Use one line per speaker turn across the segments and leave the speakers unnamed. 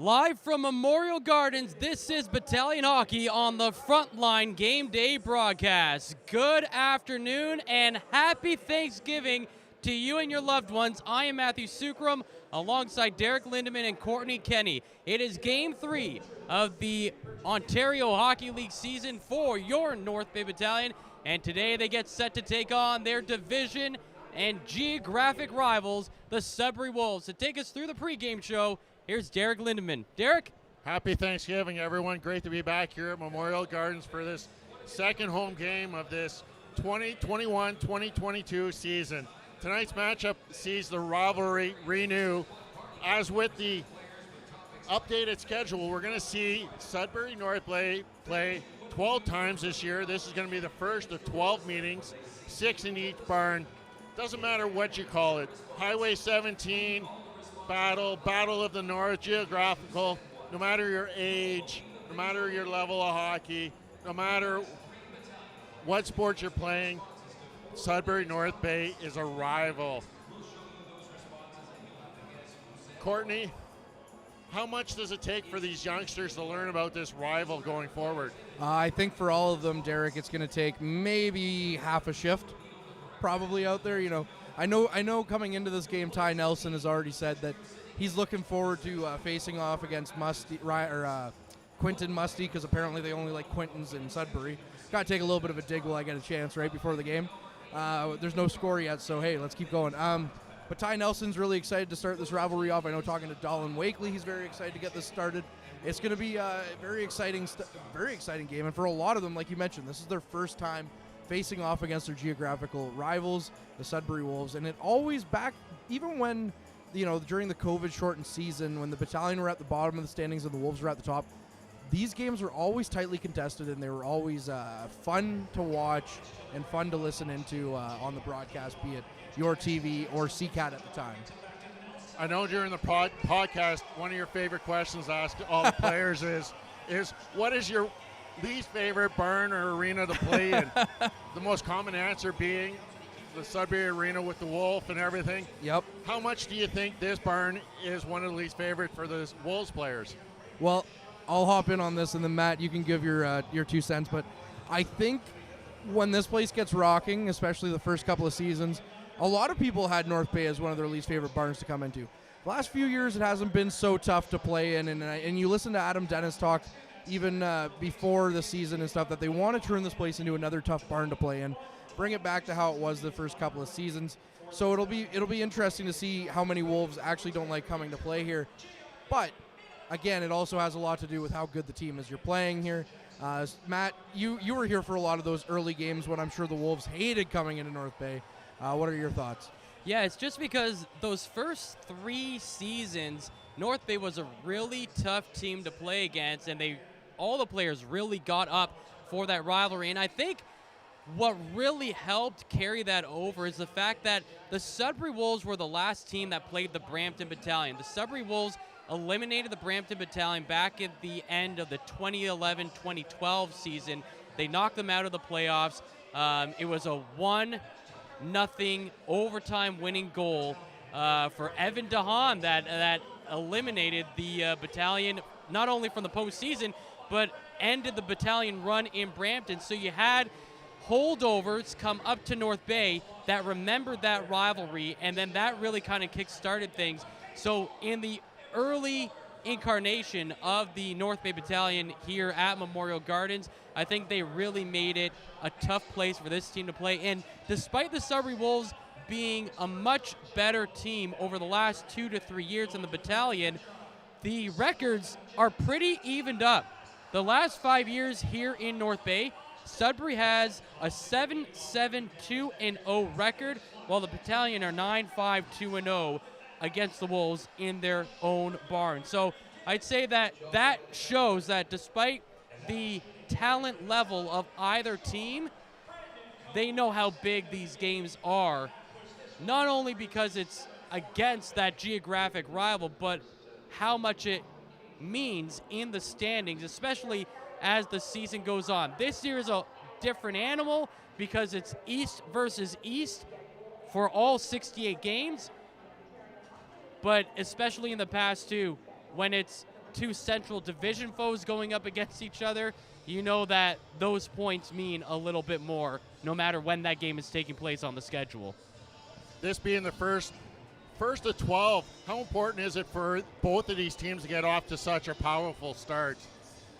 Live from Memorial Gardens, this is Battalion Hockey on the Frontline Game Day broadcast. Good afternoon and happy Thanksgiving to you and your loved ones. I am Matthew Sukram alongside Derek Lindeman and Courtney Kenny. It is Game 3 of the Ontario Hockey League season for your North Bay Battalion, and today they get set to take on their division and geographic rivals, the Sudbury Wolves. To take us through the pregame show, here's Derek Lindeman. Derek?
Happy Thanksgiving, everyone. Great to be back here at Memorial Gardens for this second home game of this 2021-2022 season. Tonight's matchup sees the rivalry renew. As with the updated schedule, we're going to see Sudbury North play 12 times this year. This is going to be the first of 12 meetings, 6 in each barn. Doesn't matter what you call it. Highway 17, Battle of the North, geographical, no matter your age, no matter your level of hockey, no matter what sport you're playing, Sudbury North Bay is a rival. Courtney, how much does it take for these youngsters to learn about this rival going forward?
I think for all of them, Derek, it's going to take maybe half a shift probably out there. You know, I know coming into this game, Ty Nelson has already said that he's looking forward to facing off against Quinton Musty, because apparently they only like Quintons in Sudbury. Got to take a little bit of a dig while I get a chance right before the game. There's no score yet, so hey, let's keep going. But Ty Nelson's really excited to start this rivalry off. I know, talking to Dolan Wakely, he's very excited to get this started. It's going to be a very exciting game, and for a lot of them, like you mentioned, this is their first time facing off against their geographical rivals, the Sudbury Wolves. And it always even when, during the COVID-shortened season, when the Battalion were at the bottom of the standings and the Wolves were at the top, these games were always tightly contested, and they were always fun to watch and fun to listen into on the broadcast, be it your TV or CCAT at the time.
I know during the podcast, one of your favorite questions asked all the players is what is your least favorite barn or arena to play in? The most common answer being the Sudbury Arena with the Wolf and everything.
Yep.
How much do you think this barn is one of the least favorite for the Wolves players?
Well, I'll hop in on this, and then Matt, you can give your 2 cents. But I think when this place gets rocking, especially the first couple of seasons, a lot of people had North Bay as one of their least favorite barns to come into. The last few years, it hasn't been so tough to play in, and you listen to Adam Dennis talk even before the season and stuff, that they want to turn this place into another tough barn to play in, bring it back to how it was the first couple of seasons. So it'll be interesting to see how many Wolves actually don't like coming to play here. But again, it also has a lot to do with how good the team is you're playing here. Matt, you were here for a lot of those early games when I'm sure the Wolves hated coming into North Bay. What are your thoughts?
Yeah, it's just because those first 3 seasons, North Bay was a really tough team to play against, and all the players really got up for that rivalry. And I think what really helped carry that over is the fact that the Sudbury Wolves were the last team that played the Brampton Battalion. The Sudbury Wolves eliminated the Brampton Battalion back at the end of the 2011-2012 season. They knocked them out of the playoffs. It was a 1-0 overtime winning goal for Evan DeHaan that eliminated the battalion, not only from the postseason, but ended the battalion run in Brampton. So you had holdovers come up to North Bay that remembered that rivalry, and then that really kind of kick-started things. So in the early incarnation of the North Bay Battalion here at Memorial Gardens, I think they really made it a tough place for this team to play. And despite the Sudbury Wolves being a much better team over the last 2 to 3 years in the battalion, the records are pretty evened up. The last 5 years here in North Bay, Sudbury has a 7-7-2-0 record, while the battalion are 9-5-2-0 against the Wolves in their own barn. So I'd say that shows that despite the talent level of either team, they know how big these games are, not only because it's against that geographic rival, but how much it means in the standings, especially as the season goes on. This year is a different animal because it's East versus East for all 68 games, but especially in the past two, when it's two Central Division foes going up against each other, you know that those points mean a little bit more no matter when that game is taking place on the schedule.
This being the first of 12, how important is it for both of these teams to get off to such a powerful start?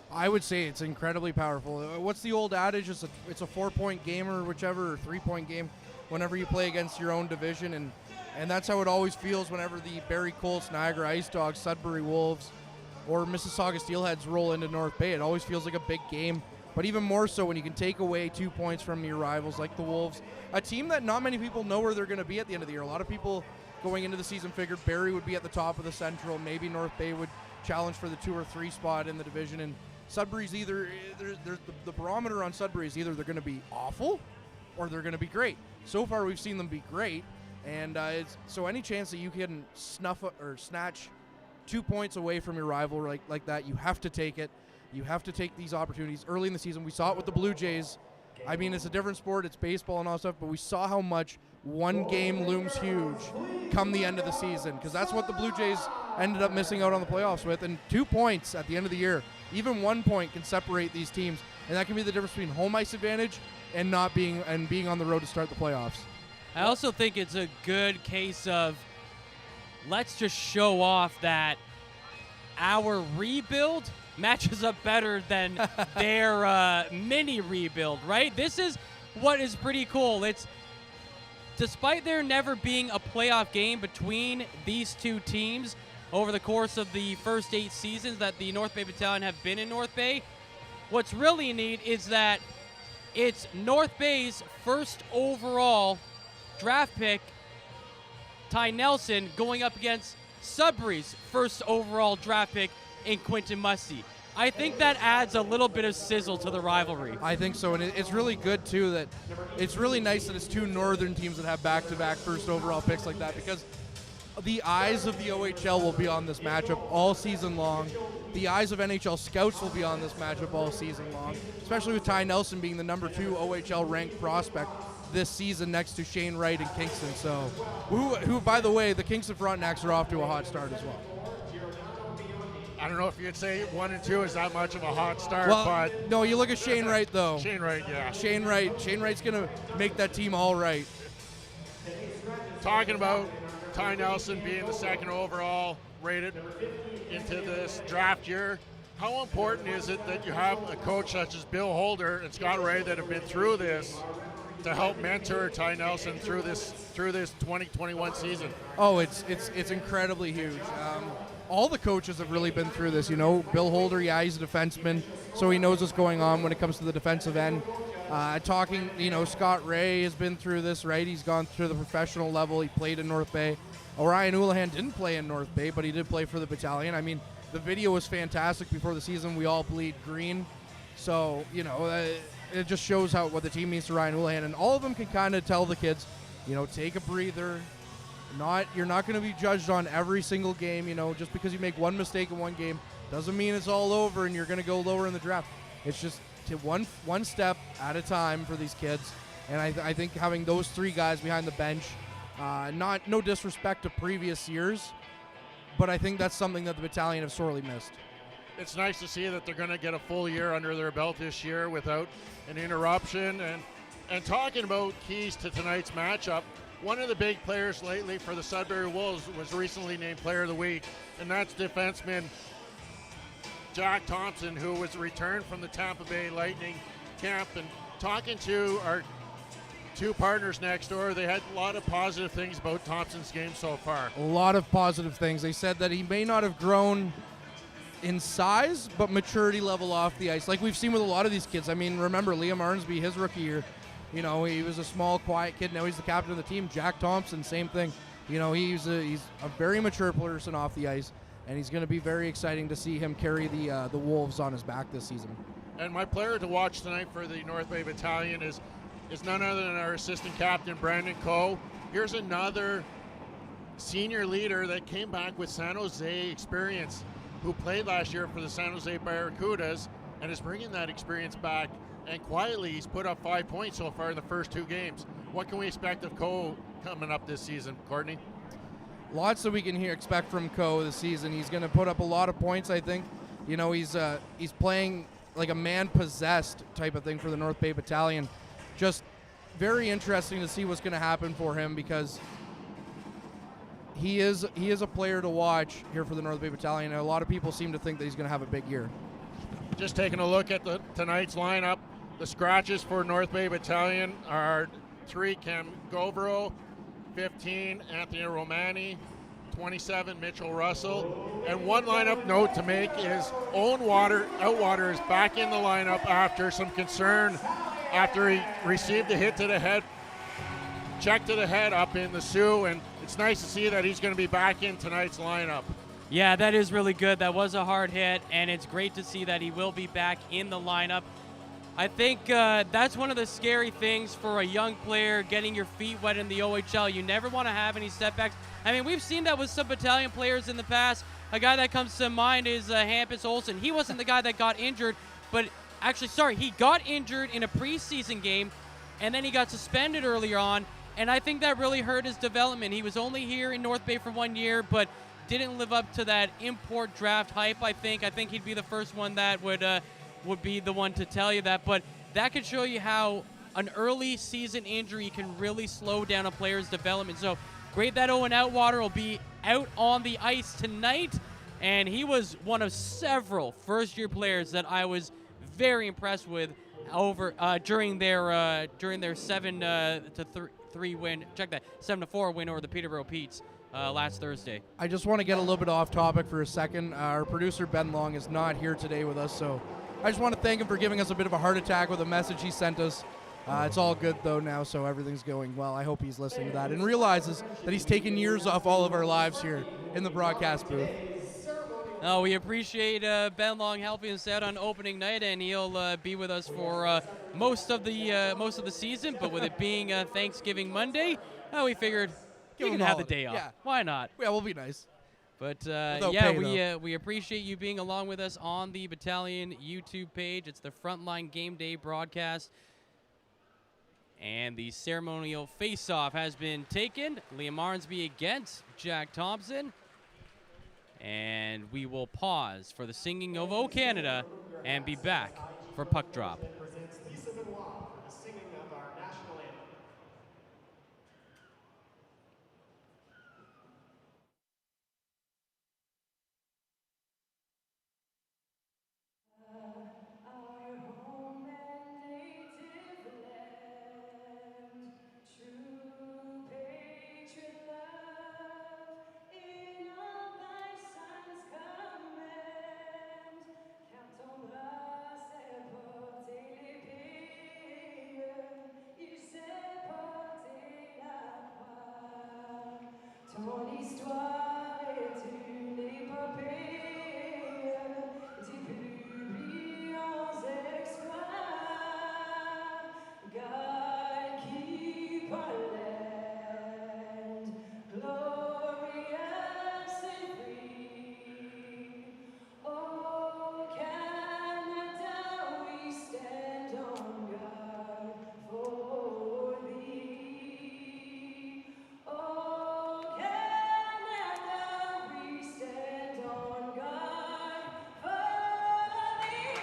I would say it's incredibly powerful. What's the old adage? It's a 4-point game or whichever, or 3-point game whenever you play against your own division. And that's how it always feels whenever the Barrie Colts, Niagara Ice Dogs, Sudbury Wolves, or Mississauga Steelheads roll into North Bay. It always feels like a big game. But even more so when you can take away 2 points from your rivals like the Wolves, a team that not many people know where they're going to be at the end of the year. A lot of people going into the season figured Barrie would be at the top of the Central. Maybe North Bay would challenge for the 2 or 3 spot in the division. And Sudbury's either, the barometer on Sudbury is either they're going to be awful or they're going to be great. So far we've seen them be great. And so any chance that you can snuff or snatch 2 points away from your rival like that, you have to take it. You have to take these opportunities early in the season. We saw it with the Blue Jays. I mean, it's a different sport. It's baseball and all stuff, but we saw how much one game looms huge come the end of the season, because that's what the Blue Jays ended up missing out on the playoffs with. And 2 points at the end of the year, even 1 point can separate these teams, and that can be the difference between home ice advantage and being on the road to start the playoffs.
I also think it's a good case of let's just show off that our rebuild matches up better than their mini rebuild, right? This is what is pretty cool. It's despite there never being a playoff game between these two teams over the course of the first 8 seasons that the North Bay Battalion have been in North Bay, what's really neat is that it's North Bay's first overall draft pick, Ty Nelson, going up against Sudbury's first overall draft pick in Quentin Musty. I think that adds a little bit of sizzle to the rivalry.
I think so, and it's really good, too, that it's really nice that it's 2 northern teams that have back-to-back first overall picks like that, because the eyes of the OHL will be on this matchup all season long. The eyes of NHL scouts will be on this matchup all season long, especially with Ty Nelson being the number 2 OHL ranked prospect this season next to Shane Wright and Kingston. So, who by the way, the Kingston Frontenacs are off to a hot start as well.
I don't know if you'd say 1 and 2 is that much of a hot start,
Well,
but
no, you look at Shane Wright though.
Shane Wright, yeah.
Shane Wright's gonna make that team all right.
Talking about Ty Nelson being the 2nd overall rated into this draft year, how important is it that you have a coach such as Bill Holder and Scott Ray that have been through this to help mentor Ty Nelson through this 2021 season?
Oh, it's incredibly huge. All the coaches have really been through this. You know, Bill Holder, yeah, he's a defenseman, so he knows what's going on when it comes to the defensive end. Scott Ray has been through this, right? He's gone through the professional level. He played in North Bay. Orion Houlihan didn't play in North Bay, but he did play for the battalion. I mean, the video was fantastic before the season. We all bleed green. So, it just shows what the team means to Ryan Houlihan. And all of them can kind of tell the kids, take a breather. You're not going to be judged on every single game. Just because you make one mistake in one game doesn't mean it's all over and you're going to go lower in the draft. It's just one step at a time for these kids. And I think having those 3 guys behind the bench, no disrespect to previous years, but I think that's something that the battalion have sorely missed.
It's nice to see that they're going to get a full year under their belt this year without an interruption. And talking about keys to tonight's matchup, one of the big players lately for the Sudbury Wolves was recently named Player of the Week, and that's defenseman Jack Thompson, who was returned from the Tampa Bay Lightning camp. And talking to our 2 partners next door, they had a lot of positive things about Thompson's game so far.
A lot of positive things. They said that he may not have grown in size, but maturity level off the ice, like we've seen with a lot of these kids. I mean, remember Liam Arnsby, his rookie year, he was a small, quiet kid. Now he's the captain of the team. Jack Thompson, same thing. He's a very mature person off the ice, and he's going to be very exciting to see him carry the Wolves on his back this season.
And my player to watch tonight for the North Bay Battalion is none other than our assistant captain, Brandon Coe. Here's another senior leader that came back with San Jose experience, who played last year for the San Jose Barracudas and is bringing that experience back. And quietly, he's put up 5 points so far in the first 2 games. What can we expect of Coe coming up this season, Courtney?
lots that we can expect from Coe this season. He's going to put up a lot of points, I think. You know, he's playing like a man-possessed type of thing for the North Bay Battalion. Just very interesting to see what's going to happen for him, because he is a player to watch here for the North Bay Battalion, and a lot of people seem to think that he's going to have a big year.
Just taking a look at tonight's lineup, the scratches for North Bay Battalion are 3 Cam Govero, 15 Anthony Romani, 27 Mitchell Russell, and one lineup note to make is Owen Outwater is back in the lineup after some concern after he received a hit to the head, check to the head up in the Sioux, and it's nice to see that he's going to be back in tonight's lineup.
Yeah, that is really good. That was a hard hit, and it's great to see that he will be back in the lineup. I think that's one of the scary things for a young player, getting your feet wet in the OHL. You never want to have any setbacks. I mean, we've seen that with some battalion players in the past. A guy that comes to mind is Hampus Olsen. He wasn't the guy that got injured, but actually, sorry, he got injured in a preseason game, and then he got suspended earlier on, and I think that really hurt his development. He was only here in North Bay for 1 year, but didn't live up to that import draft hype, I think. I think he'd be the first one that would be the one to tell you that, but that could show you how an early season injury can really slow down a player's development. So great that Owen Outwater will be out on the ice tonight, and he was one of several first-year players that I was very impressed with during their 7-3 win. Check that, 7-4 win over the Peterborough Petes last Thursday.
I just want to get a little bit off topic for a second. Our producer Ben Long is not here today with us, so I just want to thank him for giving us a bit of a heart attack with a message he sent us. It's all good, though, now, so everything's going well. I hope he's listening to that and realizes that he's taken years off all of our lives here in the broadcast booth.
Oh, we appreciate Ben Long helping us out on opening night, and he'll be with us for most of the season. But with it being Thanksgiving Monday, we figured you can have the day off.
Yeah.
Why not?
Yeah, we'll be nice.
But we appreciate you being along with us on the Battalion YouTube page. It's the Frontline Game Day broadcast. And the ceremonial face-off has been taken. Liam Arnsby against Jack Thompson. And we will pause for the singing of O Canada and be back for puck drop.
Ton histoire est une épopée des plus brillants exploits. God keep our land glorious and free. Oh, Canada, we stand on guard for thee. Oh, Canada, we stand on guard for thee.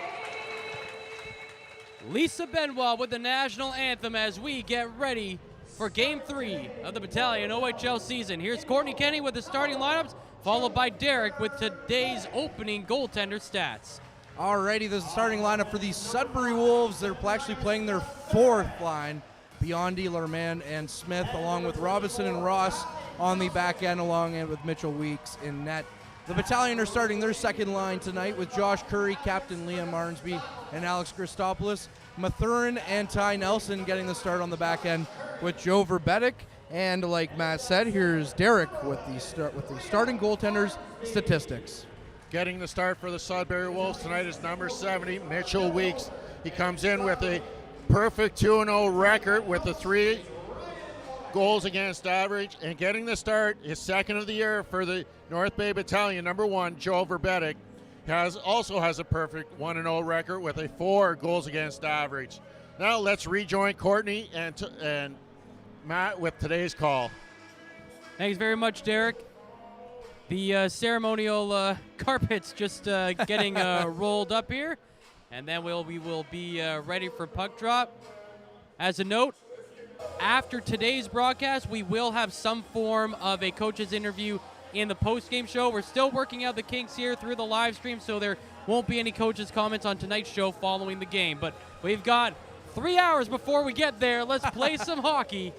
Lisa Benoit with the national anthem as we get ready for Game 3 of the Battalion OHL season. Here's Courtney Kenny with the starting lineups, followed by Derek with today's opening goaltender stats.
Alrighty, this is the starting lineup for the Sudbury Wolves. They're actually playing their fourth line. Biondi, Lerman, and Smith, along with Robinson and Ross on the back end, along with Mitchell Weeks in net. The Battalion are starting their second line tonight with Josh Curry, Captain Liam Arnsby, and Alex Christopoulos. Mathurin and Ty Nelson getting the start on the back end with Joe Verbetic. And like Matt said, here's Derek with the starting goaltenders statistics.
Getting the start for the Sudbury Wolves tonight is number 70, Mitchell Weeks. He comes in with a perfect 2-0 record with the 3 goals against average, and getting the start, his second of the year for the North Bay Battalion. Number 1, Joe Verbetic, also has a perfect 1-0 record with a 4 goals against average. Now let's rejoin Courtney and Matt with today's call.
Thanks very much, Derek. The ceremonial carpet's just getting rolled up here, and then we will be ready for puck drop. As a note, after today's broadcast, we will have some form of a coach's interview in the post-game show. We're still working out the kinks here through the live stream, so there won't be any coaches' comments on tonight's show following the game. But we've got 3 hours before we get there. Let's play some hockey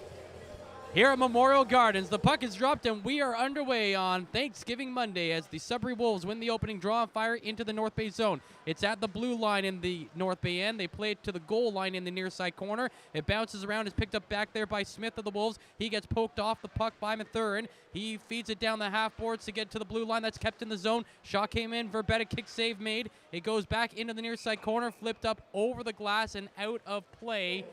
here at Memorial Gardens. The puck is dropped, and we are underway on Thanksgiving Monday as the Sudbury Wolves win the opening draw and fire into the North Bay zone. It's at the blue line in the North Bay end. They play it to the goal line in the near side corner. It bounces around, is picked up back there by Smith of the Wolves. He gets poked off the puck by Mathurin. He feeds it down the half boards to get to the blue line. That's kept in the zone. Shot came in. Verbeta kick save made. It goes back into the near side corner, flipped up over the glass and out of play.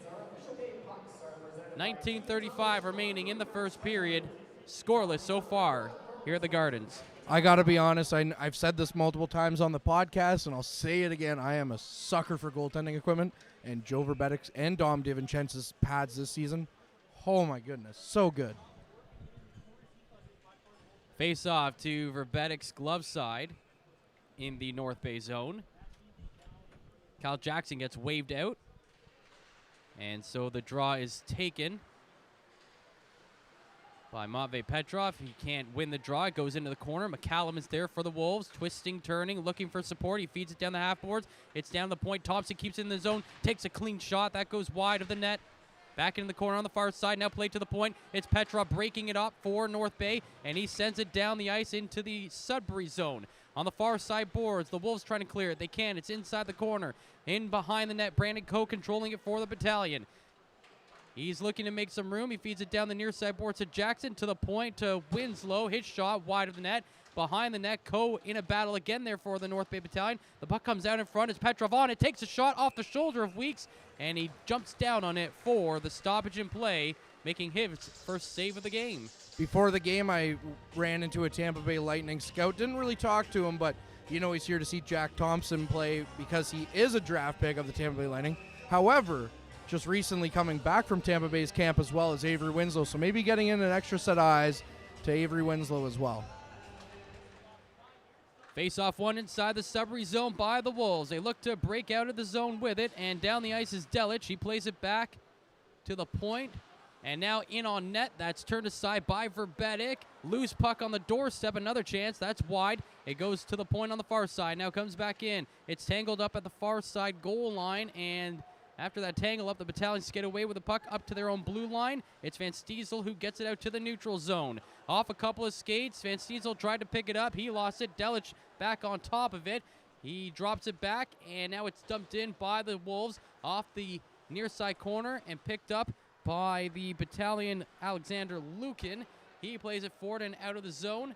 19:35 remaining in the first period. Scoreless so far here at the Gardens.
I got to be honest, I've said this multiple times on the podcast, and I'll say it again. I am a sucker for goaltending equipment, and Joe Verbetic's and Dom DiVincenzo's pads this season, oh my goodness, so good.
Face off to Verbetic's glove side in the North Bay zone. Kyle Jackson gets waved out. And so the draw is taken by Matvei Petrov. He can't win the draw. It goes into the corner. McCallum is there for the Wolves. Twisting, turning, looking for support. He feeds it down the half boards. It's down the point. Thompson keeps it in the zone. Takes a clean shot. That goes wide of the net. Back into the corner on the far side. Now played to the point. It's Petrov breaking it up for North Bay. And he sends it down the ice into the Sudbury zone. On the far side boards, the Wolves trying to clear it. They can. It's inside the corner. In behind the net, Brandon Coe controlling it for the battalion. He's looking to make some room. He feeds it down the near side board to Jackson, to the point to Winslow. His shot wide of the net. Behind the net, Coe in a battle again there for the North Bay Battalion. The puck comes out in front. It's Petrov on it. Takes a shot off the shoulder of Weeks, and he jumps down on it for the stoppage in play, making his first save of the game.
Before the game, I ran into a Tampa Bay Lightning scout. Didn't really talk to him, but you know he's here to see Jack Thompson play because he is a draft pick of the Tampa Bay Lightning. However, just recently coming back from Tampa Bay's camp as well as Avery Winslow, so maybe getting in an extra set of eyes to Avery Winslow as well.
Face-off one inside the Sudbury zone by the Wolves. They look to break out of the zone with it, and down the ice is Delich. He plays it back to the point, and now in on net. That's turned aside by Verbetic. Loose puck on the doorstep, another chance. That's wide. It goes to the point on the far side. Now comes back in. It's tangled up at the far side goal line, and after that tangle up, the Battalions get away with the puck up to their own blue line. It's Van Stiesel who gets it out to the neutral zone. Off a couple of skates, Van Stiesel tried to pick it up. He lost it. Delich back on top of it. He drops it back, and now it's dumped in by the Wolves off the near side corner and picked up by the Battalion Alexander Lukin. He plays it forward and out of the zone,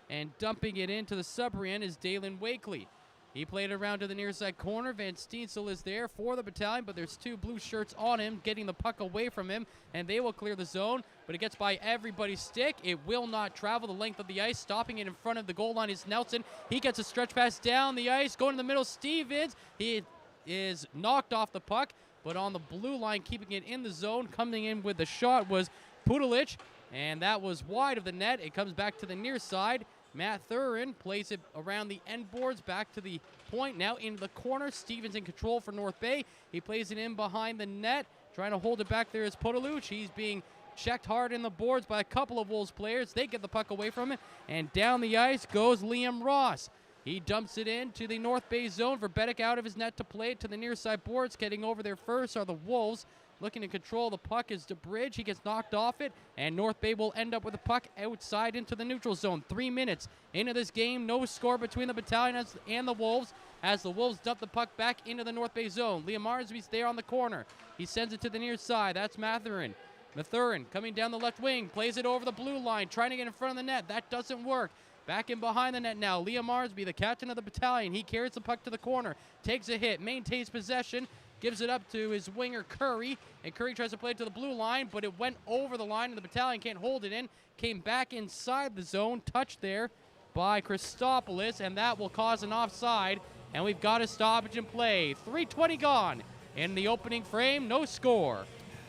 and dumping it into the Sudbury end is Dalen Wakely. He played it around to the near side corner. Van Stiesel is there for the Battalion, but there's two blue shirts on him, getting the puck away from him, and they will clear the zone, but it gets by everybody's stick. It will not travel the length of the ice. Stopping it in front of the goal line is Nelson. He gets a stretch pass down the ice, going to the middle, Stevens. He is knocked off the puck, but on the blue line, keeping it in the zone, coming in with the shot was Pudelich, and that was wide of the net. It comes back to the near side. Matt Thurin plays it around the end boards back to the point. Now into the corner. Stevens in control for North Bay. He plays it in behind the net. Trying to hold it back there is Pudelich. He's being checked hard in the boards by a couple of Wolves players. They get the puck away from it. And down the ice goes Liam Ross. He dumps it into the North Bay zone. Verbetic out of his net to play it to the near side boards. Getting over there first are the Wolves. Looking to control the puck is DeBridge. He gets knocked off it, and North Bay will end up with the puck outside into the neutral zone. 3 minutes into this game. No score between the Battalion and the Wolves as the Wolves dump the puck back into the North Bay zone. Liam Marsby's there on the corner. He sends it to the near side. That's Mathurin. Mathurin coming down the left wing. Plays it over the blue line, trying to get in front of the net. That doesn't work. Back in behind the net now. Liam Marsby, the captain of the Battalion. He carries the puck to the corner. Takes a hit. Maintains possession. Gives it up to his winger, Curry. And Curry tries to play it to the blue line, but it went over the line, and the Battalion can't hold it in. Came back inside the zone. Touched there by Christopoulos, and that will cause an offside. And we've got a stoppage in play. 3:20 gone in the opening frame. No score.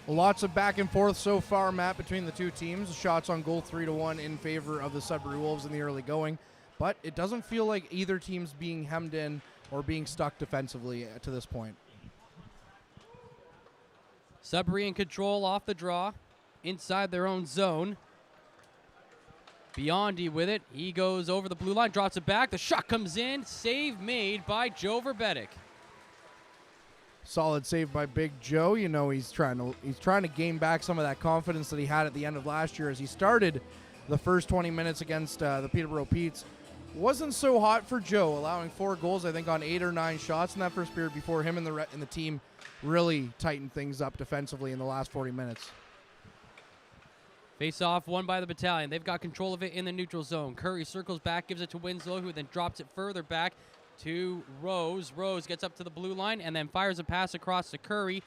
Lots of back and forth so far, Matt, between the two teams. Shots on goal 3-1 in favor of the Sudbury Wolves in the early going. But it doesn't feel like either team's being hemmed in or being stuck defensively to this point.
Sudbury in control off the draw, inside their own zone. Biondi with it. He goes over the blue line, drops it back. The shot comes in. Save made by Joe Verbetic.
Solid save by Big Joe. You know, he's trying to gain back some of that confidence that he had at the end of last year as he started the first 20 minutes against the Peterborough Petes. Wasn't so hot for Joe, allowing 4 goals, I think, on 8 or 9 shots in that first period before him and the team really tightened things up defensively in the last 40 minutes.
Face off won by the Battalion. They've got control of it in the neutral zone. Curry circles back, gives it to Winslow, who then drops it further back to Rose. Rose gets up to the blue line and then fires a pass across to Curry,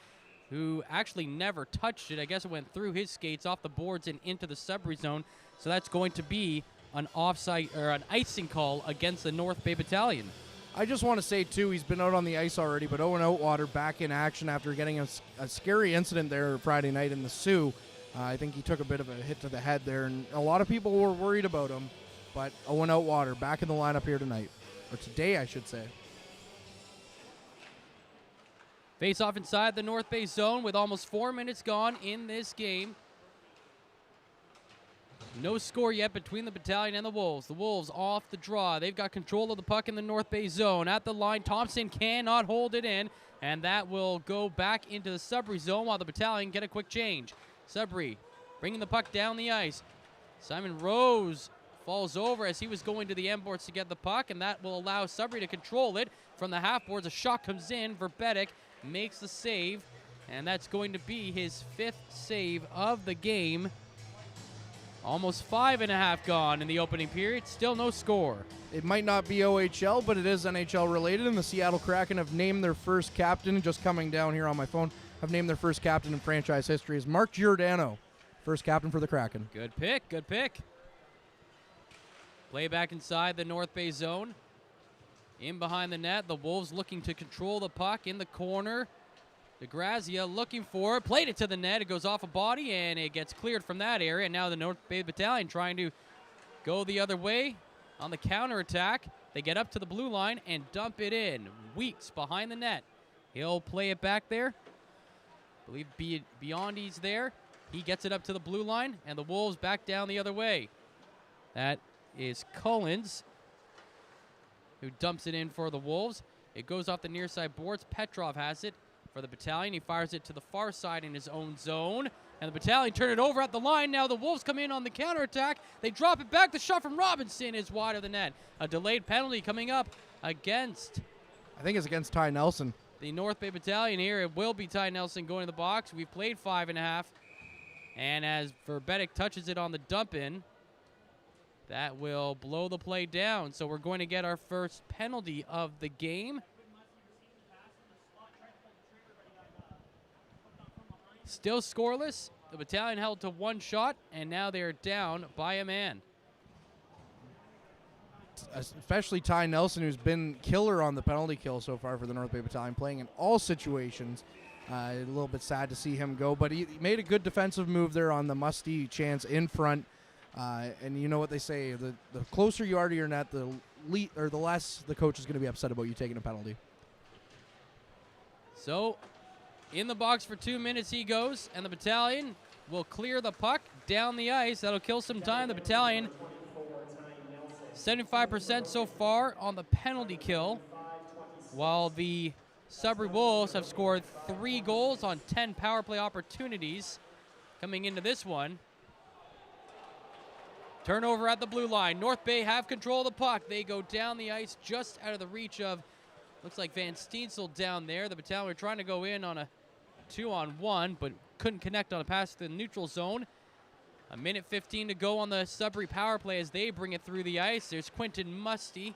who actually never touched it. I guess it went through his skates, off the boards, and into the Sudbury zone. So that's going to be an offside or an icing call against the North Bay Battalion.
I just want to say, too, he's been out on the ice already, but Owen Outwater back in action after getting a scary incident there Friday night in the Sioux. I think he took a bit of a hit to the head there, and a lot of people were worried about him. But Owen Outwater back in the lineup here tonight, or today, I should say.
Face off inside the North Bay zone with almost 4 minutes gone in this game. No score yet between the Battalion and the Wolves. The Wolves off the draw. They've got control of the puck in the North Bay zone. At the line, Thompson cannot hold it in, and that will go back into the Sudbury zone while the Battalion get a quick change. Sudbury bringing the puck down the ice. Simon Rose falls over as he was going to the end boards to get the puck, and that will allow Sudbury to control it from the half boards. A shot comes in. Verbetic makes the save, and that's going to be his 5th save of the game. Almost 5.5 gone in the opening period. Still no score.
It might not be OHL, but it is NHL related, and the Seattle Kraken have named their first captain, just coming down here on my phone, have named their first captain in franchise history as Mark Giordano, first captain for the Kraken.
Good pick, good pick. Play back inside the North Bay zone. In behind the net, the Wolves looking to control the puck in the corner. DeGrazia looking for it, played it to the net. It goes off a body, and it gets cleared from that area. And now the North Bay Battalion trying to go the other way on the counterattack. They get up to the blue line and dump it in. Weeks behind the net. He'll play it back there. I believe Biondi's there. He gets it up to the blue line, and the Wolves back down the other way. That is Collins, who dumps it in for the Wolves. It goes off the near side boards. Petrov has it for the Battalion. He fires it to the far side in his own zone. And the Battalion turn it over at the line. Now the Wolves come in on the counterattack. They drop it back. The shot from Robinson is wide of the net. A delayed penalty coming up against,
I think it's against Ty Nelson.
The North Bay Battalion here. It will be Ty Nelson going to the box. We've played 5.5. And as Verbetic touches it on the dump in, that will blow the play down. So we're going to get our first penalty of the game. Still scoreless. The Battalion held to 1 shot, and now they're down by a man.
Especially Ty Nelson, who's been killer on the penalty kill so far for the North Bay Battalion, playing in all situations. A little bit sad to see him go, but he made a good defensive move there on the Musty chance in front. And you know what they say, the closer you are to your net, the less the coach is going to be upset about you taking a penalty.
So in the box for 2 minutes he goes, and the Battalion will clear the puck down the ice. That'll kill some time. The Battalion 75% so far on the penalty kill, while the Sudbury Wolves have scored 3 goals on 10 power play opportunities coming into this one. Turnover at the blue line. North Bay have control of the puck. They go down the ice just out of the reach of, looks like Van Steensel down there. The Battalion were trying to go in on a 2-on-1, but couldn't connect on a pass to the neutral zone. 1:15 to go on the Sudbury power play as they bring it through the ice. There's Quentin Musty.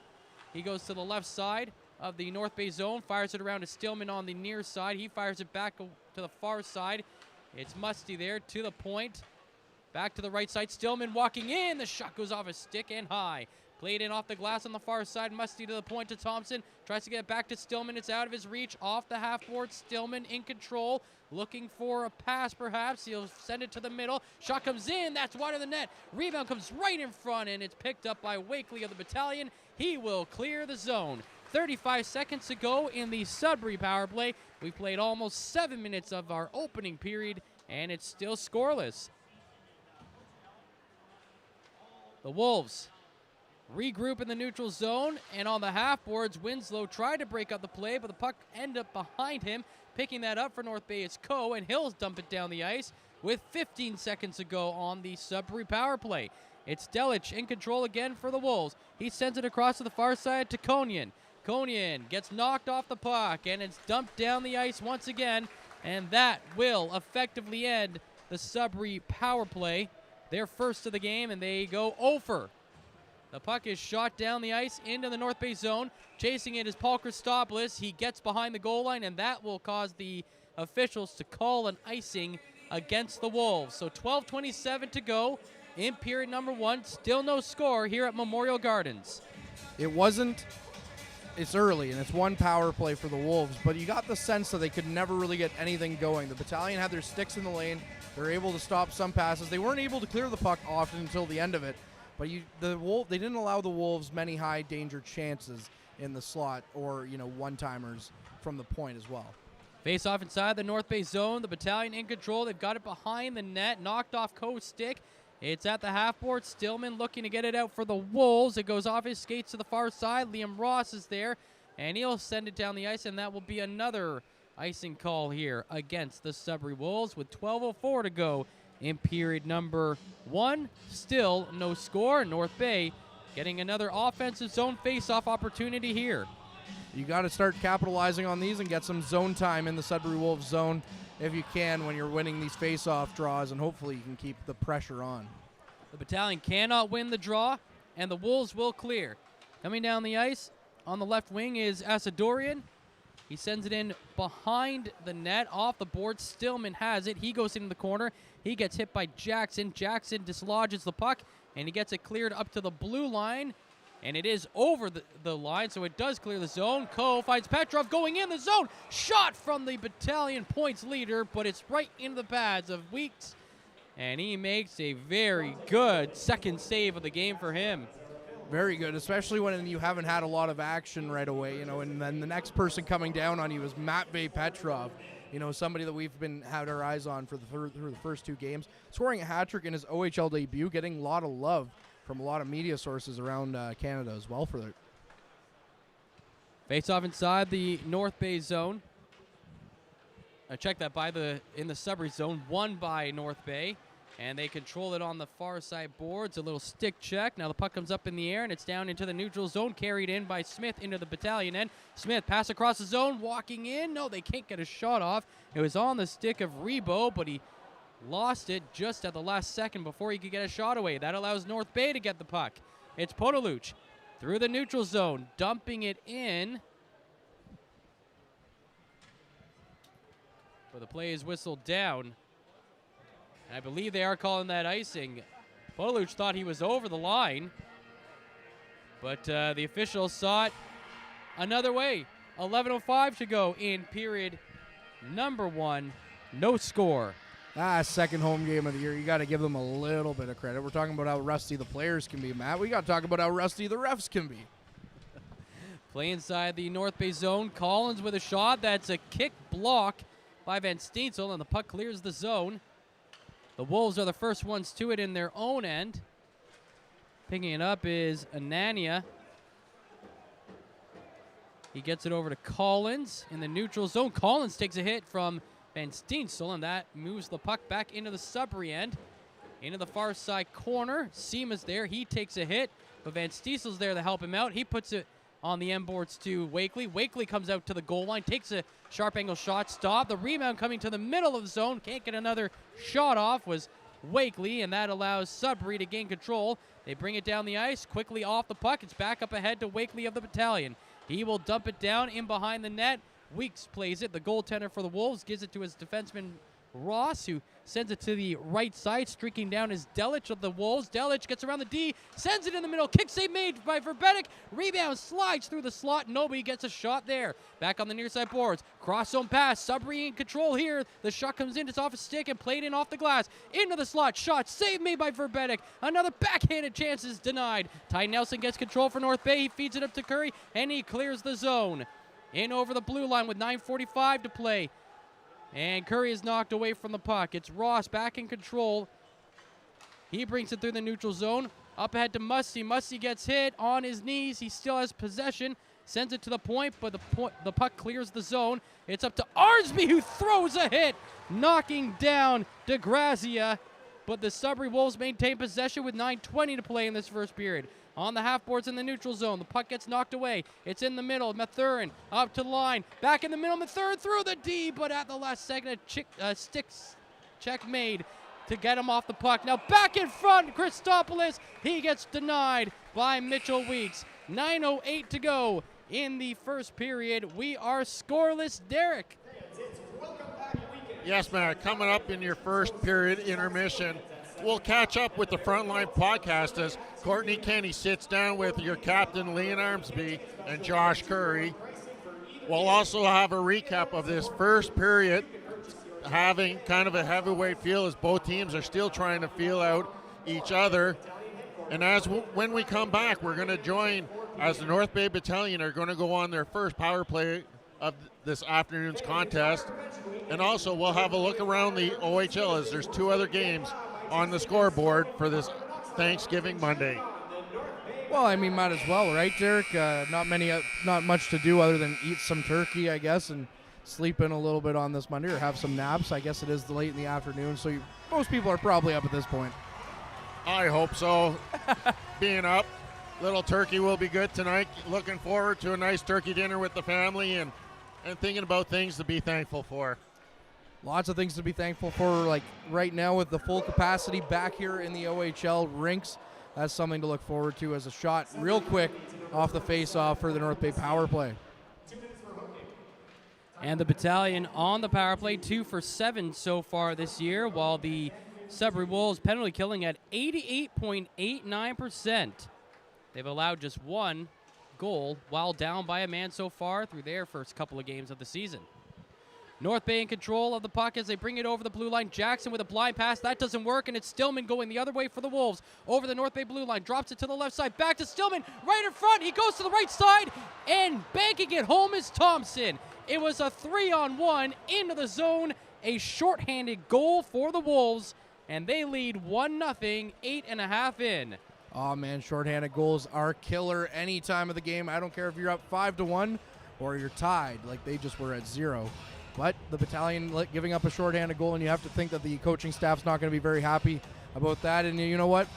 He goes to the left side of the North Bay zone, fires it around to Stillman on the near side. He fires it back to the far side. It's Musty there to the point. Back to the right side. Stillman walking in. The shot goes off his stick and high. Played in off the glass on the far side. Musty to the point to Thompson. Tries to get it back to Stillman. It's out of his reach. Off the half board. Stillman in control. looking for a pass perhaps. He'll send it to the middle. Shot comes in. That's wide of the net. Rebound comes right in front, and it's picked up by Wakely of the Battalion. He will clear the zone. 35 seconds to go in the Sudbury power play. We've played almost 7 minutes of our opening period, and it's still scoreless. The Wolves regroup in the neutral zone, and on the half boards, Winslow tried to break up the play, but the puck ended up behind him. Picking that up for North Bay is Coe, and Hills dump it down the ice with 15 seconds to go on the Sudbury power play. It's Delich in control again for the Wolves. He sends it across to the far side to Konyan. Konyan gets knocked off the puck, and it's dumped down the ice once again, and that will effectively end the Sudbury power play. They're first of the game, and they go over. The puck is shot down the ice into the North Bay zone. Chasing it is Paul Christopoulos. He gets behind the goal line, and that will cause the officials to call an icing against the Wolves. So 12:27 to go in period number 1. Still no score here at Memorial Gardens.
It's early, and it's one power play for the Wolves, but you got the sense that they could never really get anything going. The Battalion had their sticks in the lane. They're able to stop some passes. They weren't able to clear the puck often until the end of it. But they didn't allow the Wolves many high danger chances in the slot or, one-timers from the point as well.
Face off inside the North Bay zone. The Battalion in control. They've got it behind the net. Knocked off Coe's stick. It's at the half board. Stillman looking to get it out for the Wolves. It goes off his skates to the far side. Liam Ross is there, and he'll send it down the ice, and that will be another icing call here against the Sudbury Wolves with 12:04 to go in period number 1. Still no score. North Bay getting another offensive zone face-off opportunity here.
You got to start capitalizing on these and get some zone time in the Sudbury Wolves zone if you can when you're winning these face-off draws, and hopefully you can keep the pressure on.
The Battalion cannot win the draw, and the Wolves will clear. Coming down the ice on the left wing is Asadorian. He sends it in behind the net, off the board. Stillman has it. He goes into the corner. He gets hit by Jackson. Jackson dislodges the puck, and he gets it cleared up to the blue line, and it is over the line, so it does clear the zone. Coe finds Petrov going in the zone. Shot from the Battalion points leader, but it's right into the pads of Weeks, and he makes a very good second save of the game for him.
Very good, especially when you haven't had a lot of action right away, and then the next person coming down on you is Matvey Petrov, somebody that we've had our eyes on through the first 2 games, scoring a hat-trick in his OHL debut, getting a lot of love from a lot of media sources around Canada as well for it.
Face off inside the North Bay zone. I checked that in the Sudbury zone, won by North Bay. And they control it on the far side boards. A little stick check. Now the puck comes up in the air, and it's down into the neutral zone, carried in by Smith into the Battalion end. Smith pass across the zone, walking in. No, they can't get a shot off. It was on the stick of Rebo, but he lost it just at the last second before he could get a shot away. That allows North Bay to get the puck. It's Podoluch through the neutral zone, dumping it in. But the play is whistled down. I believe they are calling that icing. Podoluch thought he was over the line, but the officials saw it another way. 11:05 to go in period number 1. No score.
Second home game of the year. You got to give them a little bit of credit. We're talking about how rusty the players can be, Matt. We got to talk about how rusty the refs can be.
Play inside the North Bay zone. Collins with a shot. That's a kick block by Van Steensel, and the puck clears the zone. The Wolves are the first ones to it in their own end. Picking it up is Anania. He gets it over to Collins in the neutral zone. Collins takes a hit from Van Steensel, and that moves the puck back into the Sudbury end. Into the far side corner. Seema's there. He takes a hit, but Van Steesel's there to help him out. He puts it on the end boards to Wakely. Wakely comes out to the goal line, takes a sharp angle shot, stop. The rebound coming to the middle of the zone. Can't get another shot off was Wakely, and that allows Sudbury to gain control. They bring it down the ice, quickly off the puck. It's back up ahead to Wakely of the Battalion. He will dump it down in behind the net. Weeks plays it. The goaltender for the Wolves gives it to his defenseman Ross, who sends it to the right side. Streaking down is Delic of the Wolves. Delic gets around the D, sends it in the middle. Kick save made by Verbetic. Rebound slides through the slot. Nobody gets a shot there. Back on the near side boards. Cross zone pass. Sudbury in control here. The shot comes in. It's off a stick and played in off the glass. Into the slot. Shot save made by Verbetic. Another backhanded chance is denied. Ty Nelson gets control for North Bay. He feeds it up to Curry, and he clears the zone. In over the blue line with 9:45 to play. And Curry is knocked away from the puck. It's Ross back in control. He brings it through the neutral zone. Up ahead to Mussey. Mussey gets hit on his knees. He still has possession. Sends it to the point, but the puck clears the zone. It's up to Arnsby, who throws a hit, knocking down DeGrazia. But the Sudbury Wolves maintain possession with 9:20 to play in this first period. On the half boards in the neutral zone. The puck gets knocked away. It's in the middle. Mathurin up to the line. Back in the middle. Mathurin through the D, but at the last second, a sticks check made to get him off the puck. Now back in front, Christopoulos. He gets denied by Mitchell Weeks. 9:08 to go in the first period. We are scoreless, Derek.
Yes, Matt, coming up in your first period intermission, we'll catch up with the Frontline podcast as Courtney Kenny sits down with your captain, Leon Armsby, and Josh Curry. We'll also have a recap of this first period, having kind of a heavyweight feel as both teams are still trying to feel out each other. And when we come back, we're going to join, as the North Bay Battalion are going to go on their first power play of this afternoon's contest. And also we'll have a look around the OHL as there's two other games on the scoreboard for this Thanksgiving Monday.
Well, I mean, might as well, right, Derek? Not much to do other than eat some turkey, I guess, and sleep in a little bit on this Monday, or have some naps. I guess it is late in the afternoon, so most people are probably up at this point.
I hope so. Being up, little turkey will be good tonight. Looking forward to a nice turkey dinner with the family and thinking about things to be thankful for.
Lots of things to be thankful for, like right now with the full capacity back here in the OHL rinks. That's something to look forward to as a shot real quick off the face-off for the North Bay power play.
And the Battalion on the power play, 2 for 7 so far this year, while the Sudbury Wolves penalty killing at 88.89%. They've allowed just one goal while down by a man so far through their first couple of games of the season. North Bay in control of the puck as they bring it over the blue line. Jackson with a blind pass. That doesn't work, and it's Stillman going the other way for the Wolves. Over the North Bay blue line. Drops it to the left side. Back to Stillman. Right in front. He goes to the right side, and banking it home is Thompson. It was a 3-on-1 into the zone. A shorthanded goal for the Wolves, and they lead 1-0, 8.5 in.
Oh, man, shorthanded goals are killer any time of the game. I don't care if you're up 5-1 or you're tied like they just were at 0. But the Battalion giving up a shorthanded goal, and you have to think that the coaching staff's not going to be very happy about that. And you know what?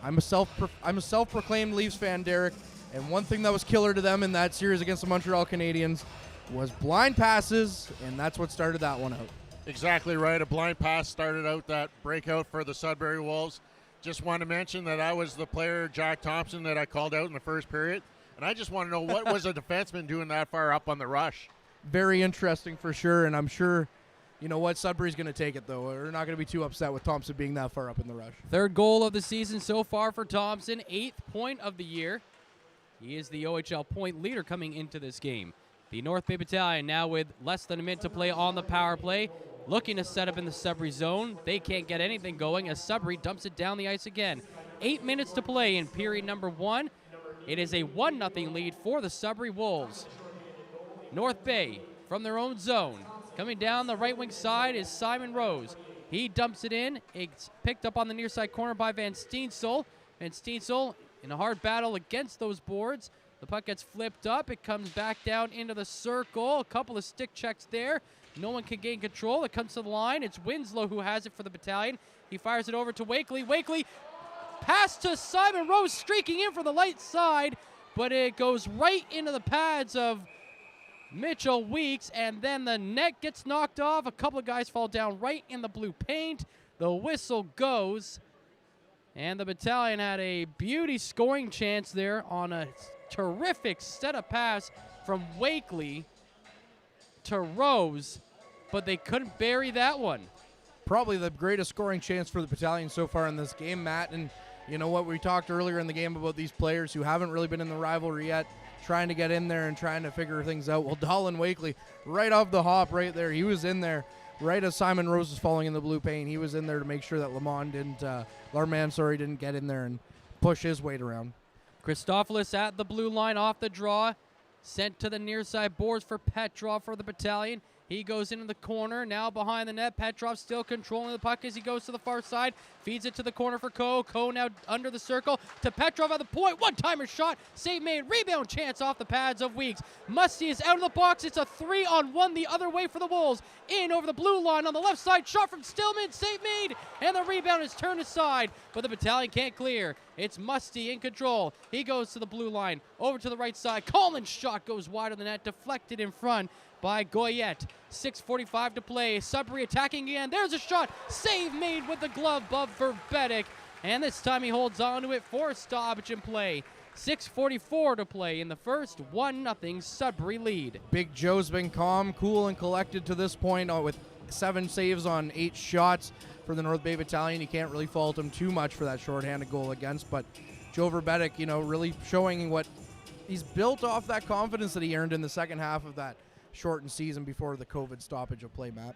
I'm a self-proclaimed Leafs fan, Derek, and one thing that was killer to them in that series against the Montreal Canadiens was blind passes, and that's what started that one out.
Exactly right. A blind pass started out that breakout for the Sudbury Wolves. Just want to mention that I was the player, Jack Thompson, that I called out in the first period. And I just want to know, what was a defenseman doing that far up on the rush?
Very interesting for sure, and I'm sure, you know what, Sudbury's going to take it, though. They're not going to be too upset with Thompson being that far up in the rush.
Third goal of the season so far for Thompson, 8th point of the year. He is the OHL point leader coming into this game. The North Bay Battalion now with less than a minute to play on the power play, looking to set up in the Sudbury zone. They can't get anything going as Sudbury dumps it down the ice again. 8 minutes to play in period number 1. It is a 1-0 lead for the Sudbury Wolves. North Bay from their own zone. Coming down the right wing side is Simon Rose. He dumps it in. It's picked up on the near side corner by Van Steensel. Van Steensel in a hard battle against those boards. The puck gets flipped up. It comes back down into the circle. A couple of stick checks there. No one can gain control. It comes to the line. It's Winslow who has it for the Battalion. He fires it over to Wakely. Wakely, pass to Simon Rose, streaking in for the light side, but it goes right into the pads of Mitchell Weeks, and then the net gets knocked off. A couple of guys fall down right in the blue paint. The whistle goes, and the Battalion had a beauty scoring chance there on a terrific set-up pass from Wakely to Rose, but they couldn't bury that one.
probably the greatest scoring chance for the Battalion so far in this game, Matt. And you know what, we talked earlier in the game about these players who haven't really been in the rivalry yet, trying to get in there and trying to figure things out. Well, Dolan Wakely, right off the hop right there, he was in there right as Simon Rose was falling in the blue paint. He was in there to make sure that Larman didn't get in there and push his weight around.
Christopoulos at the blue line off the draw. Sent to the near side boards for Petrov for the Battalion. He goes into the corner, now behind the net. Petrov still controlling the puck as he goes to the far side. Feeds it to the corner for Coe. Coe now under the circle to Petrov at the point. One-timer shot. Save made. Rebound chance off the pads of Weeks. Musty is out of the box. It's a 3-on-1 the other way for the Wolves. In over the blue line on the left side. Shot from Stillman. Save made. And the rebound is turned aside, but the Battalion can't clear. It's Musty in control. He goes to the blue line. Over to the right side. Collins' shot goes wide of the net. Deflected in front by Goyette. 6:45 to play. Sudbury attacking again. There's a shot. Save made with the glove of Verbetic. And this time he holds on to it for stoppage in play. 6:44 to play in the first. 1-0 Sudbury lead.
Big Joe's been calm, cool, and collected to this point with 7 saves on 8 shots for the North Bay Battalion. You can't really fault him too much for that shorthanded goal against, but Joe Verbetic, really showing what he's built off that confidence that he earned in the second half of that shortened season before the COVID stoppage of play, Matt.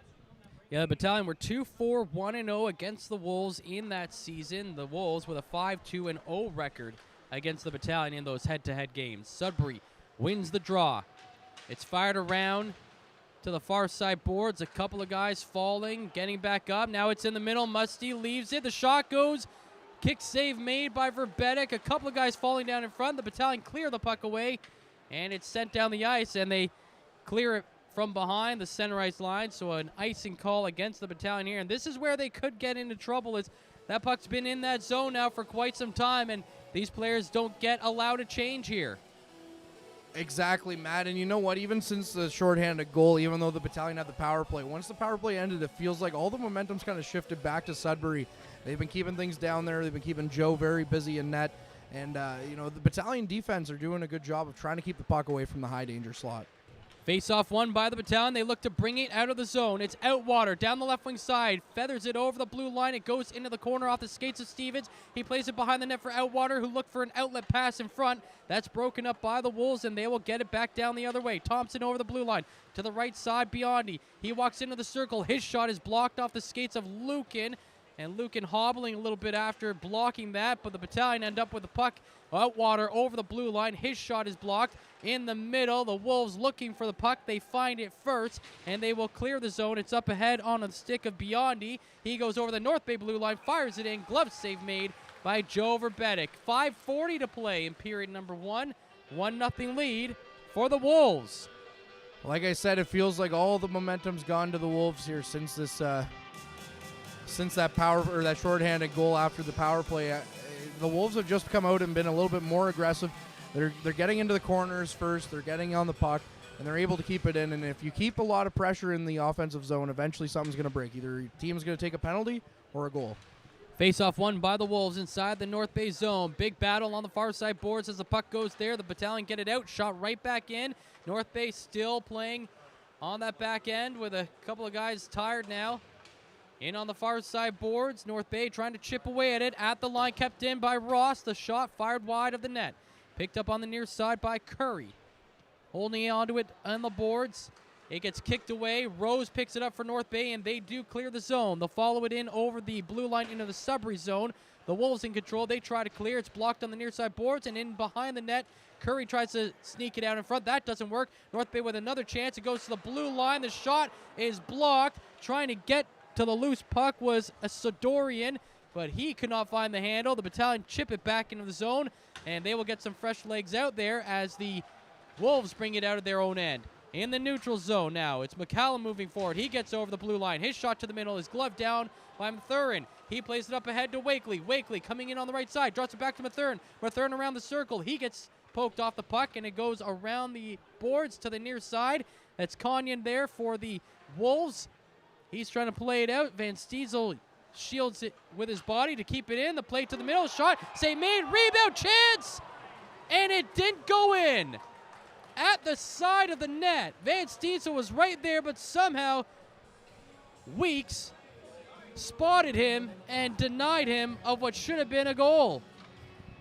Yeah, the Battalion were 2-4-1-0 against the Wolves in that season. The Wolves with a 5-2-0 record against the Battalion in those head-to-head games. Sudbury wins the draw. It's fired around to the far side boards. A couple of guys falling, getting back up. Now it's in the middle. Musty leaves it. The shot goes. Kick save made by Verbetic. A couple of guys falling down in front. The Battalion clear the puck away, and it's sent down the ice, and they clear it from behind the center ice line, so an icing call against the Battalion here. And this is where they could get into trouble, as that puck's been in that zone now for quite some time, and these players don't get allowed a change here.
Exactly, Matt. And you know what? Even since the shorthanded goal, even though the Battalion had the power play, once the power play ended, it feels like all the momentum's kind of shifted back to Sudbury. They've been keeping things down there. They've been keeping Joe very busy in net. And, the Battalion defense are doing a good job of trying to keep the puck away from the high danger slot.
Face-off won by the Battalion. They look to bring it out of the zone. It's Outwater down the left wing side. Feathers it over the blue line. It goes into the corner off the skates of Stevens. He plays it behind the net for Outwater, who look for an outlet pass in front. That's broken up by the Wolves, and they will get it back down the other way. Thompson over the blue line to the right side. Biondi. He walks into the circle. His shot is blocked off the skates of Lukin. And Lukin hobbling a little bit after blocking that, but the Battalion end up with the puck. Outwater over the blue line. His shot is blocked. In the middle, the Wolves looking for the puck. They find it first, and they will clear the zone. It's up ahead on the stick of Biondi. He goes over the North Bay blue line, fires it in. Glove save made by Joe Verbetic. 5:40 to play in period number 1. 1-0 lead for the Wolves.
Like I said, it feels like all the momentum's gone to the Wolves here since this, since that that shorthanded goal after the power play. The Wolves have just come out and been a little bit more aggressive. They're getting into the corners first. They're getting on the puck, and they're able to keep it in. And if you keep a lot of pressure in the offensive zone, eventually something's going to break. Either your team's going to take a penalty or a goal.
Face-off won by the Wolves inside the North Bay zone. Big battle on the far side boards as the puck goes there. The Battalion get it out. Shot right back in. North Bay still playing on that back end with a couple of guys tired now. In on the far side boards. North Bay trying to chip away at it. At the line, kept in by Ross. The shot fired wide of the net. Picked up on the near side by Curry. Holding onto it on the boards. It gets kicked away. Rose picks it up for North Bay, and they do clear the zone. They'll follow it in over the blue line into the Sudbury zone. The Wolves in control. They try to clear. It's blocked on the near side boards, and in behind the net, Curry tries to sneak it out in front. That doesn't work. North Bay with another chance. It goes to the blue line. The shot is blocked. Trying to get to the loose puck was a Sidorian, but he could not find the handle. The Battalion chip it back into the zone, and they will get some fresh legs out there as the Wolves bring it out of their own end. In the neutral zone now, it's McCallum moving forward. He gets over the blue line. His shot to the middle is gloved down by Mathurin. He plays it up ahead to Wakely. Wakely coming in on the right side, drops it back to Mathurin. Mathurin around the circle. He gets poked off the puck, and it goes around the boards to the near side. That's Konyan there for the Wolves. He's trying to play it out. Van Stiesel shields it with his body to keep it in. The play to the middle. Shot. Save made. Rebound chance. And it didn't go in. At the side of the net. Van Stiesel was right there, but somehow Weeks spotted him and denied him of what should have been a goal.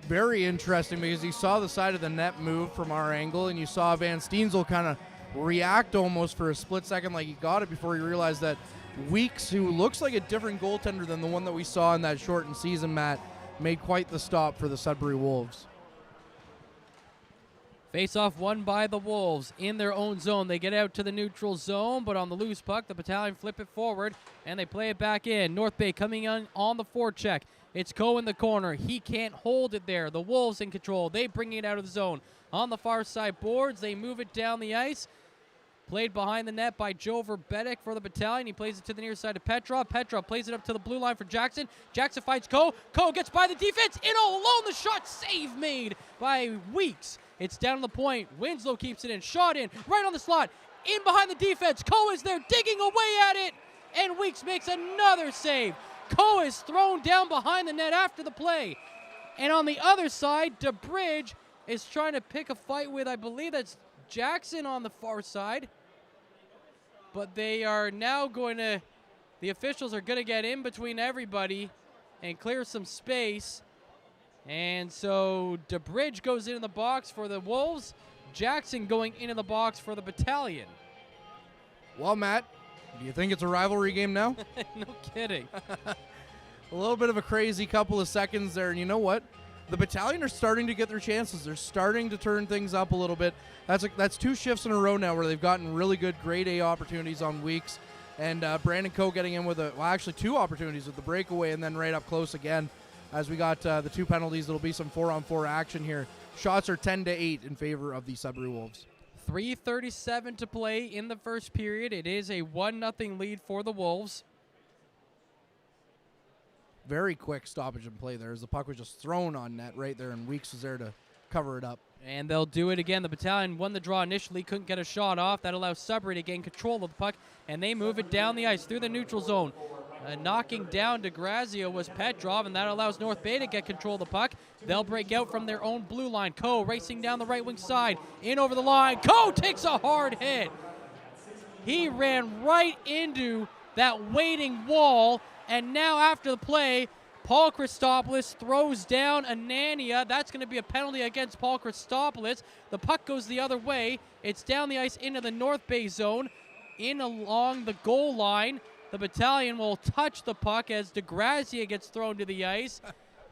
Very interesting because you saw the side of the net move from our angle, and you saw Van Steensel kind of react almost for a split second like he got it before he realized that Weeks, who looks like a different goaltender than the one that we saw in that shortened season, Matt, made quite the stop for the Sudbury Wolves.
Face-off won by the Wolves in their own zone. They get out to the neutral zone, but on the loose puck, the Battalion flip it forward, and they play it back in. North Bay coming on the forecheck. It's Coe in the corner. He can't hold it there. The Wolves in control. They bring it out of the zone. On the far side boards, they move it down the ice. Played behind the net by Joe Verbetic for the Battalion. He plays it to the near side of Petrov. Petrov plays it up to the blue line for Jackson. Jackson finds Coe. Coe gets by the defense. In all alone, the shot save made by Weeks. It's down to the point. Winslow keeps it in. Shot in. Right on the slot. In behind the defense. Coe is there digging away at it. And Weeks makes another save. Coe is thrown down behind the net after the play. And on the other side, DeBridge is trying to pick a fight with, I believe that's Jackson on the far side. But they are now going to, the officials are going to get in between everybody and clear some space. And so DeBridge goes into the box for the Wolves. Jackson going into the box for the Battalion.
Well, Matt, do you think it's a rivalry game now?
No kidding.
A little bit of a crazy couple of seconds there, and you know what? The Battalion are starting to get their chances. They're starting to turn things up a little bit. That's two shifts in a row now where they've gotten really good grade A opportunities on Weeks. And Brandon Coe getting in with actually two opportunities with the breakaway and then right up close again. As we got the two penalties, there'll be some 4-on-4 action here. Shots are 10-8 in favor of the Sudbury Wolves.
3:37 to play in the first period. It is a 1-0 lead for the Wolves.
Very quick stoppage in play there as the puck was just thrown on net right there, and Weeks was there to cover it up.
And they'll do it again. The Battalion won the draw initially, couldn't get a shot off. That allows Sudbury to gain control of the puck, and they move it down the ice through the neutral zone. Knocking down DeGrazia was Petrov, and that allows North Bay to get control of the puck. They'll break out from their own blue line. Coe racing down the right wing side, in over the line. Coe takes a hard hit. He ran right into that waiting wall, and now after the play, Paul Christopoulos throws down Anania. That's going to be a penalty against Paul Christopoulos. The puck goes the other way. It's down the ice into the North Bay zone, in along the goal line. The Battalion will touch the puck as DeGrazia gets thrown to the ice.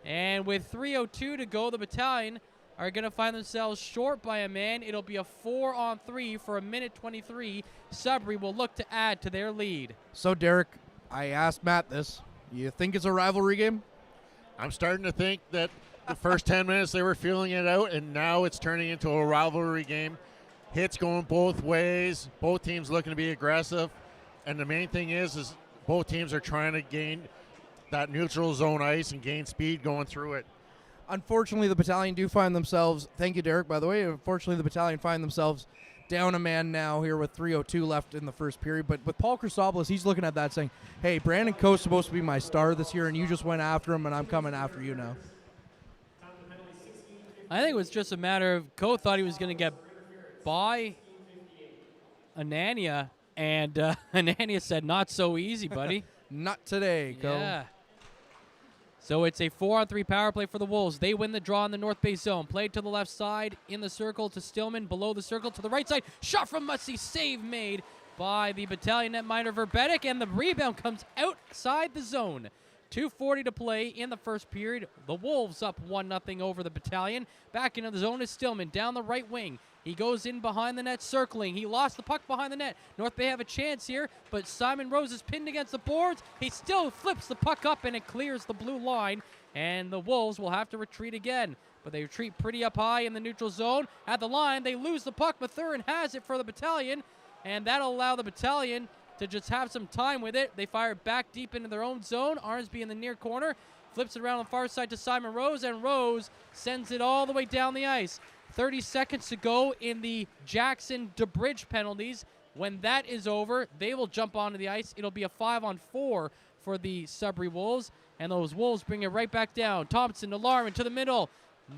And with 3:02 to go, the Battalion are going to find themselves short by a man. It'll be a 4-on-3 for 1:23. Sudbury will look to add to their lead.
So, Derek, I asked Matt this. You think it's a rivalry game?
I'm starting to think that the first 10 minutes they were feeling it out, and now it's turning into a rivalry game. Hits going both ways. Both teams looking to be aggressive. And the main thing is both teams are trying to gain that neutral zone ice and gain speed going through it.
Unfortunately, the Battalion do find themselves, thank you, Derek, by the way. Unfortunately, the Battalion find themselves down a man now here with 3:02 left in the first period. But with Paul Christopoulos, he's looking at that saying, hey, Brandon Coe's supposed to be my star this year, and you just went after him, and I'm coming after you now.
I think it was just a matter of Coe thought he was going to get by Anania, and Anania said, not so easy, buddy.
Not today, Coe.
Yeah. So it's a 4-on-3 power play for the Wolves. They win the draw in the North Bay zone. Played to the left side, in the circle to Stillman, below the circle to the right side. Shot from Mussey, save made by the Battalion netminder Verbetic, and the rebound comes outside the zone. 2:40 to play in the first period. The Wolves up 1-0 over the Battalion. Back into the zone is Stillman, down the right wing. He goes in behind the net, circling. He lost the puck behind the net. North Bay have a chance here, but Simon Rose is pinned against the boards. He still flips the puck up, and it clears the blue line, and the Wolves will have to retreat again. But they retreat pretty up high in the neutral zone. At the line, they lose the puck. Mathurin has it for the Battalion, and that'll allow the Battalion to just have some time with it. They fire it back deep into their own zone. Arnsby in the near corner. Flips it around on the far side to Simon Rose, and Rose sends it all the way down the ice. 30 seconds to go in the Jackson-DeBridge penalties. When that is over, they will jump onto the ice. It'll be a 5-on-4 for the Sudbury Wolves, and those Wolves bring it right back down. Thompson to Larman to the middle.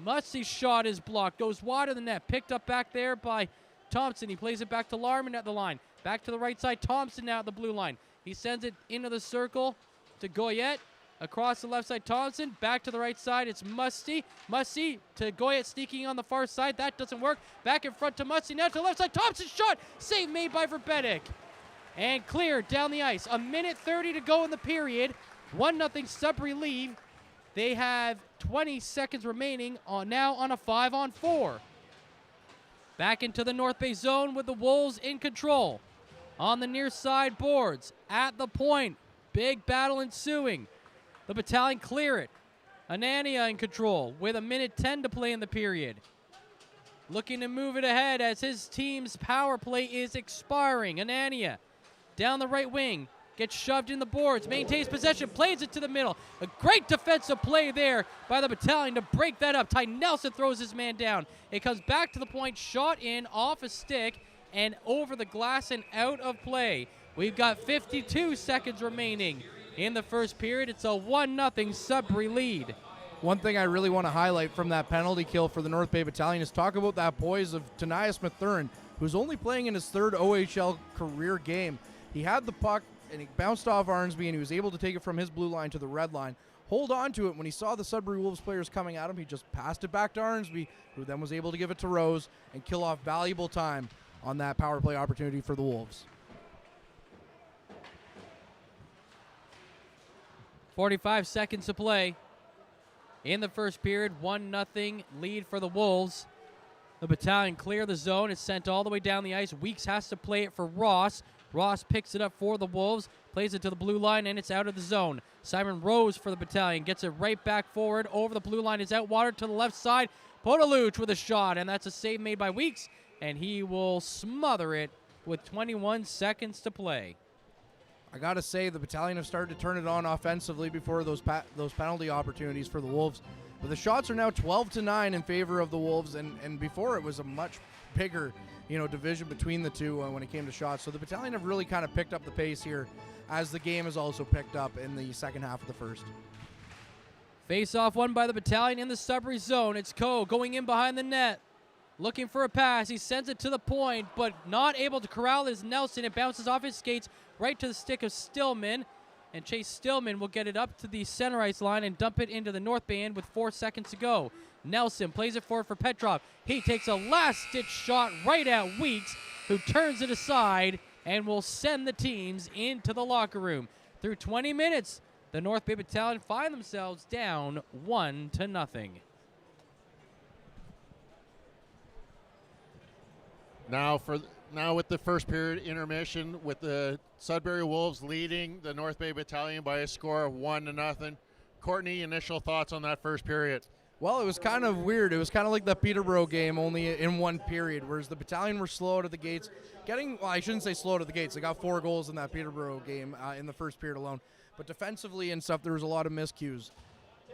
Mussey's shot is blocked. Goes wide of the net. Picked up back there by Thompson. He plays it back to Larman at the line. Back to the right side. Thompson now at the blue line. He sends it into the circle. to Goyette. Across the left side, Thompson. Back to the right side, it's Musty. Musty to Goyette, sneaking on the far side. That doesn't work. Back in front to Musty. Now to the left side, Thompson shot. Save made by Verbetic. And cleared down the ice. A minute 30 to go in the period. 1-0 Sudbury lead. They have 20 seconds remaining now on a 5-on-4. Back into the North Bay zone with the Wolves in control. On the near side boards, at the point. Big battle ensuing. The Battalion clear it. Anania in control with a minute 10 to play in the period. Looking to move it ahead as his team's power play is expiring. Anania down the right wing. Gets shoved in the boards. Maintains possession. Plays it to the middle. A great defensive play there by the Battalion to break that up. Ty Nelson throws his man down. It comes back to the point. Shot in off a stick and over the glass and out of play. We've got 52 seconds remaining in the first period. It's a 1-0 Sudbury lead.
One thing I really want to highlight from that penalty kill for the North Bay Battalion is talk about that poise of Tanias Mathurin, who's only playing in his third OHL career game. He had the puck and he bounced off Arnsby and he was able to take it from his blue line to the red line. Hold on to it. When he saw the Sudbury Wolves players coming at him, he just passed it back to Arnsby, who then was able to give it to Rose and kill off valuable time on that power play opportunity for the Wolves.
45 seconds to play in the first period. 1-0 lead for the Wolves. The Battalion clear the zone. It's sent all the way down the ice. Weeks has to play it for Ross. Ross picks it up for the Wolves, plays it to the blue line, and it's out of the zone. Simon Rose for the Battalion gets it right back forward over the blue line. Is out water to the left side. Podaluch with a shot, and that's a save made by Weeks, and he will smother it with 21 seconds to play.
I got to say, the Battalion have started to turn it on offensively before those penalty opportunities for the Wolves. But the shots are now 12-9 in favor of the Wolves, and before it was a much bigger, division between the two when it came to shots. So the Battalion have really kind of picked up the pace here as the game has also picked up in the second half of the first.
Face-off won by the Battalion in the Sudbury zone. It's Coe going in behind the net. Looking for a pass. He sends it to the point, but not able to corral it is Nelson. It bounces off his skates right to the stick of Stillman. And Chase Stillman will get it up to the center ice line and dump it into the North Bay end with 4 seconds to go. Nelson plays it forward for Petrov. He takes a last-ditch shot right at Weeks, who turns it aside and will send the teams into the locker room. Through 20 minutes, the North Bay Battalion find themselves down 1-0.
Now with the first period intermission, with the Sudbury Wolves leading the North Bay Battalion by a score of 1-0. Courtney, initial thoughts on that first period?
Well, it was kind of weird. It was kind of like the Peterborough game, only in one period, whereas the Battalion were slow out of the gates. I shouldn't say slow out of the gates. They got 4 goals in that Peterborough game in the first period alone. But defensively and stuff, there was a lot of miscues.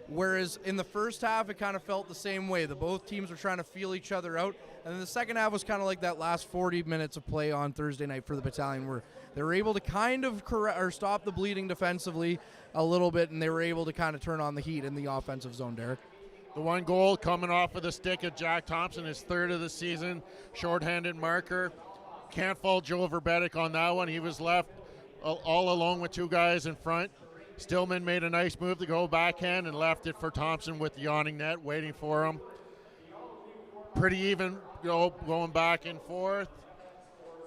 Whereas in the first half, it kind of felt the same way. Both teams were trying to feel each other out. And then the second half was kind of like that last 40 minutes of play on Thursday night for the Battalion, where they were able to kind of stop the bleeding defensively a little bit, and they were able to kind of turn on the heat in the offensive zone, Derek.
The one goal coming off of the stick of Jack Thompson, his third of the season, shorthanded marker. Can't fault Joe Verbetic on that one. He was left all alone with 2 guys in front. Stillman made a nice move to go backhand and left it for Thompson with the yawning net waiting for him. Pretty even going back and forth.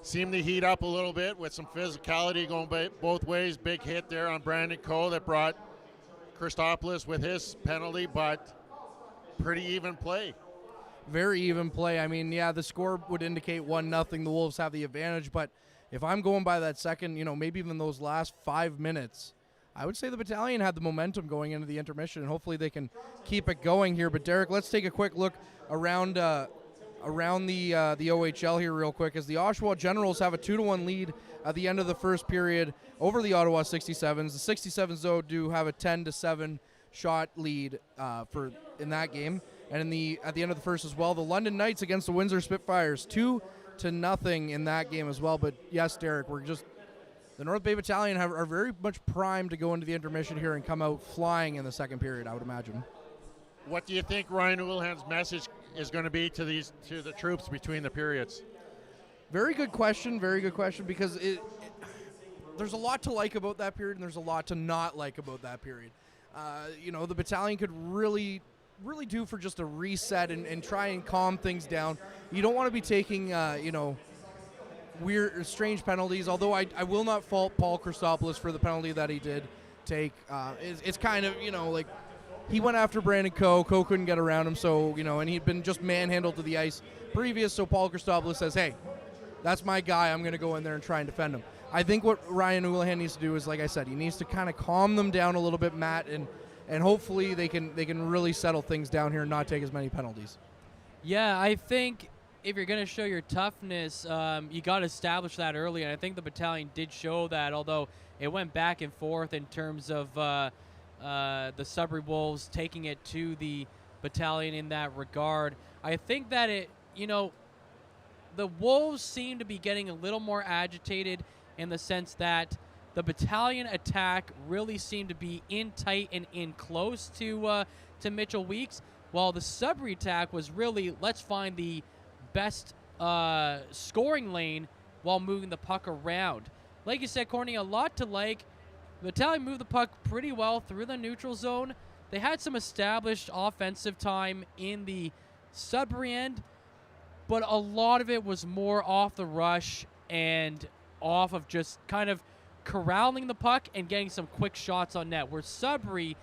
Seemed to heat up a little bit with some physicality going both ways. Big hit there on Brandon Coe that brought Christopoulos with his penalty, but pretty even play.
Very even play. I mean, yeah, the score would indicate 1-0. The Wolves have the advantage, but if I'm going by that second, maybe even those last 5 minutes, I would say the Battalion had the momentum going into the intermission, and hopefully they can keep it going here. But Derek, let's take a quick look around the OHL here real quick, as the Oshawa Generals have a 2-1 lead at the end of the first period over the Ottawa 67s. The 67s, though, do have a 10-7 shot lead in that game. And at the end of the first as well, the London Knights against the Windsor Spitfires, 2-0 in that game as well. But yes, Derek, the North Bay Battalion are very much primed to go into the intermission here and come out flying in the second period, I would imagine.
What do you think Ryan Houlihan's message is going to be to the troops between the periods?
Very good question, because there's a lot to like about that period, and there's a lot to not like about that period. The battalion could really do for just a reset and try and calm things down. You don't want to be taking, weird, strange penalties, although I will not fault Paul Christopoulos for the penalty that he did take. It's kind of, like he went after Brandon Coe. Coe couldn't get around him, so, and he'd been just manhandled to the ice previous, so Paul Christopoulos says, hey, that's my guy. I'm going to go in there and try and defend him. I think what Ryan Houlihan needs to do is, like I said, he needs to kind of calm them down a little bit, Matt, and hopefully they can really settle things down here and not take as many penalties.
Yeah, I think if you're going to show your toughness, you got to establish that early, and I think the battalion did show that, although it went back and forth in terms of the Sudbury Wolves taking it to the battalion in that regard. I think that the Wolves seem to be getting a little more agitated in the sense that the battalion attack really seemed to be in tight and in close to Mitchell Weeks, while the Sudbury attack was really, let's find the best scoring lane while moving the puck around. Like you said, Courtney, a lot to like. The battalion moved the puck pretty well through the neutral zone. They had some established offensive time in the Sudbury end, but a lot of it was more off the rush and off of just kind of corralling the puck and getting some quick shots on net. Where Sudbury,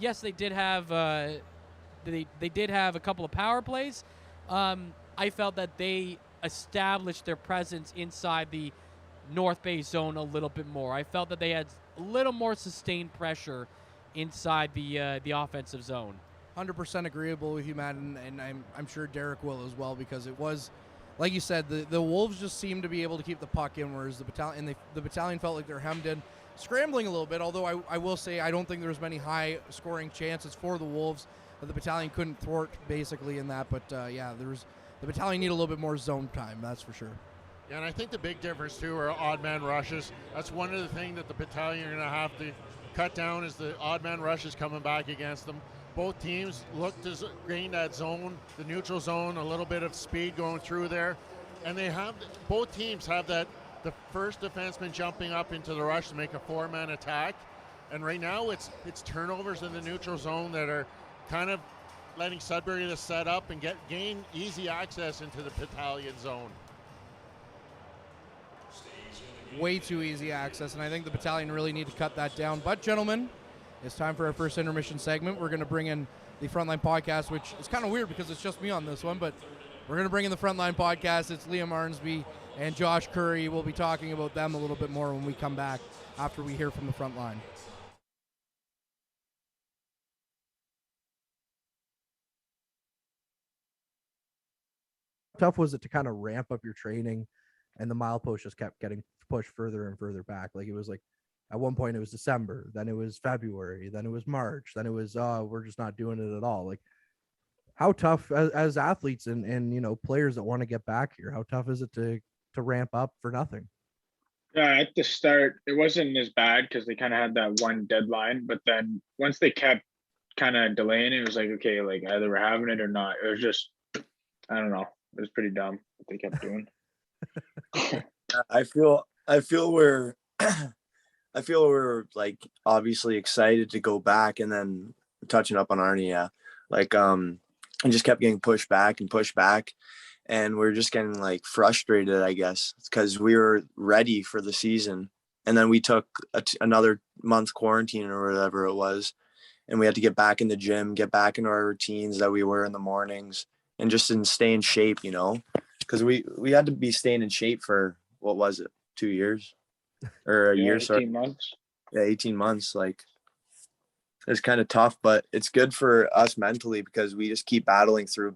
yes, they did have they did have a couple of power plays. I felt that they established their presence inside the North Bay zone a little bit more. I felt that they had a little more sustained pressure inside the offensive zone.
100% agreeable with you, Matt, and I'm sure Derek will as well, because it was, like you said, the Wolves just seemed to be able to keep the puck in, whereas the battalion felt like they're hemmed in, scrambling a little bit. Although I will say I don't think there was many high scoring chances for the Wolves. The battalion couldn't thwart basically in that, but the battalion need a little bit more zone time, that's for sure.
Yeah, and I think the big difference too are odd man rushes. That's one of the things that the battalion are going to have to cut down, is the odd man rushes coming back against them. Both teams look to gain that zone, the neutral zone, a little bit of speed going through there, and both teams have the first defenseman jumping up into the rush to make a four-man attack, and right now it's turnovers in the neutral zone that are kind of letting Sudbury to set up and gain easy access into the battalion zone.
Way too easy access, and I think the battalion really need to cut that down. But gentlemen, it's time for our first intermission segment. We're going to bring in the Frontline podcast, which is kind of weird because it's just me on this one, but we're going to bring in the Frontline podcast. It's Liam Arnsby and Josh Curry. We'll be talking about them a little bit more when we come back after we hear from the Frontline.
How tough was it to kind of ramp up your training, and the milepost just kept getting pushed further and further back? Like, it was like, at one point it was December, then it was February, then it was March, then it was we're just not doing it at all. Like, how tough as athletes and players that want to get back here, how tough is it to ramp up for nothing?
Yeah, at the start, it wasn't as bad because they kind of had that one deadline. But then once they kept kind of delaying it, it was like, okay, like either we're having it or not. It was just, I don't know. It was pretty dumb what they kept doing.
I feel we're like obviously excited to go back, and then touching up on Arnie, it just kept getting pushed back, and we're just getting like frustrated, I guess, because we were ready for the season, and then we took another month quarantine or whatever it was, and we had to get back in the gym, get back into our routines that we were in the mornings, and just stay in shape, because we had to be staying in shape for, what was it, 2 years or a year?
18 months.
Yeah, 18 months. Like, it's kind of tough, but it's good for us mentally because we just keep battling through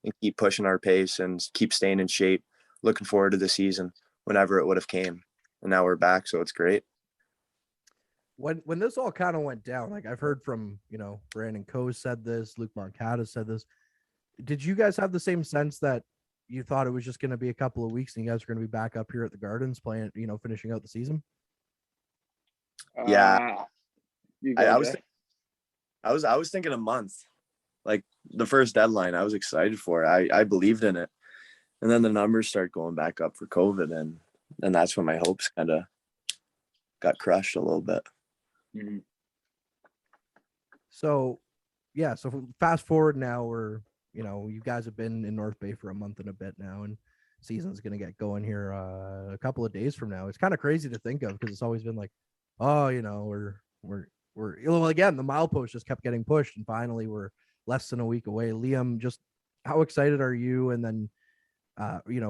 and keep pushing our pace and keep staying in shape, looking forward to the season whenever it would have came. And now we're back, so it's great.
When this all kind of went down, like I've heard from, Brandon Coe said this, Luke Moncada said this. Did you guys have the same sense that you thought it was just going to be a couple of weeks and you guys were going to be back up here at the Gardens playing, finishing out the season?
Yeah. I was thinking a month, like the first deadline. I was excited for it. I believed in it. And then the numbers start going back up for COVID, and then that's when my hopes kind of got crushed a little bit.
Mhm.
So, yeah. So fast forward now, you guys have been in North Bay for a month and a bit now, and season's gonna get going here a couple of days from now. It's kind of crazy to think of because it's always been like, oh, well, again, the milepost just kept getting pushed, and finally we're less than a week away. Liam, just how excited are you? And then,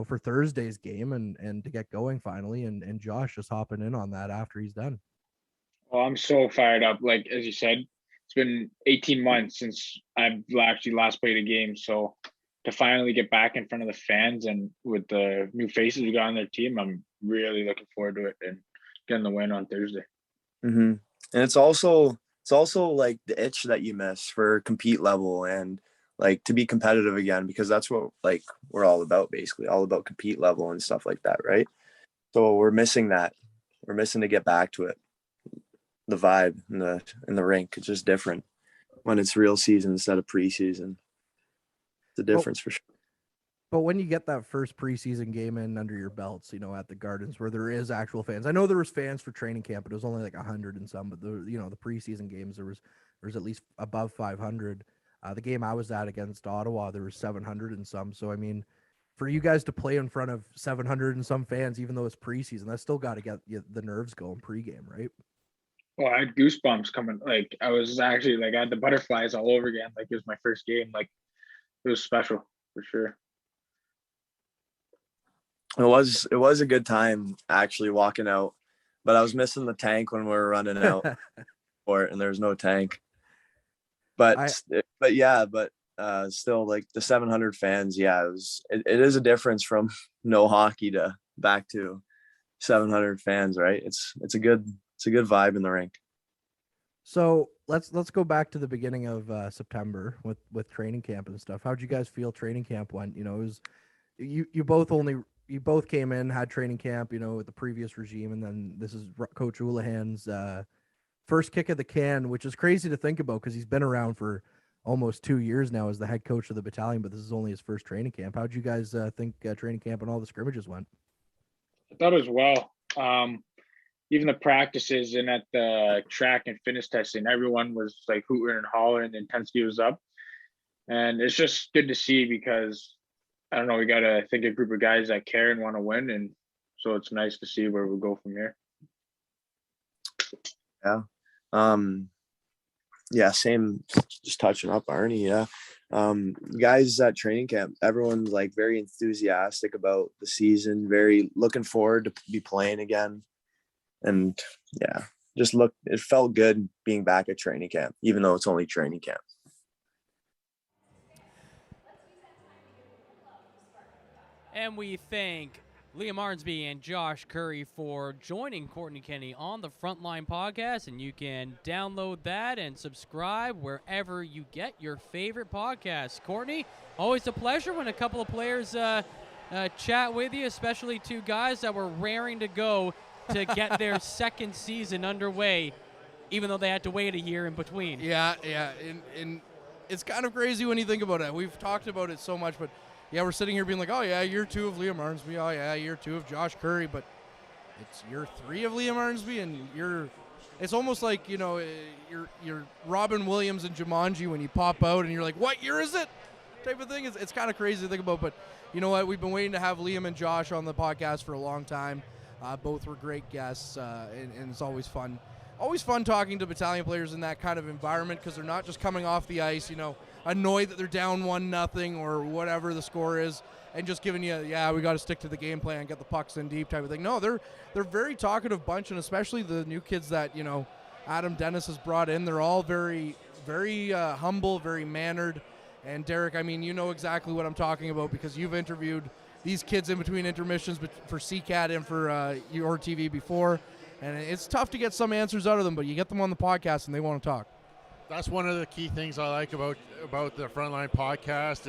for Thursday's game and to get going finally, and Josh just hopping in on that after he's done.
Well, I'm so fired up. Like as you said, it's been 18 months since I've actually last played a game. So to finally get back in front of the fans and with the new faces we got on their team, I'm really looking forward to it and getting the win on Thursday.
Mm-hmm. And it's also like the itch that you miss for compete level and like to be competitive again, because that's what like we're all about, basically all about compete level and stuff like that, right? So we're missing that. We're missing to get back to it. The vibe in the rink, it's just different when it's real season instead of preseason. It's a difference for sure.
But when you get that first preseason game in under your belts, at the Gardens where there is actual fans, I know there was fans for training camp, but it was only like 100 and some. But the preseason games there was at least above 500. The game I was at against Ottawa, there was 700 and some. So I mean, for you guys to play in front of 700 and some fans, even though it's preseason, that's still got to get the nerves going pregame, right?
Well, I had goosebumps coming. Like I was actually like I had the butterflies all over again. Like it was my first game. Like it was special for sure.
It was a good time actually walking out, but I was missing the tank when we were running out for it, and there was no tank. But still, like the 700 fans, yeah, it is a difference from no hockey to back to 700 fans, right? It's a good vibe in the rink.
So let's go back to the beginning of September with training camp and stuff. How'd you guys feel training camp went? It was you both came in, had training camp, with the previous regime, and then this is Coach Houlihan's first kick of the can, which is crazy to think about because he's been around for almost 2 years now as the head coach of the battalion, but this is only his first training camp. How'd you guys think training camp and all the scrimmages went?
I thought as well. Even the practices and at the track and fitness testing, everyone was like hooting and hollering. The intensity was up, and it's just good to see because I don't know, we got I think a group of guys that care and want to win, and so it's nice to see where we'll go from here.
Yeah. Same, just touching up Arnie. Yeah. Guys at training camp, everyone's like very enthusiastic about the season, very looking forward to be playing again. And yeah, it felt good being back at training camp, even though it's only training camp.
And we thank Liam Arnsby and Josh Curry for joining Courtney Kenny on the Frontline podcast. And you can download that and subscribe wherever you get your favorite podcasts. Courtney, always a pleasure when a couple of players chat with you, especially two guys that were raring to go to get their second season underway, even though they had to wait a year in between.
Yeah. And it's kind of crazy when you think about it. We've talked about it so much, but yeah, we're sitting here being like, oh, yeah, year 2 of Liam Arnsby. Oh, yeah, year 2 of Josh Curry. But it's year 3 of Liam Arnsby, and it's almost like, you're Robin Williams and Jumanji when you pop out and you're like, what year is it? Type of thing. It's kind of crazy to think about. But you know what? We've been waiting to have Liam and Josh on the podcast for a long time. Both were great guests, and it's always fun. Always fun talking to battalion players in that kind of environment because they're not just coming off the ice, annoyed that they're down 1-0 or whatever the score is, and just giving you, we got to stick to the game plan, get the pucks in deep type of thing. No, they're very talkative bunch, and especially the new kids that Adam Dennis has brought in. They're all very, very humble, very mannered. And Derek, I mean, you know exactly what I'm talking about because you've interviewed these kids in between intermissions for CCAT and for your TV before. And it's tough to get some answers out of them, but you get them on the podcast and they want to talk.
That's one of the key things I like about the Frontline podcast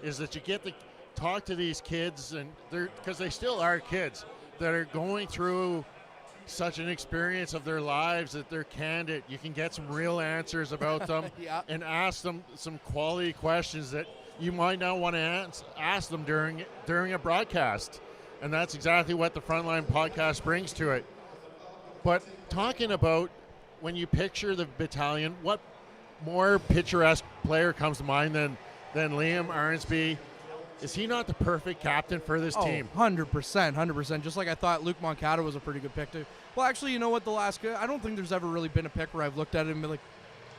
is that you get to talk to these kids, and because they still are kids that are going through such an experience of their lives that they're candid. You can get some real answers about them and ask them some quality questions that you might not want to ask them during a broadcast. And that's exactly what the Frontline podcast brings to it. But talking about when you picture the battalion, what more picturesque player comes to mind than Liam Arnsby? Is he not the perfect captain for this team?
100%. Just like I thought Luke Moncada was a pretty good pick, too. Well, actually, you know what? I don't think there's ever really been a pick where I've looked at it and been like,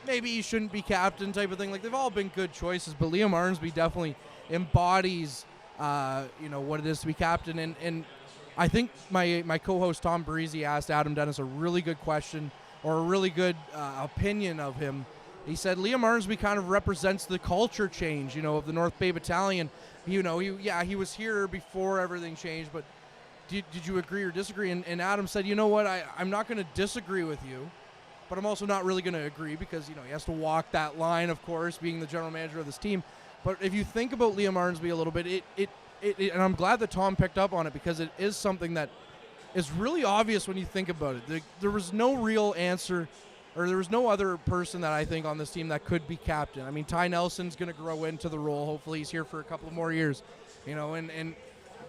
maybe he shouldn't be captain type of thing. Like, they've all been good choices, but Liam Arnsby definitely embodies, what it is to be captain. And I think my co-host Tom Breezy asked Adam Dennis a really good question, or a really good opinion of him. He said Liam Arnsby kind of represents the culture change, of the North Bay Battalion. He was here before everything changed, but did you agree or disagree? And Adam said, you know what, I'm not going to disagree with you, but I'm also not really going to agree because, he has to walk that line, of course, being the general manager of this team. But if you think about Liam Arnsby a little bit, and I'm glad that Tom picked up on it because it is something that is really obvious when you think about it. There was no real answer, or there was no other person that I think on this team that could be captain. I mean, Ty Nelson's going to grow into the role. Hopefully he's here for a couple of more years, and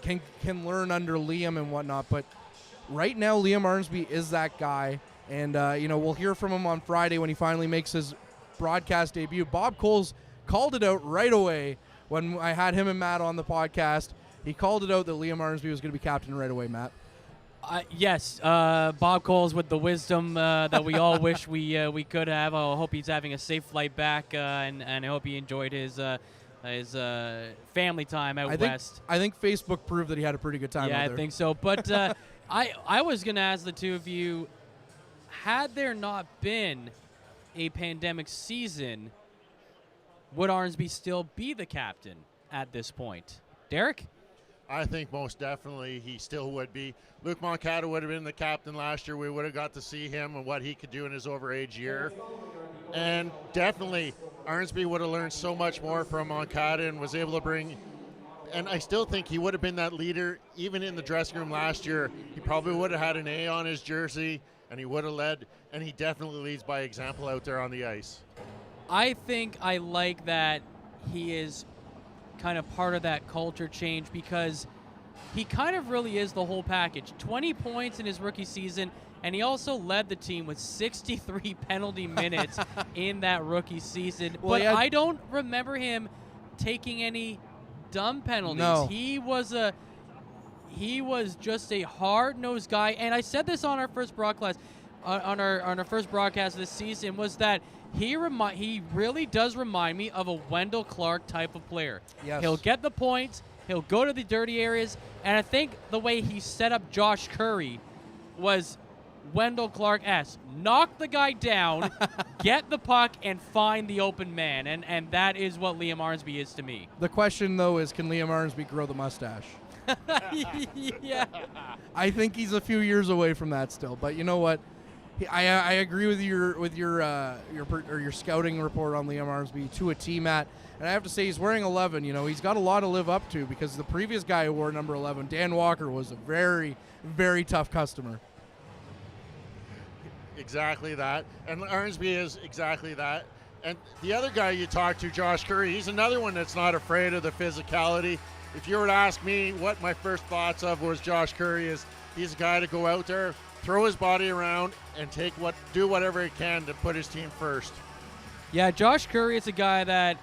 can learn under Liam and whatnot. But right now, Liam Arnsby is that guy. And, we'll hear from him on Friday when he finally makes his broadcast debut. Bob Coles called it out right away when I had him and Matt on the podcast. He called it out that Liam Arnsby was going to be captain right away, Matt.
Yes, Bob Coles with the wisdom that we all wish we could have. I hope he's having a safe flight back, and I hope he enjoyed his family time out west.
I think Facebook proved that he had a pretty good time out there.
Yeah, I think so. But I was going to ask the two of you, had there not been a pandemic season, would Arnsby still be the captain at this point? Derek?
I think most definitely he still would be. Luke Moncada would have been the captain last year. We would have got to see him and what he could do in his overage year. And definitely Arnsby would have learned so much more from Moncada and was able to bring, and I still think he would have been that leader even in the dressing room last year. He probably would have had an A on his jersey and he would have led, and he definitely leads by example out there on the ice.
I think I like that he is kind of part of that culture change because he kind of really is the whole package. 20 points in his rookie season, and he also led the team with 63 penalty minutes in that rookie season. Well, but I don't remember him taking any dumb penalties.
No.
He was just a hard-nosed guy, and I said this on our first broadcast, on our first broadcast this season, was that he really does remind me of a Wendell Clark type of player.
Yes.
He'll get the points, he'll go to the dirty areas, and I think the way he set up Josh Curry was Wendell Clark-esque. Knock the guy down, get the puck, and find the open man, and that is what Liam Arnsby is to me.
The question, though, is can Liam Arnsby grow the mustache?
Yeah.
I think he's a few years away from that still, but you know what? I agree with your scouting report on Liam Arnsby to a T, Matt. And I have to say he's wearing 11. He's got a lot to live up to because the previous guy who wore number 11, Dan Walker, was a very, very tough customer.
Exactly that. And Arnsby is exactly that. And the other guy you talked to, Josh Curry, he's another one that's not afraid of the physicality. If you were to ask me what my first thoughts of was Josh Curry, is he's a guy to go out there, throw his body around, and do whatever he can to put his team first.
Yeah, Josh Curry is a guy that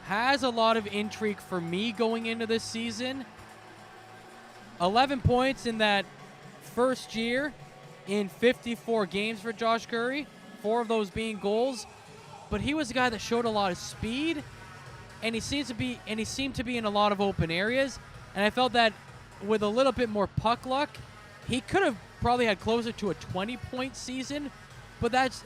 has a lot of intrigue for me going into this season. 11 points in that first year in 54 games for Josh Curry, 4 of those being goals. But he was a guy that showed a lot of speed, and he seemed to be in a lot of open areas. And I felt that with a little bit more puck luck, he could have probably had closer to a 20-point season. But that's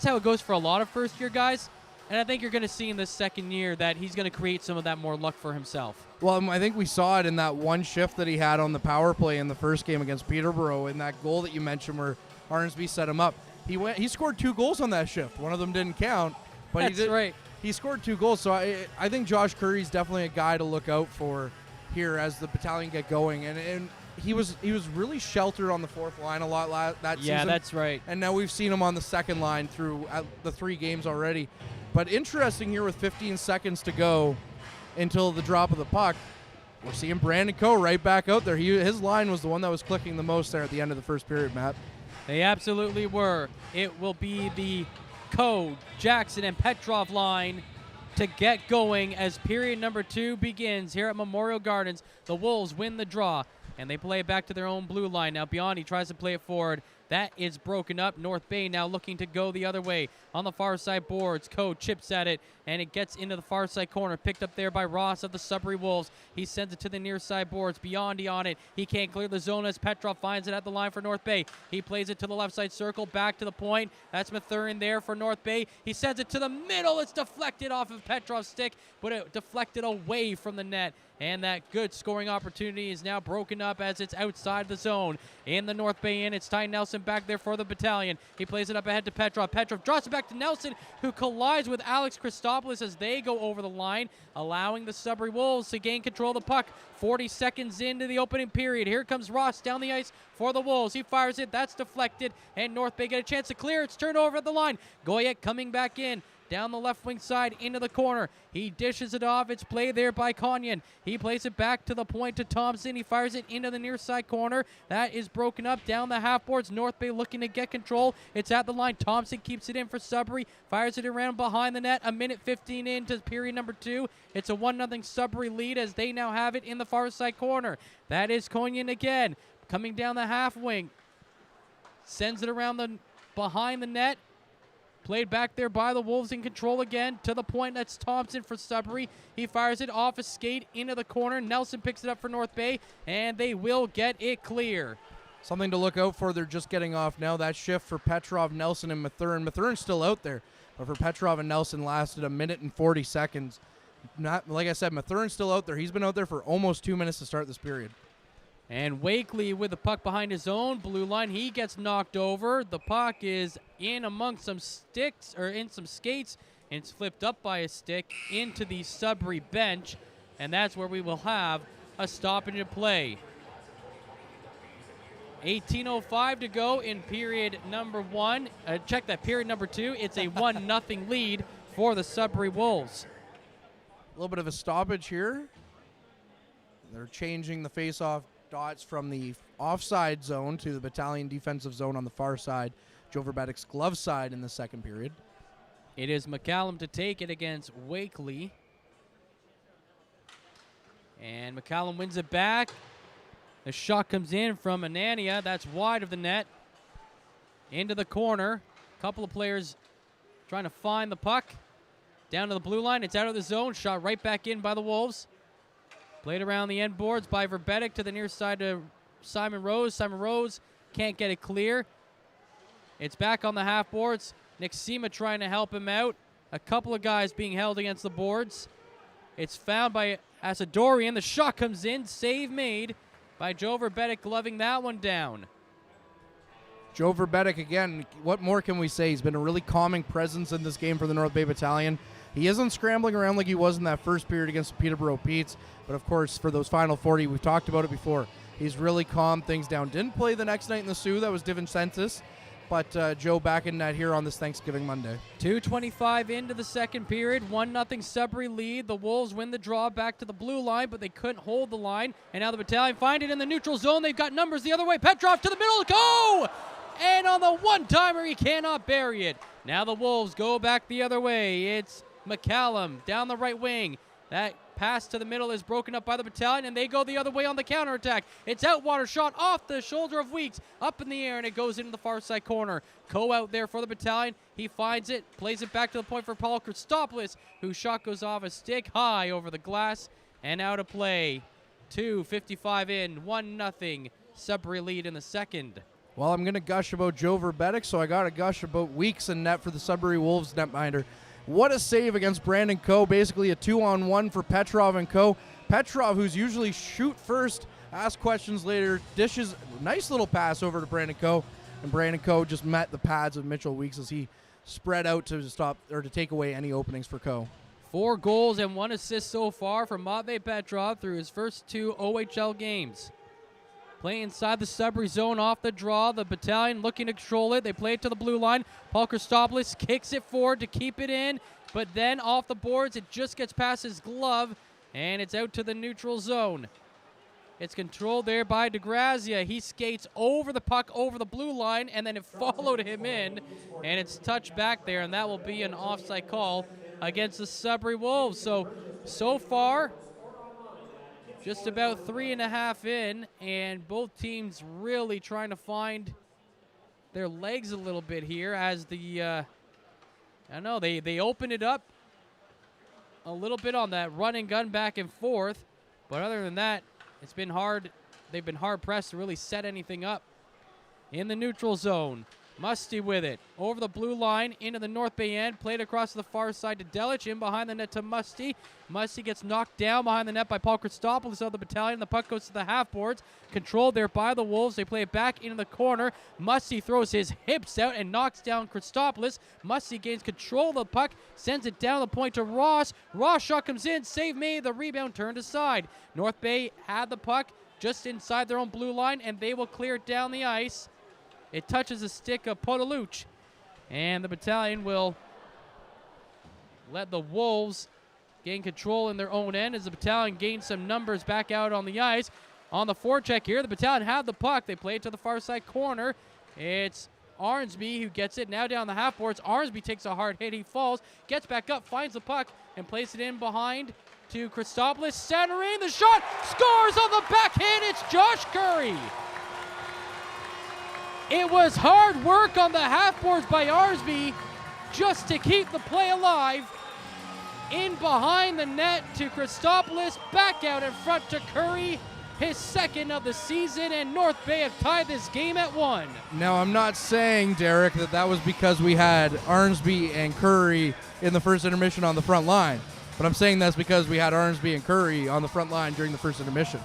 how it goes for a lot of first-year guys. And I think you're going to see in this second year that he's going to create some of that more luck for himself.
Well, I think we saw it in that one shift that he had on the power play in the first game against Peterborough, in that goal that you mentioned where Arnsby set him up. He scored 2 goals on that shift. One of them didn't count, but
That's right.
He scored 2 goals. So I think Josh Curry's definitely a guy to look out for here as the battalion get going. And he was really sheltered on the fourth line a lot that season.
Yeah, that's right.
And now we've seen him on the second line through the 3 games already. But interesting here with 15 seconds to go until the drop of the puck. we're seeing Brandon Coe right back out there. His line was the one that was clicking the most there at the end of the first period, Matt.
They absolutely were. It will be the Coe, Jackson, and Petrov line to get going as period number 2 begins here at Memorial Gardens. The Wolves win the draw, and they play it back to their own blue line. Now Biondi tries to play it forward. That is broken up. North Bay now looking to go the other way. On the far side boards, Coe chips at it, and it gets into the far side corner. Picked up there by Ross of the Sudbury Wolves. He sends it to the near side boards. Biondi on it. He can't clear the zone as Petrov finds it at the line for North Bay. He plays it to the left side circle, back to the point. That's Mathurin there for North Bay. He sends it to the middle. It's deflected off of Petrov's stick, but it deflected away from the net. And that good scoring opportunity is now broken up as it's outside the zone. In the North Bay end, it's Ty Nelson back there for the battalion. He plays it up ahead to Petrov. Petrov drops it back to Nelson, who collides with Alex Christopoulos as they go over the line, allowing the Sudbury Wolves to gain control of the puck. 40 seconds into the opening period. Here comes Ross down the ice for the Wolves. He fires it. That's deflected, and North Bay get a chance to clear. It's turned over at the line. Goyek coming back in. Down the left wing side into the corner. He dishes it off. It's played there by Konyan. He plays it back to the point to Thompson. He fires it into the near side corner. That is broken up down the half boards. North Bay looking to get control. It's at the line. Thompson keeps it in for Sudbury. Fires it around behind the net. A minute 15 into period number 2. It's a 1-0 Sudbury lead as they now have it in the far side corner. That is Konyan again. Coming down the half wing. Sends it around the behind the net. Played back there by the Wolves in control again. To the point, that's Thompson for Sudbury. He fires it off a skate into the corner. Nelson picks it up for North Bay, and they will get it clear.
Something to look out for. They're just getting off now. That shift for Petrov, Nelson, and Mathurin. Mathurin's still out there, but for Petrov and Nelson lasted a minute and 40 seconds. Not like I said, Mathurin's still out there. He's been out there for almost 2 minutes to start this period.
And Wakely with the puck behind his own blue line. He gets knocked over. The puck is in amongst some sticks, or in some skates, and it's flipped up by a stick into the Sudbury bench. And that's where we will have a stoppage of play. 18:05 to go in period number 1. Check that, period number 2. It's a 1-0 lead for the Sudbury Wolves.
A little bit of a stoppage here. They're changing the face-off dots from the offside zone to the battalion defensive zone on the far side. Joe Verbedik's glove side in the second period.
It is McCallum to take it against Wakely. And McCallum wins it back. The shot comes in from Anania. That's wide of the net. Into the corner. A couple of players trying to find the puck. Down to the blue line. It's out of the zone. Shot right back in by the Wolves. Played around the end boards by Verbedik to the near side to Simon Rose. Simon Rose can't get it clear. It's back on the half boards. Nick Sema trying to help him out. A couple of guys being held against the boards. It's found by Asadorian. The shot comes in. Save made by Joe Verbedik, gloving that one down.
Joe Verbedik, again, what more can we say? He's been a really calming presence in this game for the North Bay Battalion. He isn't scrambling around like he was in that first period against the Peterborough Petes, but of course, for those final 40, we've talked about it before. He's really calmed things down. Didn't play the next night in the Sioux, that was DiVincentis, but Joe back in net here on this Thanksgiving Monday.
2:25 into the second period, 1-0 Sudbury lead. The Wolves win the draw back to the blue line, but they couldn't hold the line, and now the Battalion find it in the neutral zone. They've got numbers the other way. Petrov to the middle, go! And on the one-timer, he cannot bury it. Now the Wolves go back the other way. It's McCallum down the right wing. That pass to the middle is broken up by the Battalion, and they go the other way on the counterattack. It's outwater shot off the shoulder of Weeks, up in the air, and it goes into the far side corner. Coe out there for the Battalion. He finds it, plays it back to the point for Paul Christopoulos, whose shot goes off a stick high over the glass and out of play. 2:55 in, 1-0 Sudbury lead in the second.
Well, I'm going to gush about Joe Verbedik, so I got to gush about Weeks in net for the Sudbury Wolves netminder. What a save against Brandon Coe. Basically a 2-on-1 for Petrov and Coe. Petrov, who's usually shoot first, ask questions later, dishes nice little pass over to Brandon Coe, and Brandon Coe just met the pads of Mitchell Weeks as he spread out to stop or to take away any openings for Coe.
4 goals and 1 assist so far for Matvei Petrov through his first 2 OHL games. Play inside the Sudbury zone off the draw. The Battalion looking to control it. They play it to the blue line. Paul Christopoulos kicks it forward to keep it in, but then off the boards, it just gets past his glove, and it's out to the neutral zone. It's controlled there by DeGrazia. He skates over the puck, over the blue line, and then it followed him in, and it's touched back there, and that will be an offside call against the Sudbury Wolves. So far, just about 3.5 in, and both teams really trying to find their legs a little bit here as I don't know, they opened it up a little bit on that run and gun back and forth, but other than that, it's been hard. They've been hard pressed to really set anything up in the neutral zone. Musty with it. Over the blue line, into the North Bay end. Played across to the far side to Delic. In behind the net to Musty. Musty gets knocked down behind the net by Paul Christopoulos of the battalion. The puck goes to the half boards. Controlled there by the Wolves. They play it back into the corner. Musty throws his hips out and knocks down Christopoulos. Musty gains control of the puck. Sends it down the point to Ross. Ross shot comes in. Save made. The rebound turned aside. North Bay had the puck just inside their own blue line, and they will clear it down the ice. It touches the stick of Potaluch, and the battalion will let the Wolves gain control in their own end as the battalion gains some numbers back out on the ice. On the forecheck here, the battalion have the puck. They play it to the far side corner. It's Arnsby who gets it now down the half boards. Arnsby takes a hard hit. He falls, gets back up, finds the puck, and plays it in behind to Christopoulos. Centering the shot, scores on the backhand. It's Josh Curry. It was hard work on the half boards by Arsby just to keep the play alive. In behind the net to Christopoulos, back out in front to Curry, his second of the season, and North Bay have tied this game at 1.
Now, I'm not saying, Derek, that was because we had Arnsby and Curry in the first intermission on the front line, but I'm saying that's because we had Arnsby and Curry on the front line during the first intermission.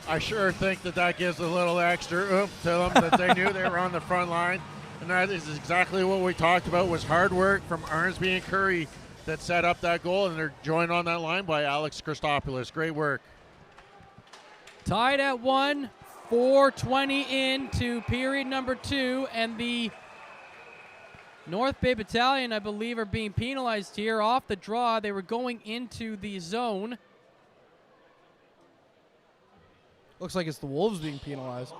I sure think that gives a little extra oomph to them that they knew they were on the front line. And that is exactly what we talked about, was hard work from Arnsby and Curry that set up that goal, and they're joined on that line by Alex Christopoulos. Great work.
Tied at 1, 4:20 into period number 2, and the North Bay Battalion, I believe, are being penalized here off the draw. They were going into the zone.
Looks like it's the Wolves being penalized.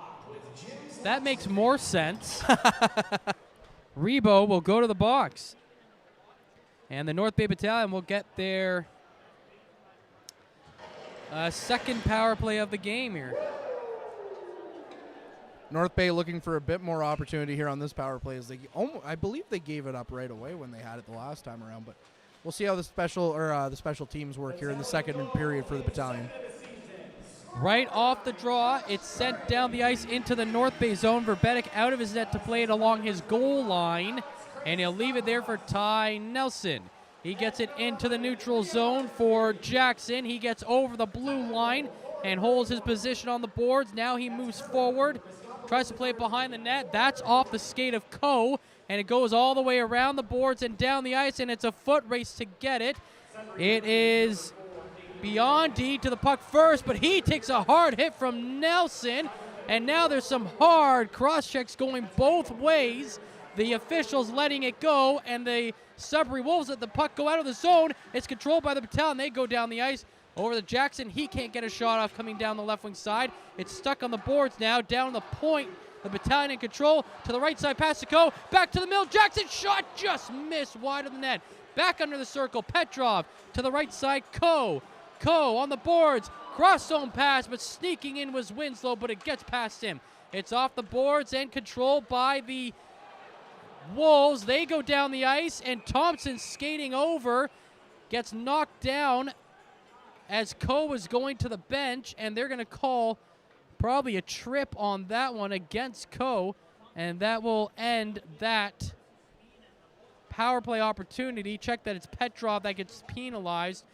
That makes more sense. Rebo will go to the box. And the North Bay Battalion will get their second power play of the game here.
North Bay looking for a bit more opportunity here on this power play. As I believe they gave it up right away when they had it the last time around. But we'll see how the special teams work here in the second period for the battalion.
Right off the draw, it's sent down the ice into the North Bay zone. Verbetic out of his net to play it along his goal line, and he'll leave it there for Ty Nelson. He gets it into the neutral zone for Jackson. He gets over the blue line and holds his position on the boards. Now he moves forward, tries to play it behind the net. That's off the skate of Coe, and it goes all the way around the boards and down the ice, and it's a foot race to get it. It is beyond D to the puck first, but he takes a hard hit from Nelson, and now there's some hard cross-checks going both ways. The officials letting it go, and the Sudbury Wolves let the puck go out of the zone. It's controlled by the battalion. They go down the ice over to Jackson. He can't get a shot off coming down the left wing side. It's stuck on the boards now, down the point. The battalion in control to the right side, pass to Coe, back to the middle. Jackson shot just missed wide of the net. Back under the circle, Petrov to the right side, Coe on the boards, cross zone pass, but sneaking in was Winslow, but it gets past him. It's off the boards and controlled by the Wolves. They go down the ice, and Thompson skating over, gets knocked down as Coe was going to the bench, and they're going to call probably a trip on that one against Coe, and that will end that power play opportunity. Check that it's Petrov that gets penalized.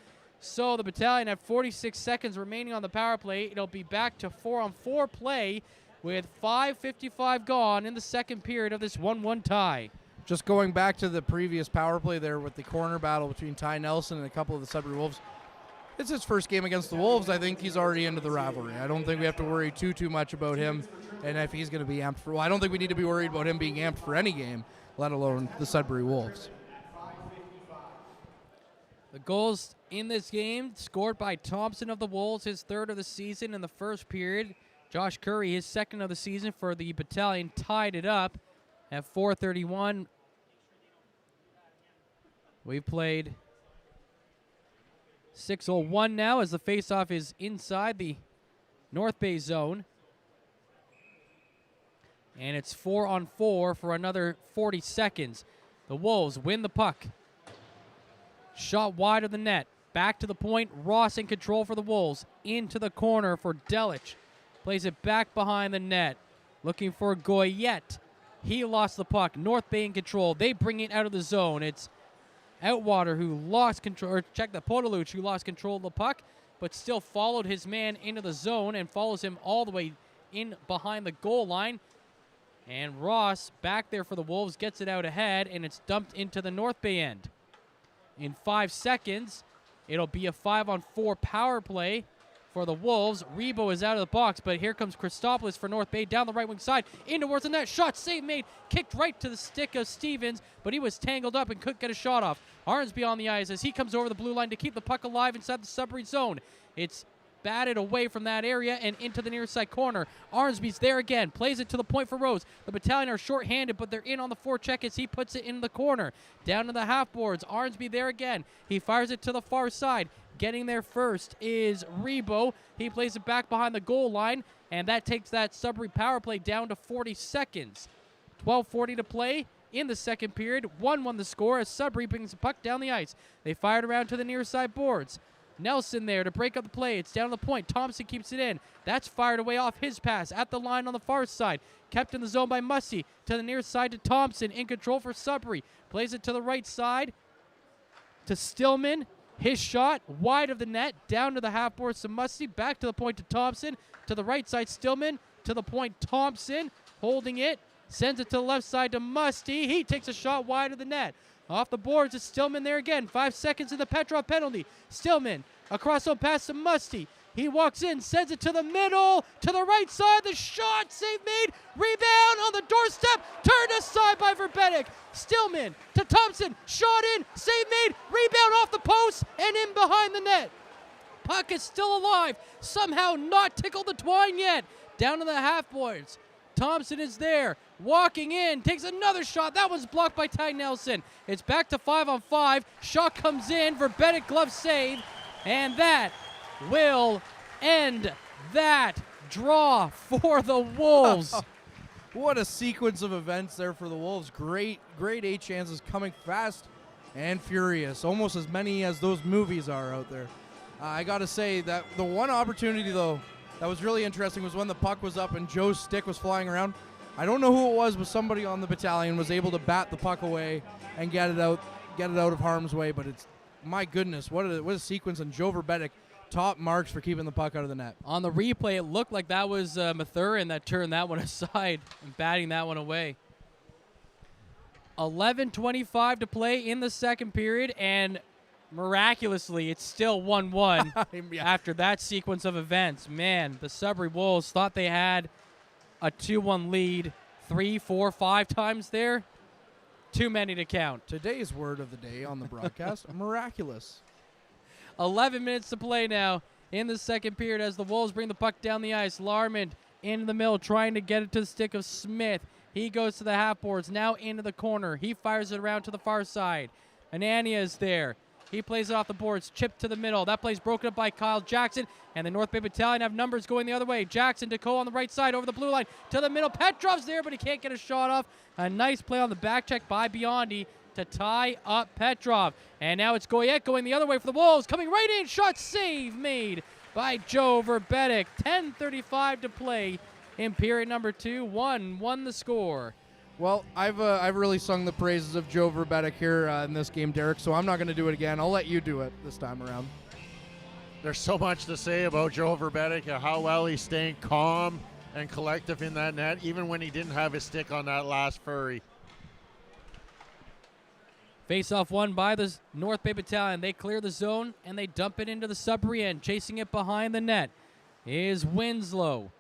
So the battalion have 46 seconds remaining on the power play. It'll be back to 4-on-4 play with 5:55 gone in the second period of this 1-1 tie.
Just going back to the previous power play there with the corner battle between Ty Nelson and a couple of the Sudbury Wolves. It's his first game against the Wolves. I think he's already into the rivalry. I don't think we have to worry too much about him and if he's going to be amped for. Well, I don't think we need to be worried about him being amped for any game, let alone the Sudbury Wolves.
The goals in this game scored by Thompson of the Wolves, his third of the season in the first period. Josh Curry, his second of the season for the Battalion, tied it up at 4:31. We've played 6:01 now as the faceoff is inside the North Bay zone. And it's 4-on-4 for another 40 seconds. The Wolves win the puck. Shot wide of the net. Back to the point. Ross in control for the Wolves. Into the corner for Delic. Plays it back behind the net. Looking for Goyette. He lost the puck. North Bay in control. They bring it out of the zone. It's Outwater who lost control, or check the Potaluch who lost control of the puck, but still followed his man into the zone and follows him all the way in behind the goal line. And Ross, back there for the Wolves, gets it out ahead, and it's dumped into the North Bay end. In 5 seconds, it'll be a 5-on-4 power play for the Wolves. Rebo is out of the box, but here comes Christopoulos for North Bay down the right wing side. In towards the net. Shot save made. Kicked right to the stick of Stevens, but he was tangled up and couldn't get a shot off. Arnsby on the ice as he comes over the blue line to keep the puck alive inside the Sudbury zone. It's batted away from that area and into the near side corner. Arnsby's there again. Plays it to the point for Rose. The Battalion are short-handed, but they're in on the forecheck as he puts it in the corner. Down to the half boards. Arnsby there again. He fires it to the far side. Getting there first is Rebo. He plays it back behind the goal line, and that takes that Sudbury power play down to 40 seconds. 12:40 to play in the second period. 1-1 the score as Sudbury brings the puck down the ice. They fire it around to the near side boards. Nelson there to break up the play. It's down to the point. Thompson keeps it in. That's fired away off his pass at the line on the far side. Kept in the zone by Mussey. To the near side to Thompson. In control for Sudbury. Plays it to the right side to Stillman. His shot wide of the net. Down to the half boards to Mussey. Back to the point to Thompson. To the right side Stillman. To the point Thompson. Holding it. Sends it to the left side to Musty. He takes a shot wide of the net. Off the boards, it's Stillman there again. 5 seconds of the Petrov penalty. Stillman, across the pass to Musty. He walks in, sends it to the middle, to the right side. The shot, save made, rebound on the doorstep. Turned aside by Verbetic. Stillman to Thompson, shot in, save made, rebound off the post, and in behind the net. Puck is still alive. Somehow not tickled the twine yet. Down to the half boards. Thompson is there, walking in, takes another shot. That one's blocked by Ty Nelson. It's back to 5-on-5. Shot comes in, Verbetic glove save, and that will end that draw for the Wolves.
What a sequence of events there for the Wolves. Great A chances coming fast and furious. Almost as many as those movies are out there. I got to say that the one opportunity, though, that was really interesting was when the puck was up and Joe's stick was flying around. I don't know who it was, but somebody on the Battalion was able to bat the puck away and get it out of harm's way. But it's, my goodness, what a sequence. And Joe Verbetic, top marks for keeping the puck out of the net.
On the replay, it looked like that was Mathurin that turned that one aside and batting that one away. 11:25 to play in the second period, and miraculously, it's still 1-1
Yeah.
after that sequence of events. Man, the Sudbury Wolves thought they had a 2-1 lead 3, 4, 5 times there. Too many to count.
Today's word of the day on the broadcast, miraculous.
11 minutes to play now in the second period as the Wolves bring the puck down the ice. Larmond in the middle trying to get it to the stick of Smith. He goes to the half boards, now into the corner. He fires it around to the far side. Anania is there. He plays it off the boards, chipped to the middle. That play's broken up by Kyle Jackson, and the North Bay Battalion have numbers going the other way. Jackson to Cole on the right side over the blue line to the middle. Petrov's there, but he can't get a shot off. A nice play on the back check by Biondi to tie up Petrov. And now it's Goyette going the other way for the Wolves. Coming right in, shot save made by Joe Verbetic. 10:35 to play in period number 2. 1-1 the score.
Well, I've really sung the praises of Joe Verbetic here in this game, Derek, so I'm not going to do it again. I'll let you do it this time around.
There's so much to say about Joe Verbetic and how well he's staying calm and collective in that net, even when he didn't have his stick on that last furry.
Face-off won by the North Bay Battalion. They clear the zone, and they dump it into the Sudbury end. Chasing it behind the net is Winslow.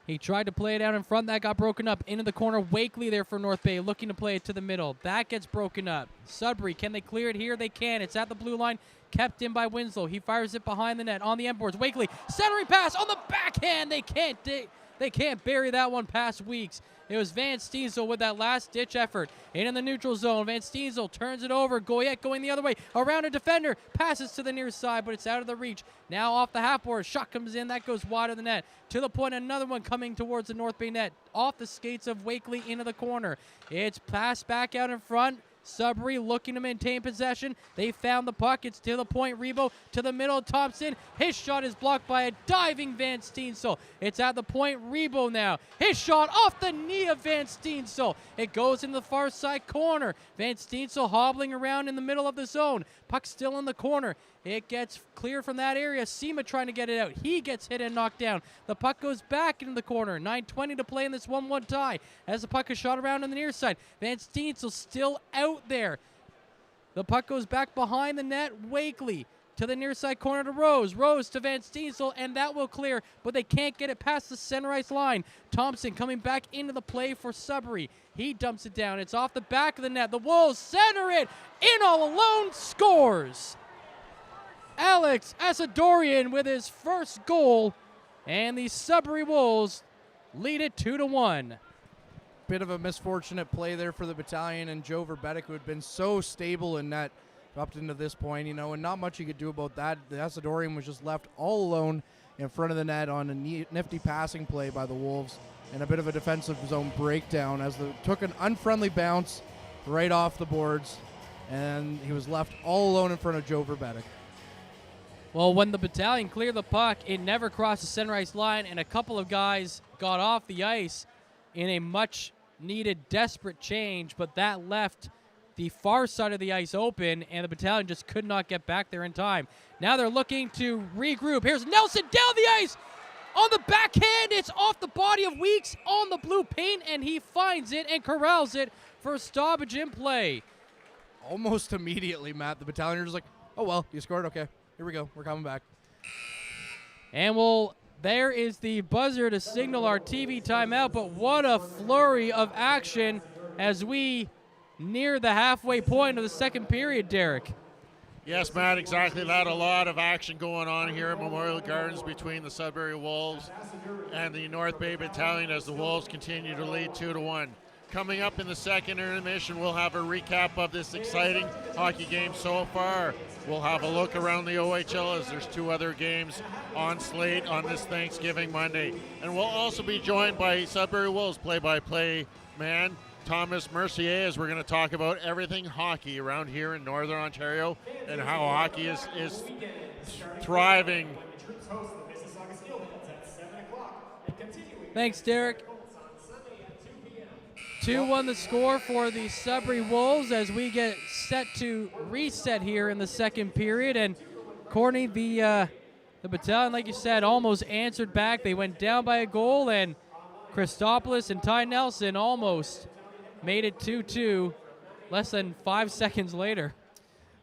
He tried to play it out in front. That got broken up. Into the corner. Wakely there for North Bay, looking to play it to the middle. That gets broken up. Sudbury, can they clear it here? They can. It's at the blue line. Kept in by Winslow. He fires it behind the net on the end boards. Wakely, centering pass on the backhand. They can't bury that one past Weeks. It was Van Steensel with that last-ditch effort. In the neutral zone, Van Steensel turns it over. Goyette going the other way. Around a defender. Passes to the near side, but it's out of the reach. Now off the half board. Shot comes in. That goes wide of the net. To the point, another one coming towards the North Bay net. Off the skates of Wakely into the corner. It's passed back out in front. Sudbury looking to maintain possession. They found the puck. It's to the point. Rebo to the middle. Thompson. His shot is blocked by a diving Van Steensel. It's at the point. Rebo now. His shot off the knee of Van Steensel. It goes in the far side corner. Van Steensel hobbling around in the middle of the zone. Puck still in the corner. It gets cleared from that area. Sema trying to get it out. He gets hit and knocked down. The puck goes back into the corner. 9:20 to play in this 1-1 tie. As the puck is shot around on the near side. Van Steensel still out there. The puck goes back behind the net. Wakely to the near side corner to Rose. Rose to Van Steensel, and that will clear, but they can't get it past the center ice line. Thompson coming back into the play for Sudbury. He dumps it down. It's off the back of the net. The Wolves center it. In all alone, scores. Alex Asadorian with his first goal, and the Sudbury Wolves lead it 2-1.
Bit of a misfortunate play there for the Battalion, and Joe Verbetic, who had been so stable in net up into this point, and not much you could do about that. The Asadorian was just left all alone in front of the net on a nifty passing play by the Wolves, and a bit of a defensive zone breakdown as they took an unfriendly bounce right off the boards, and he was left all alone in front of Joe Verbetic.
Well, when the Battalion cleared the puck, it never crossed the center ice line, and a couple of guys got off the ice in a much-needed, desperate change, but that left the far side of the ice open, and the Battalion just could not get back there in time. Now they're looking to regroup. Here's Nelson down the ice on the backhand. It's off the body of Weeks on the blue paint, and he finds it and corrals it for a stoppage in play.
Almost immediately, Matt, the Battalion are just like, oh, well, you scored? Okay. Here we go. We're coming back.
And there is the buzzer to signal our TV timeout, but what a flurry of action as we near the halfway point of the second period, Derek.
Yes, Matt, exactly that. A lot of action going on here at Memorial Gardens between the Sudbury Wolves and the North Bay Battalion as the Wolves continue to lead 2-1. Coming up in the second intermission, we'll have a recap of this exciting hockey game so far. We'll have a look around the OHL as there's two other games on slate on this Thanksgiving Monday. And we'll also be joined by Sudbury Wolves play-by-play man Thomas Mercier as we're going to talk about everything hockey around here in Northern Ontario and how hockey is thriving.
Thanks, Derek. 2-1 the score for the Sudbury Wolves as we get set to reset here in the second period. And Courtney, the Battalion, like you said, almost answered back. They went down by a goal, and Christopoulos and Ty Nelson almost made it 2-2 less than 5 seconds later.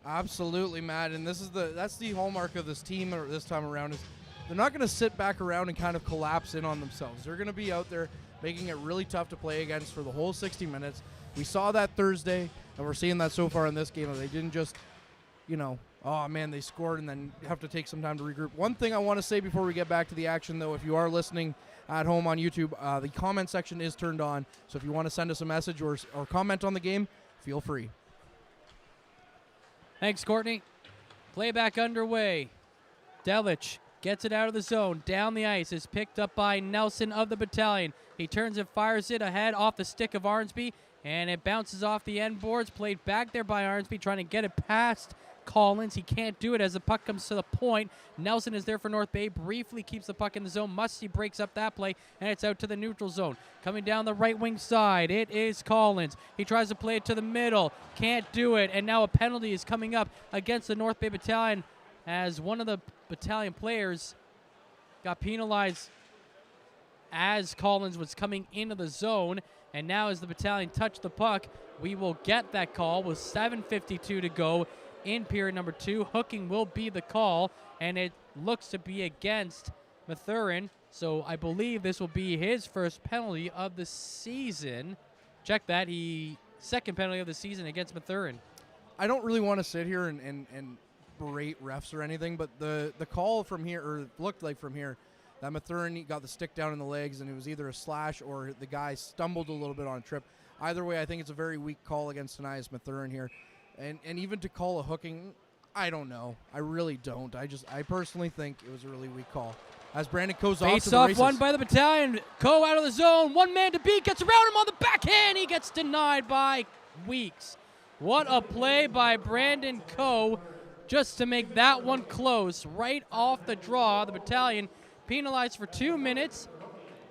Absolutely, Matt, and that's the hallmark of this team this time around is they're not going to sit back around and kind of collapse in on themselves. They're going to be out there making it really tough to play against for the whole 60 minutes. We saw that Thursday, and we're seeing that so far in this game. They didn't just, oh man, they scored and then have to take some time to regroup. One thing I want to say before we get back to the action, though, if you are listening at home on YouTube, the comment section is turned on. So if you want to send us a message or comment on the game, feel free.
Thanks, Courtney. Playback underway. Delich gets it out of the zone. Down the ice is picked up by Nelson of the Battalion. He turns and fires it ahead off the stick of Arnsby, and it bounces off the end boards. Played back there by Arnsby, trying to get it past Collins. He can't do it as the puck comes to the point. Nelson is there for North Bay, briefly keeps the puck in the zone. Musty breaks up that play, and it's out to the neutral zone. Coming down the right wing side, it is Collins. He tries to play it to the middle, can't do it, and now a penalty is coming up against the North Bay Battalion as one of the Battalion players got penalized as Collins was coming into the zone. And now as the Battalion touch the puck, we will get that call with 7:52 to go in period number 2. Hooking will be the call, and it looks to be against Mathurin. So I believe this will be his first penalty of the season. Check that. Second penalty of the season against Mathurin.
I don't really want to sit here and berate refs or anything, but the call from here, or looked like from here, that Mathurin got the stick down in the legs, and it was either a slash or the guy stumbled a little bit on a trip. Either way, I think it's a very weak call against Tanias Mathurin here. And even to call a hooking, I don't know. I really don't. I personally think it was a really weak call. As Brandon Coe's off to
Face
the
off
races.
one by the Battalion. Coe out of the zone. One man to beat. Gets around him on the backhand. He gets denied by Weeks. What a play by Brandon Coe just to make that one close. Right off the draw. The Battalion penalized for 2 minutes.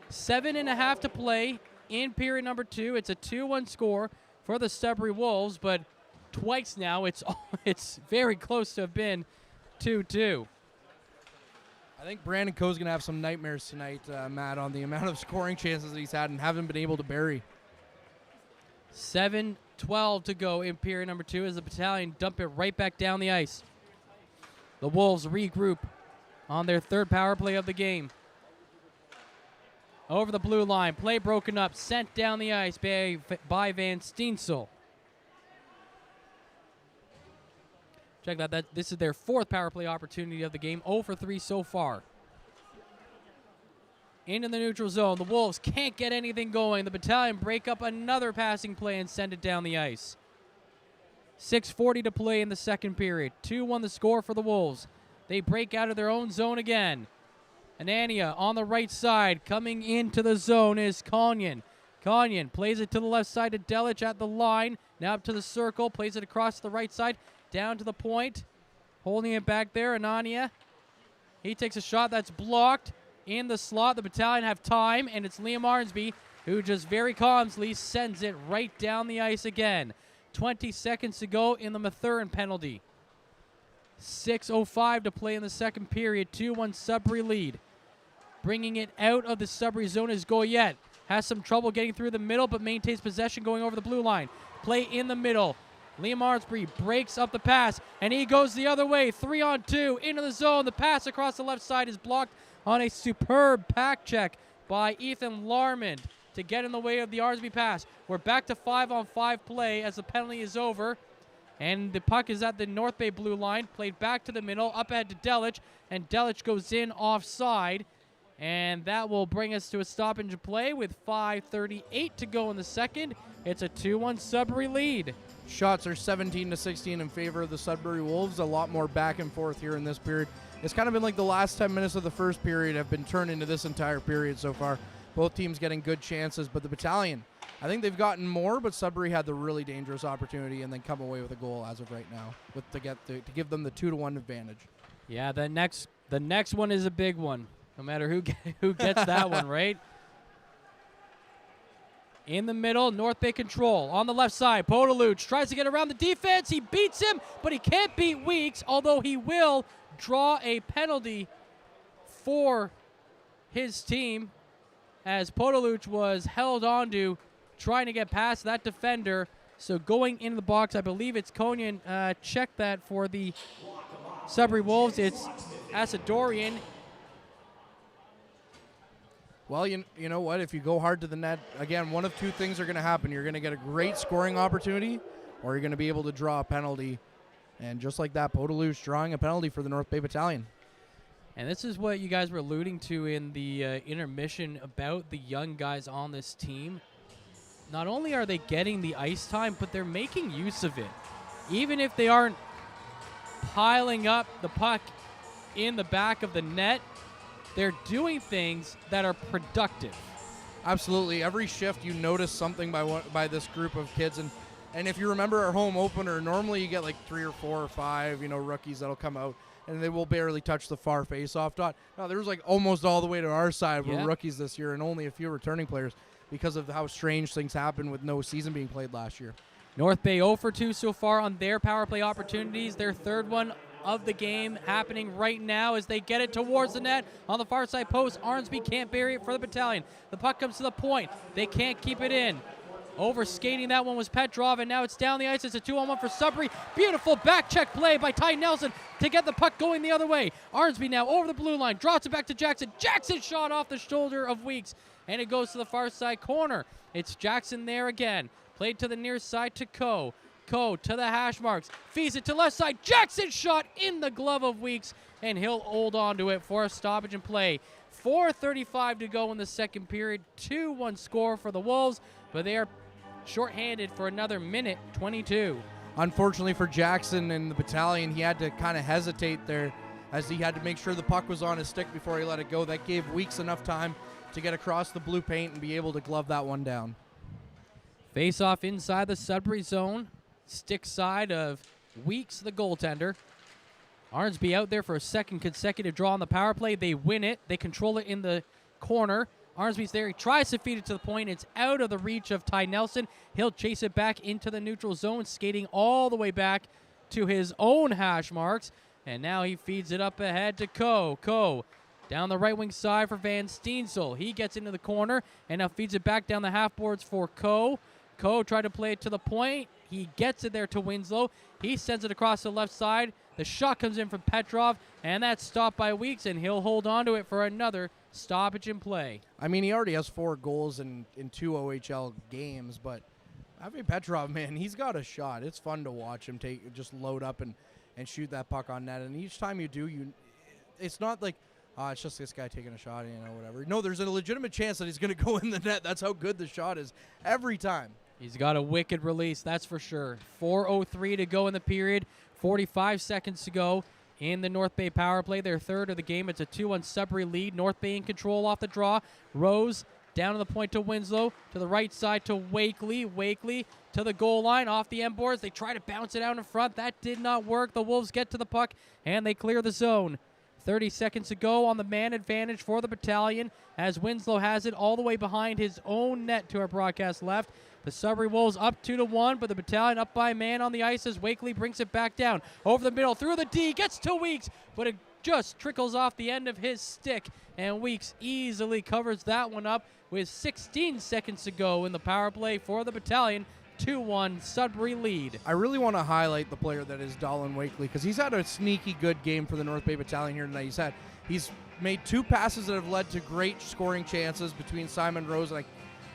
7.5 to play in period number 2. It's a 2-1 score for the Sudbury Wolves, but twice now it's very close to have been 2-2.
I think Brandon Coe's going to have some nightmares tonight, Matt, on the amount of scoring chances that he's had and haven't been able to bury.
7:12 to go in period number 2 as the Battalion dump it right back down the ice. The Wolves regroup on their third power play of the game. Over the blue line, play broken up, sent down the ice by Van Steensel. Check that. This is their fourth power play opportunity of the game. 0 for 3 so far. Into the neutral zone. The Wolves can't get anything going. The Battalion break up another passing play and send it down the ice. 6:40 to play in the second period. 2-1 the score for the Wolves. They break out of their own zone again. Anania on the right side. Coming into the zone is Konyan. Konyan plays it to the left side to Delic at the line. Now up to the circle. Plays it across the right side. Down to the point. Holding it back there. Anania. He takes a shot that's blocked. In the slot, the Battalion have time, and it's Liam Arnsby who just very calmly sends it right down the ice again. 20 seconds to go in the Mathurin penalty. 6:05 to play in the second period. 2-1 Sudbury lead. Bringing it out of the Sudbury zone is Goyette. Has some trouble getting through the middle, but maintains possession going over the blue line. Play in the middle. Liam Arnsby breaks up the pass, and he goes the other way. 3-on-2 into the zone. The pass across the left side is blocked on a superb pack check by Ethan Larmond to get in the way of the Arnsby pass. We're back to 5-on-5 play as the penalty is over. And the puck is at the North Bay blue line, played back to the middle, up ahead to Delic, and Delic goes in offside. And that will bring us to a stoppage of play with 5:38 to go in the second. It's a 2-1 Sudbury lead.
Shots are 17-16 in favor of the Sudbury Wolves. A lot more back and forth here in this period. It's kind of been like the last 10 minutes of the first period have been turned into this entire period so far. Both teams getting good chances, but the Battalion, I think they've gotten more, but Sudbury had the really dangerous opportunity and then come away with a goal as of right now to give them the 2-1 advantage.
Yeah, the next one is a big one, no matter who gets that one, right? In the middle, North Bay control. On the left side, Podaluch tries to get around the defense. He beats him, but he can't beat Weeks, although he will draw a penalty for his team as Podaluch was held onto trying to get past that defender. So going into the box, I believe it's Konyan. Check that for the Sudbury Wolves. It's Asadorian.
Well, you know what? If you go hard to the net, again, one of two things are going to happen. You're going to get a great scoring opportunity, or you're going to be able to draw a penalty. And just like that, Podaluch drawing a penalty for the North Bay Battalion.
And this is what you guys were alluding to in the intermission about the young guys on this team. Not only are they getting the ice time, but they're making use of it. Even if they aren't piling up the puck in the back of the net, they're doing things that are productive.
Absolutely. Every shift you notice something by this group of kids. And if you remember our home opener, normally you get like 3 or 4 or 5, rookies that'll come out and they will barely touch the far face-off dot. No, there was like almost all the way to our side were rookies this year and only a few returning players because of how strange things happened with no season being played last year.
North Bay 0 for 2 so far on their power play opportunities. Their third one of the game happening right now as they get it towards the net on the far side post. Arnsby can't bury it for the Battalion. The puck comes to the point. They can't keep it in. Over skating, that one was Petrov, and now it's down the ice. It's a 2-on-1 for Sudbury. Beautiful back check play by Ty Nelson to get the puck going the other way. Arnsby now over the blue line, drops it back to Jackson. Jackson shot off the shoulder of Weeks, and it goes to the far side corner. It's Jackson there again. Played to the near side to Coe. Coe to the hash marks. Feeds it to left side. Jackson shot in the glove of Weeks, and he'll hold on to it for a stoppage and play. 4:35 to go in the second period. 2-1 score for the Wolves, but they are shorthanded for another minute 22.
Unfortunately for Jackson and the battalion, he had to kind of hesitate there as he had to make sure the puck was on his stick before he let it go. That gave Weeks enough time to get across the blue paint and be able to glove that one down.
Face off inside the Sudbury zone. Stick side of Weeks, the goaltender. Arnsby out there for a second consecutive draw on the power play. They win it. They control it in the corner. Arnsby's there. He tries to feed it to the point. It's out of the reach of Ty Nelson. He'll chase it back into the neutral zone, skating all the way back to his own hash marks. And now he feeds it up ahead to Coe. Coe down the right wing side for Van Steensel. He gets into the corner and now feeds it back down the half boards for Coe. Coe tried to play it to the point. He gets it there to Winslow. He sends it across the left side. The shot comes in from Petrov, and that's stopped by Weeks, and he'll hold on to it for another stoppage in play.
I mean, he already has 4 goals in 2 OHL games, but Avi Petrov, man, he's got a shot. It's fun to watch him just load up and shoot that puck on net. And each time you do, it's not like, it's just this guy taking a shot, whatever. No, there's a legitimate chance that he's going to go in the net. That's how good the shot is every time.
He's got a wicked release, that's for sure. 4:03 to go in the period. 45 seconds to go in the North Bay power play. Their third of the game. It's a 2-1 Sudbury lead. North Bay in control off the draw. Rose down to the point to Winslow. To the right side to Wakely. Wakely to the goal line off the end boards. They try to bounce it out in front. That did not work. The Wolves get to the puck and they clear the zone. 30 seconds to go on the man advantage for the battalion as Winslow has it all the way behind his own net to our broadcast left. The Sudbury Wolves up 2-1, but the battalion up by a man on the ice as Wakely brings it back down. Over the middle, through the D, gets to Weeks, but it just trickles off the end of his stick, and Weeks easily covers that one up with 16 seconds to go in the power play for the battalion. 2-1 Sudbury lead.
I really want to highlight the player that is Dolan Wakely because he's had a sneaky good game for the North Bay Battalion here tonight. He's made 2 passes that have led to great scoring chances between Simon Rose and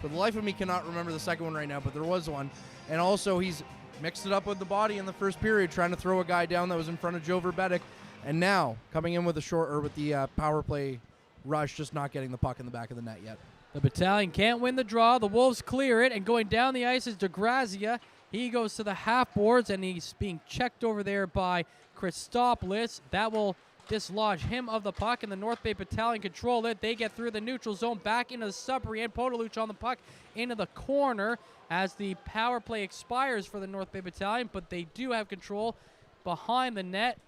for the life of me cannot remember the second one right now, but there was one. And also he's mixed it up with the body in the first period, trying to throw a guy down that was in front of Joe Verbetic. And now coming in with the power play rush, just not getting the puck in the back of the net yet.
The battalion can't win the draw. The Wolves clear it, and going down the ice is DeGrazia. He goes to the half boards, and he's being checked over there by Christopoulos. That will dislodge him of the puck, and the North Bay Battalion control it. They get through the neutral zone, back into the Sudbury, and Podaluch on the puck into the corner as the power play expires for the North Bay Battalion, but they do have control behind the net.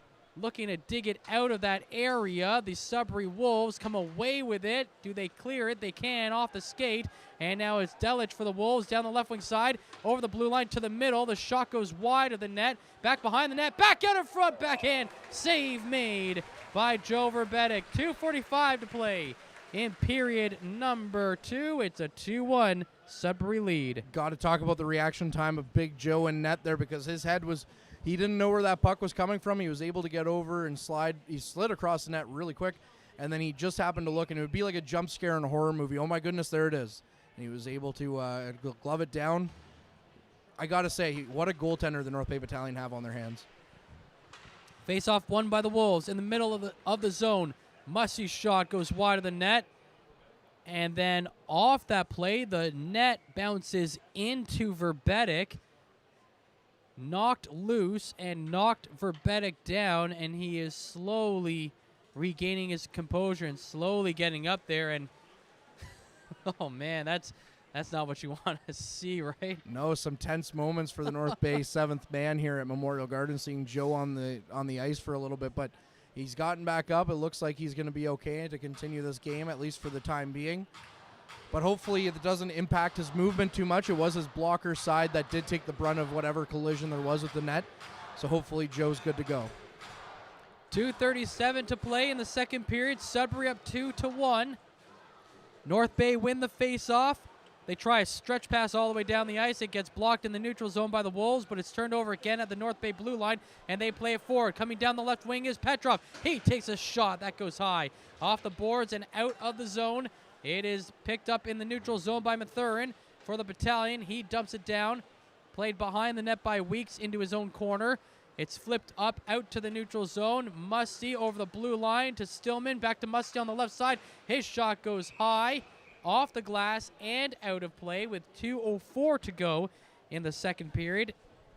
Looking to dig it out of that area. The Sudbury Wolves come away with it. Do they clear it? They can off the skate. And now it's Delich for the Wolves down the left wing side. Over the blue line to the middle. The shot goes wide of the net. Back behind the net. Back out in front. Backhand. Save made by Joe Verbetic. 2:45 to play in period number 2. It's a 2-1 Sudbury lead.
Got to talk about the reaction time of Big Joe in net there because his head was... He didn't know where that puck was coming from. He was able to get over and slide. He slid across the net really quick, and then he just happened to look, and it would be like a jump scare in a horror movie. Oh, my goodness, there it is. And he was able to glove it down. I got to say, what a goaltender the North Bay Battalion have on their hands.
Face-off won by the Wolves in the middle of the zone. Mussey's shot goes wide of the net. And then off that play, the net bounces into Verbetic. Knocked loose and knocked Verbetic down, and he is slowly regaining his composure and slowly getting up there. And oh man, that's not what you want to see, right?
No, some tense moments for the North Bay 7th man here at Memorial Gardens, seeing Joe on the ice for a little bit, but he's gotten back up. It looks like he's going to be okay to continue this game, at least for the time being. But hopefully it doesn't impact his movement too much. It was his blocker side that did take the brunt of whatever collision there was with the net. So hopefully Joe's good to go.
2:37 to play in the second period. Sudbury up 2-1. North Bay win the face-off. They try a stretch pass all the way down the ice. It gets blocked in the neutral zone by the Wolves, but it's turned over again at the North Bay blue line, and they play it forward. Coming down the left wing is Petrov. He takes a shot. That goes high. Off the boards and out of the zone. It is picked up in the neutral zone by Mathurin for the Battalion. He dumps it down. Played behind the net by Weeks into his own corner. It's flipped up out to the neutral zone. Musty over the blue line to Stillman. Back to Musty on the left side. His shot goes high, off the glass, and out of play with 2:04 to go in the second period.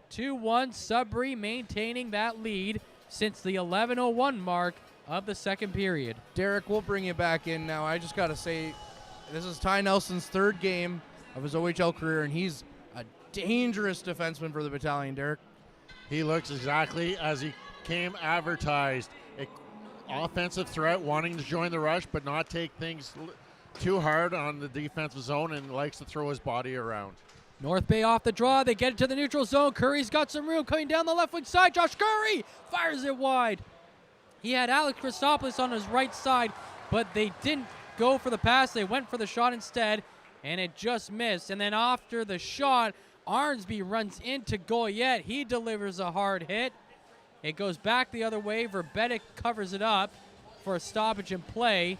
2-1 Sudbury maintaining that lead since the 11:01 mark of the second period.
Derek, we'll bring you back in now. I just got to say, this is Ty Nelson's third game of his OHL career, and he's a dangerous defenseman for the Battalion, Derek.
He looks exactly as he came advertised. Offensive threat, wanting to join the rush, but not take things too hard on the defensive zone, and likes to throw his body around.
North Bay off the draw. They get it to the neutral zone. Curry's got some room coming down the left wing side. Josh Curry fires it wide. He had Alex Christopoulos on his right side, but they didn't go for the pass. They went for the shot instead, and it just missed. And then after the shot, Arnsby runs into Goyette. He delivers a hard hit. It goes back the other way. Verbetic covers it up for a stoppage in play,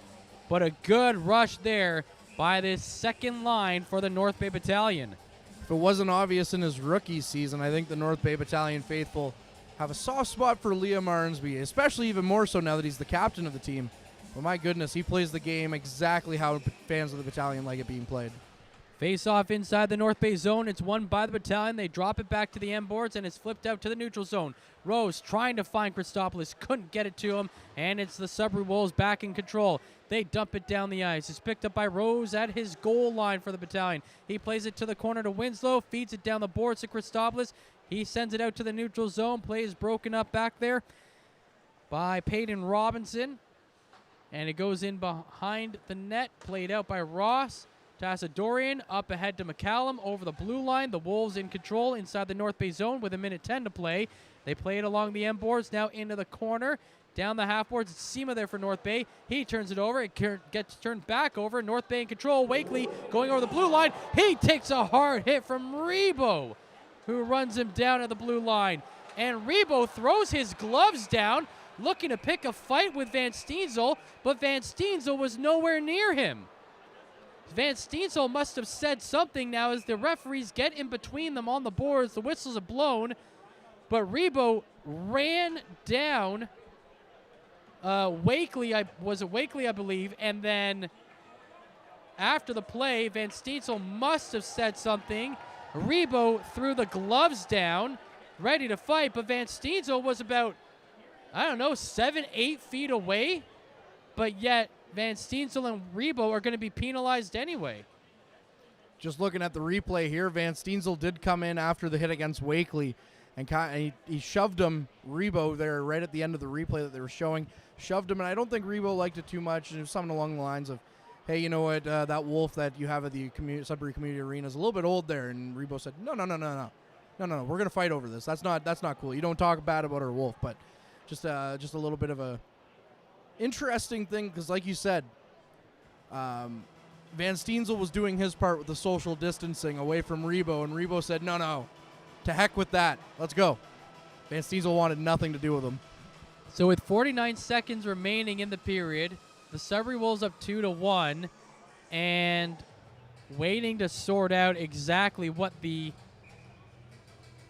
but a good rush there by this second line for the North Bay Battalion.
If it wasn't obvious in his rookie season, I think the North Bay Battalion faithful have a soft spot for Liam Arnsby, especially even more so now that he's the captain of the team. But my goodness, he plays the game exactly how fans of the Battalion like it being played.
Face off inside the North Bay zone. It's won by the Battalion. They drop it back to the end boards, and it's flipped out to the neutral zone. Rose trying to find Christopoulos, couldn't get it to him, and it's the Sudbury Wolves back in control. They dump it down the ice. It's picked up by Rose at his goal line for the Battalion. He plays it to the corner to Winslow, feeds it down the boards to Christopoulos. He sends it out to the neutral zone. Play is broken up back there by Peyton Robinson, and it goes in behind the net, played out by Ross. Tassadorian up ahead to McCallum over the blue line. The Wolves in control inside the North Bay zone with 1:10 to play. They play it along the end boards, now into the corner. Down the half boards, it's Sema there for North Bay. He turns it over. It gets turned back over. North Bay in control. Wakely going over the blue line. He takes a hard hit from Rebo, who runs him down at the blue line. And Rebo throws his gloves down, looking to pick a fight with Van Steensel, but Van Steensel was nowhere near him. Van Steensel must have said something now as the referees get in between them on the boards. The whistles are blown, but Rebo ran down Wakely, I believe, and then after the play, Van Steensel must have said something. Rebo threw the gloves down, ready to fight, but Van Steensel was about, 7-8 feet away, but yet Van Steensel and Rebo are going to be penalized anyway.
Just looking at the replay here, Van Steensel did come in after the hit against Wakely, and he shoved him, Rebo, there right at the end of the replay that they were showing. Shoved him, and I don't think Rebo liked it too much. And it was something along the lines of, hey, you know what, that wolf that you have at the Sudbury Community Arena is a little bit old there. And Rebo said, no, we're going to fight over this. That's not cool. You don't talk bad about our wolf, but just a little bit of a interesting thing, because like you said, Van Steensel was doing his part with the social distancing away from Rebo, and Rebo said, no, to heck with that. Let's go. Van Steensel wanted nothing to do with him.
So with 49 seconds remaining in the period, the Sudbury Wolves up 2-1, and waiting to sort out exactly what the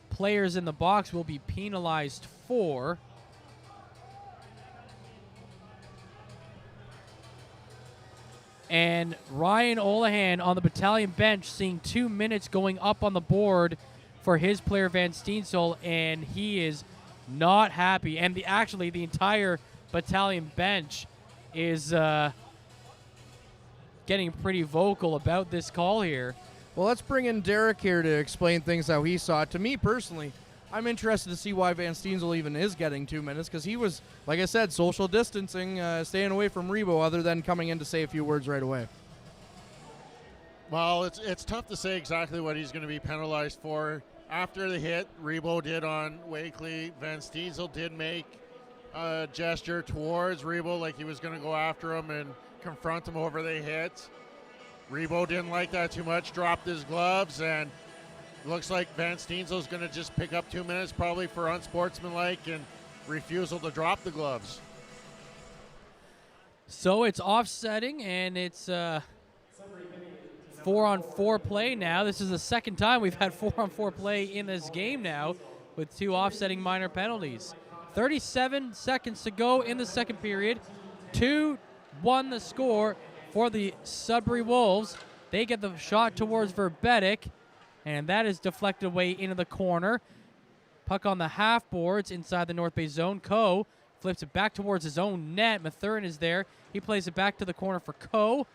players in the box will be penalized for. And Ryan Olahan on the Battalion bench seeing 2 minutes going up on the board for his player Van Steensel, and he is not happy. And the entire Battalion bench is getting pretty vocal about this call here.
Well, let's bring in Derek here to explain things how he saw it. To me personally, I'm interested to see why Van Steensel even is getting 2 minutes, because he was, like I said, social distancing, staying away from Rebo, other than coming in to say a few words right away.
Well, it's tough to say exactly what he's going to be penalized for. After the hit Rebo did on Wakely, Van Steensel did make a gesture towards Rebo like he was going to go after him and confront him over the hit. Rebo didn't like that too much, dropped his gloves, and looks like Van Steensel's going to just pick up 2 minutes probably for unsportsmanlike and refusal to drop the gloves.
So it's offsetting, and it's 4-on-4 play now. This is the second time we've had 4-on-4 play in this game now with 2 offsetting minor penalties. 37 seconds to go in the second period. 2-1 the score for the Sudbury Wolves. They get the shot towards Verbetic, and that is deflected away into the corner. Puck on the half boards inside the North Bay zone. Coe flips it back towards his own net. Mathurin is there. He plays it back to the corner for Coe.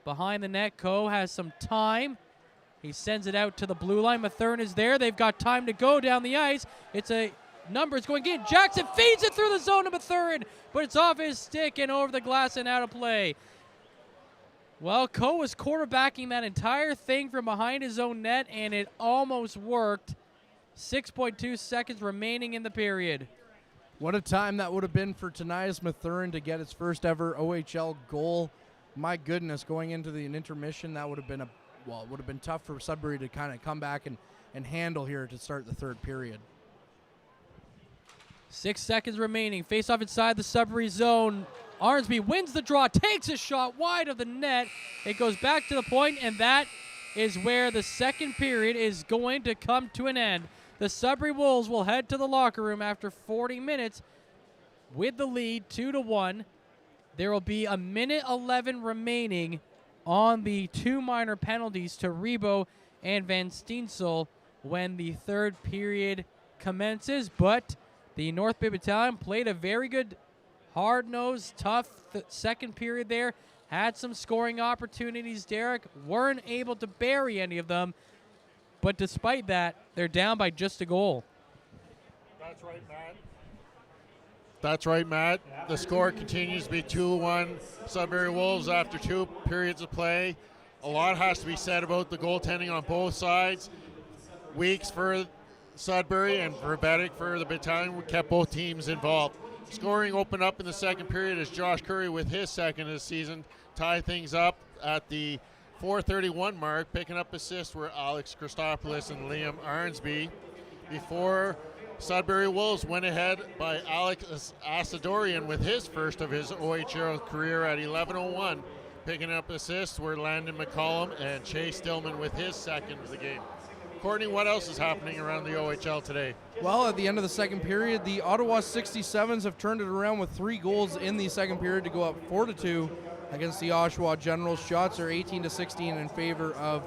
Behind the net, Coe has some time. He sends it out to the blue line. Mathurin is there. They've got time to go down the ice. It's a number. It's going in. Jackson feeds it through the zone to Mathurin, but it's off his stick and over the glass and out of play. Well, Coe was quarterbacking that entire thing from behind his own net, and it almost worked. 6.2 seconds remaining in the period.
What a time that would have been for Tanias Mathurin to get his first ever OHL goal. My goodness, going into the intermission, that would have been it would have been tough for Sudbury to kind of come back and handle here to start the third period.
6 seconds remaining. Face off inside the Sudbury zone. Arnsby wins the draw, takes a shot wide of the net. It goes back to the point, and that is where the second period is going to come to an end. The Sudbury Wolves will head to the locker room after 40 minutes with the lead 2-1. There will be a minute 11 remaining on the 2 minor penalties to Rebo and Van Steensel when the third period commences. But the North Bay Battalion played a very good, hard-nosed, tough second period there. Had some scoring opportunities, Derek. Weren't able to bury any of them. But despite that, they're down by just a goal.
That's right, Matt. That's right, Matt. The score continues to be 2-1 Sudbury Wolves after 2 periods of play. A lot has to be said about the goaltending on both sides. Weeks for Sudbury and Verbetic for the Battalion kept both teams involved. Scoring opened up in the second period as Josh Curry, with his second of the season, tied things up at the 4:31 mark. Picking up assists were Alex Christopoulos and Liam Arnsby. Before Sudbury Wolves went ahead by Alex Asadorian with his first of his OHL career at 11:01. Picking up assists were Landon McCollum and Chase Stillman with his second of the game. Courtney, what else is happening around the OHL today?
Well, at the end of the second period, the Ottawa 67s have turned it around with 3 goals in the second period to go up 4-2 against the Oshawa Generals. Shots are 18-16 in favor of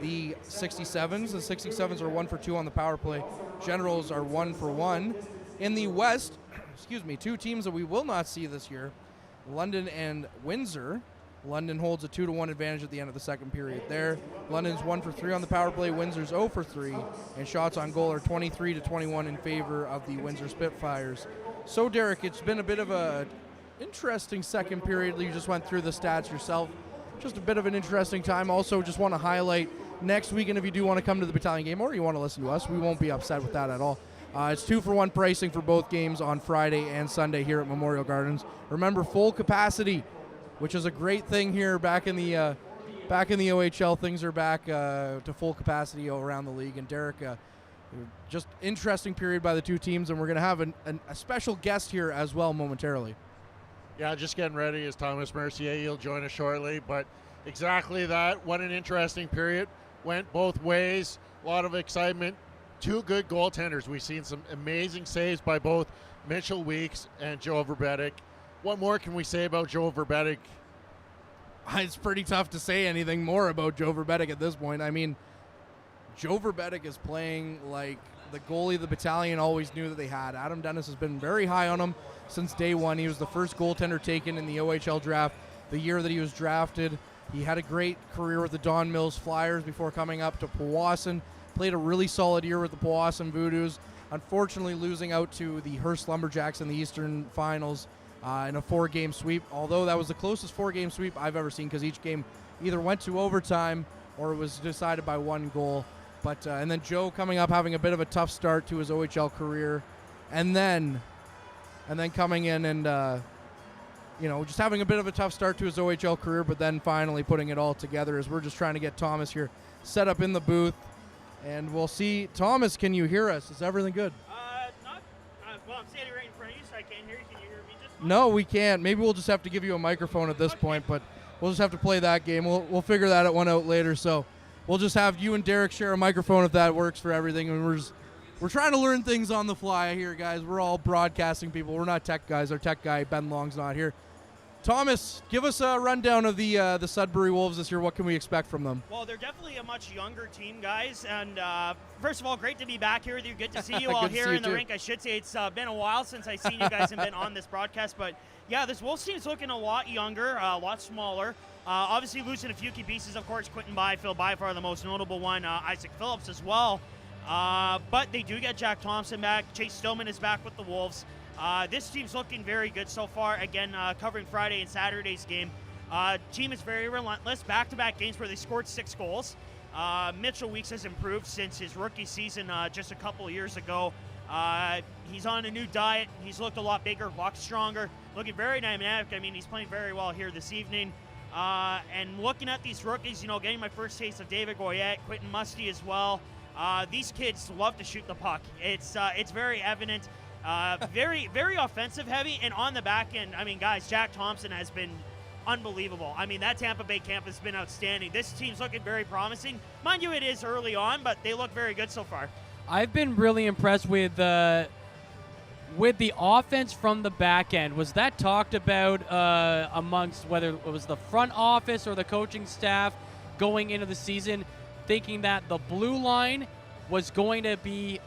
the 67s. The 67s are 1 for 2 on the power play. Generals are 1 for 1. In the West, 2 teams that we will not see this year, London and Windsor. London holds a 2-1 advantage at the end of the second period there. London's 1 for 3 on the power play. Windsor's 0 for 3. And shots on goal are 23-21 in favor of the Windsor Spitfires. So, Derek, it's been a bit of a interesting second period. You just went through the stats yourself. Just a bit of an interesting time. Also, just want to highlight next weekend, if you do want to come to the Battalion game or you want to listen to us, we won't be upset with that at all. It's 2-for-1 pricing for both games on Friday and Sunday here at Memorial Gardens. Remember, full capacity, which is a great thing here back in the OHL. Things are back to full capacity around the league. And Derek, just interesting period by the 2 teams, and we're going to have a special guest here as well momentarily.
Yeah, just getting ready as Thomas Mercier. He'll join us shortly. But exactly that. What an interesting period. Went both ways. A lot of excitement. 2 good goaltenders. We've seen some amazing saves by both Mitchell Weeks and Joe Verbetic. What more can we say about Joe Verbetic?
It's pretty tough to say anything more about Joe Verbetic at this point. I mean, Joe Verbetic is playing like the goalie the Battalion always knew that they had. Adam Dennis has been very high on him since day one. He was the first goaltender taken in the OHL draft the year that he was drafted. He had a great career with the Don Mills Flyers before coming up to Powassan. Played a really solid year with the Powassan Voodoos. Unfortunately, losing out to the Hearst Lumberjacks in the Eastern Finals in a 4-game sweep, although that was the closest 4-game sweep I've ever seen because each game either went to overtime or was decided by 1 goal. But and then Joe coming up having a bit of a tough start to his OHL career, and then coming in and just having a bit of a tough start to his OHL career, but then finally putting it all together as we're just trying to get Thomas here set up in the booth. And we'll see. Thomas, can you hear us? Is everything good?
Well, I'm standing right in front of you, so I can't hear you. Can you hear me just fine?
No, we can't. Maybe we'll just have to give you a microphone at this point, but we'll just have to play that game. We'll figure that one out later. So we'll just have you and Derek share a microphone if that works for everything. And we're trying to learn things on the fly here, guys. We're all broadcasting people. We're not tech guys. Our tech guy, Ben Long's not here. Thomas, give us a rundown of the Sudbury Wolves this year. What can we expect from them?
Well, they're definitely a much younger team, guys. And first of all, great to be back here with you. Good to see you all
Good to
here
see you
in the
too.
rink. I should say it's been a while since I've seen you guys and been on this broadcast. But yeah, this Wolves team's looking a lot younger, a lot smaller. Obviously losing a few key pieces, of course, Quentin Byfield, by far the most notable one, Isaac Phillips as well. But they do get Jack Thompson back. Chase Stillman is back with the Wolves. This team's looking very good so far. Again, covering Friday and Saturday's game. Team is very relentless. Back-to-back games where they scored 6 goals. Mitchell Weeks has improved since his rookie season just a couple of years ago. He's on a new diet. He's looked a lot bigger, a lot stronger, looking very dynamic. I mean, he's playing very well here this evening. And looking at these rookies, getting my first taste of David Goyette, Quentin Musty as well. These kids love to shoot the puck. It's very evident. Very, very offensive heavy, and on the back end, I mean, guys, Jack Thompson has been unbelievable. I mean, that Tampa Bay camp has been outstanding. This team's looking very promising. Mind you, it is early on, but they look very good so far.
I've been really impressed with the offense from the back end. Was that talked about amongst whether it was the front office or the coaching staff going into the season, thinking that the blue line was going to be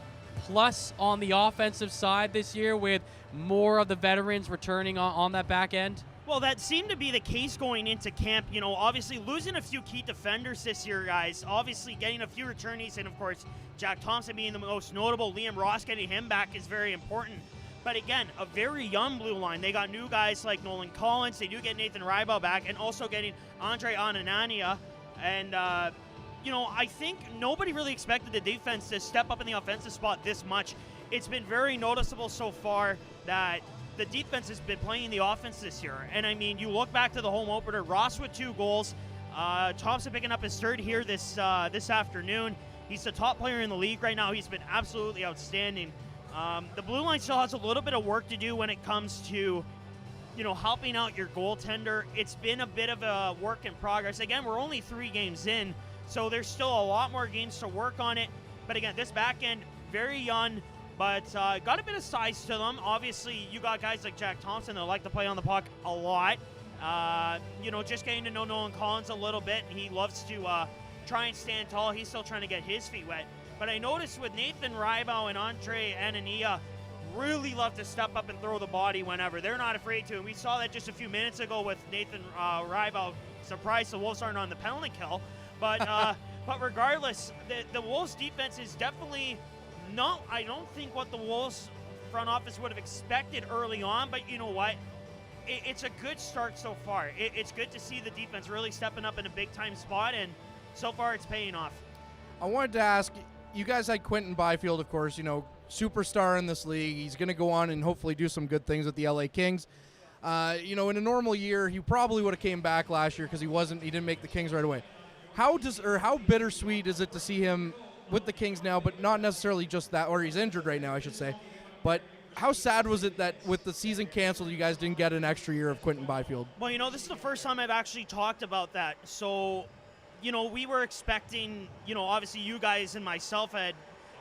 plus on the offensive side this year with more of the veterans returning on that back end?
Well, that seemed to be the case going into camp. Obviously losing a few key defenders this year, guys. Obviously getting a few returnees, and of course, Jack Thompson being the most notable. Liam Ross getting him back is very important. But again, a very young blue line. They got new guys like Nolan Collins. They do get Nathan Rybow back, and also getting Andre Ananania. And I think nobody really expected the defense to step up in the offensive spot this much. It's been very noticeable so far that the defense has been playing the offense this year. And I mean, you look back to the home opener, Ross with 2 goals, Thompson picking up his 3rd here this afternoon. He's the top player in the league right now. He's been absolutely outstanding. The blue line still has a little bit of work to do when it comes to helping out your goaltender. It's been a bit of a work in progress. Again, we're only 3 games in, so there's still a lot more games to work on it. But again, this back end, very young, but got a bit of size to them. Obviously, you got guys like Jack Thompson that like to play on the puck a lot. Just getting to know Nolan Collins a little bit. He loves to try and stand tall. He's still trying to get his feet wet. But I noticed with Nathan Rybow and Andre Anania, really love to step up and throw the body whenever. They're not afraid to. And we saw that just a few minutes ago with Nathan Rybow. Surprised the Wolves aren't on the penalty kill. But regardless, the Wolves defense is definitely not, I don't think, what the Wolves front office would have expected early on. But you know what? It's a good start so far. It's good to see the defense really stepping up in a big-time spot, and so far it's paying off.
I wanted to ask, you guys had Quentin Byfield, of course, superstar in this league. He's going to go on and hopefully do some good things with the LA Kings. In a normal year, he probably would have came back last year because he didn't make the Kings right away. How bittersweet is it to see him with the Kings now, but not necessarily just that, or he's injured right now, I should say. But how sad was it that with the season canceled, you guys didn't get an extra year of Quentin Byfield?
Well, this is the first time I've actually talked about that. So, we were expecting, obviously you guys and myself had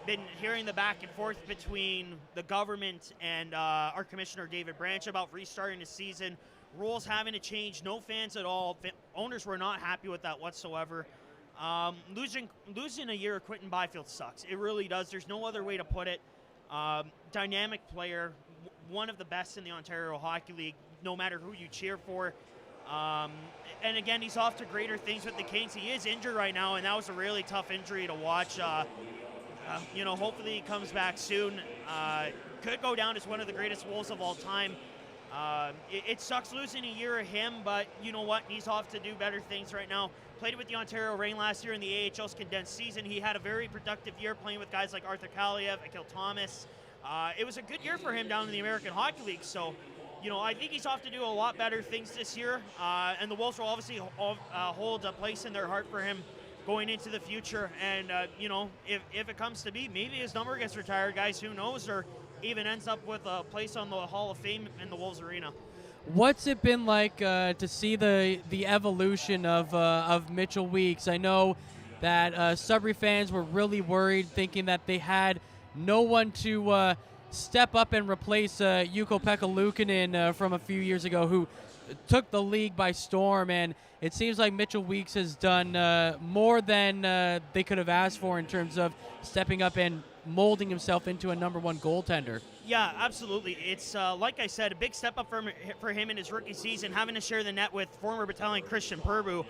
been hearing the back and forth between the government and our commissioner, David Branch, about restarting the season. Rules having to change, no fans at all. Owners were not happy with that whatsoever. Losing a year of Quentin Byfield sucks. It really does. There's no other way to put it. Dynamic player, one of the best in the Ontario Hockey League, no matter who you cheer for. And again, he's off to greater things with the Kings. He is injured right now, and that was a really tough injury to watch. Hopefully he comes back soon. Could go down as one of the greatest Wolves of all time. It sucks losing a year of him, but you know what? He's off to do better things right now. Played with the Ontario Reign last year in the AHL's condensed season. He had a very productive year playing with guys like Arthur Kaliev, Akil Thomas. It was a good year for him down in the American Hockey League. So, I think he's off to do a lot better things this year, and the Wolves will obviously hold a place in their heart for him going into the future. And, if it comes to be, maybe his number gets retired, guys, who knows, or even ends up with a place on the Hall of Fame in the Wolves Arena.
What's it been like to see the evolution of Mitchell Weeks? I know that Sudbury fans were really worried, thinking that they had no one to step up and replace Juuso-Pekka Luukkonen from a few years ago, who took the league by storm. And it seems like Mitchell Weeks has done more than they could have asked for in terms of stepping up and molding himself into a number one goaltender.
Yeah, absolutely. It's, like I said, a big step up for him in his rookie season, having to share the net with former battalion Christian Purbu.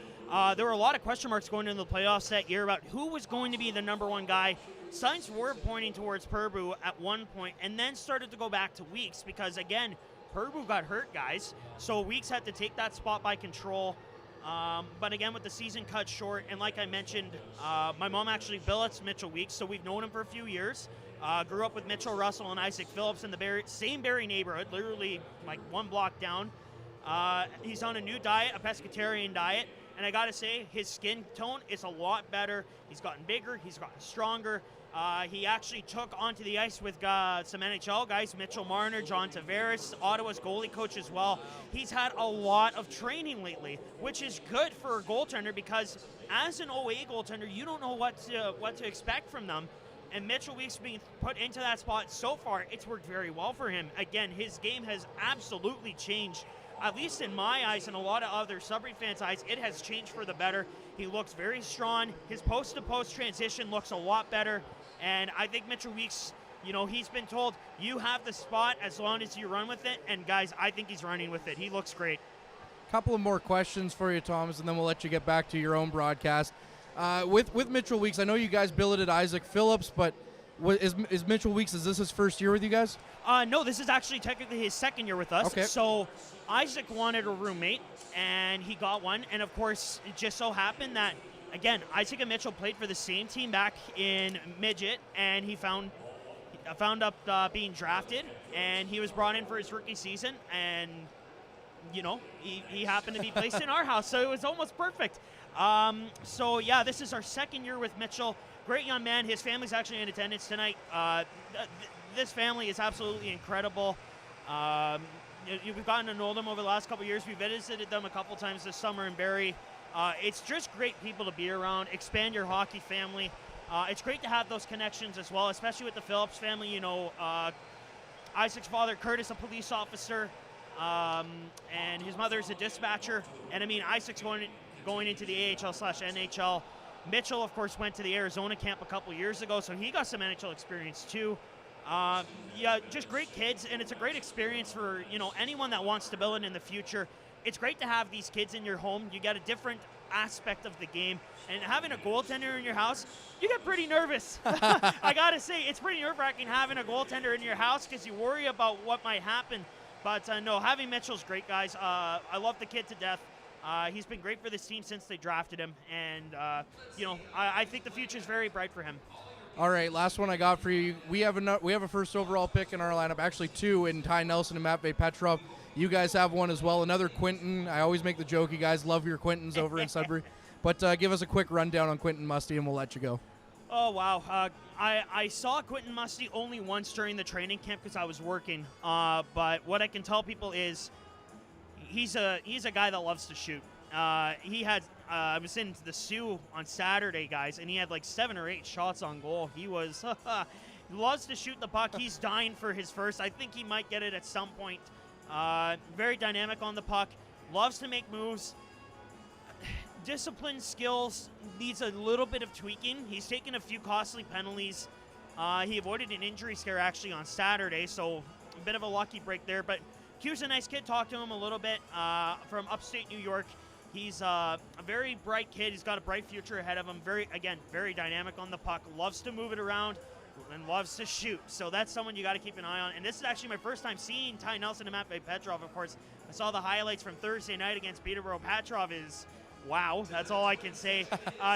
There were a lot of question marks going into the playoffs that year about who was going to be the number one guy. Signs were pointing towards Purbu at one point, and then started to go back to Weeks because, again, Purbu got hurt, guys. So Weeks had to take that spot by control. But again, with the season cut short, and like I mentioned, my mom actually billets Mitchell Weeks, so we've known him for a few years. Grew up with Mitchell Russell and Isaac Phillips in the same Barrie neighborhood, literally like one block down. He's on a new diet, a pescatarian diet, and I gotta say, his skin tone is a lot better. He's gotten bigger, he's gotten stronger. He actually took onto the ice with some NHL guys, Mitchell Marner, John Tavares, Ottawa's goalie coach as well. He's had a lot of training lately, which is good for a goaltender because as an OA goaltender, you don't know what to expect from them. And Mitchell Weeks being put into that spot so far, it's worked very well for him. Again, his game has absolutely changed. At least in my eyes and a lot of other Sudbury fans' eyes, it has changed for the better. He looks very strong. His post-to-post transition looks a lot better. And I think Mitchell Weeks, he's been told, you have the spot as long as you run with it. And guys, I think he's running with it. He looks great.
Couple of more questions for you, Thomas, and then we'll let you get back to your own broadcast. With Mitchell Weeks, I know you guys billeted Isaac Phillips, but is Mitchell Weeks, is this his first year with you guys?
No, this is actually technically his second year with us.
Okay.
So Isaac wanted a roommate, and he got one. And, of course, it just so happened that, again, Isaac and Mitchell played for the same team back in midget, and he found up being drafted, and he was brought in for his rookie season, and, he happened to be placed in our house, so it was almost perfect. This is our second year with Mitchell. Great young man. His family's actually in attendance tonight. This family is absolutely incredible. We've gotten to know them over the last couple of years. We visited them a couple times this summer in Barrie. It's just great people to be around. Expand your hockey family. It's great to have those connections as well, especially with the Phillips family. Isaac's father, Curtis, a police officer, and his mother's a dispatcher. And Isaac's going into the AHL/NHL. Mitchell, of course, went to the Arizona camp a couple years ago, so he got some NHL experience too. Just great kids, and it's a great experience for anyone that wants to build it in the future. It's great to have these kids in your home. You get a different aspect of the game, and having a goaltender in your house, you get pretty nervous. I gotta say, it's pretty nerve-wracking having a goaltender in your house because you worry about what might happen. But no, having Mitchell's great, guys. I love the kid to death. He's been great for this team since they drafted him, and I think the future is very bright for him.
All right, last one I got for you. We have a first overall pick in our lineup, actually two, in Ty Nelson and Matvei Petrov. You guys have one as well, another Quinton. I always make the joke, you guys love your Quintons over in Sudbury. But give us a quick rundown on Quinton Musty, and we'll let you go.
Oh, wow. I saw Quinton Musty only once during the training camp because I was working. But what I can tell people is he's a guy that loves to shoot. I was in the Sioux on Saturday, guys, and he had like 7 or 8 shots on goal. He loves to shoot the puck. He's dying for his first. I think he might get it at some point. Very dynamic on the puck. Loves to make moves. Discipline skills needs a little bit of tweaking. He's taken a few costly penalties. He avoided an injury scare actually on Saturday, so a bit of a lucky break there. But Q's a nice kid. Talked to him a little bit from upstate New York. He's a very bright kid. He's got a bright future ahead of him. Very dynamic on the puck. Loves to move it around and loves to shoot. So that's someone you got to keep an eye on. And this is actually my first time seeing Ty Nelson and Matvei Petrov. Of course, I saw the highlights from Thursday night against Peterborough. Petrov is wow. That's all I can say.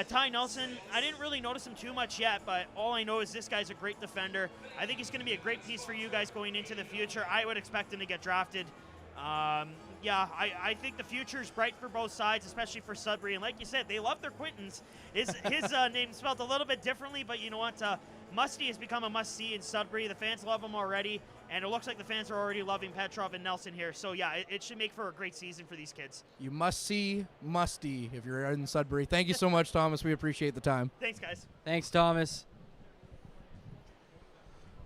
Ty Nelson, I didn't really notice him too much yet, but all I know is this guy's a great defender. I think he's going to be a great piece for you guys going into the future. I would expect him to get drafted Yeah, I think the future is bright for both sides, especially for Sudbury. And like you said, they love their Quintons. His name spelled a little bit differently, but you know what? Musty has become a must-see in Sudbury. The fans love him already, and it looks like the fans are already loving Petrov and Nelson here. So yeah, it should make for a great season for these kids.
You must see Musty if you're in Sudbury. Thank you so much, Thomas. We appreciate the time.
Thanks, guys.
Thanks, Thomas.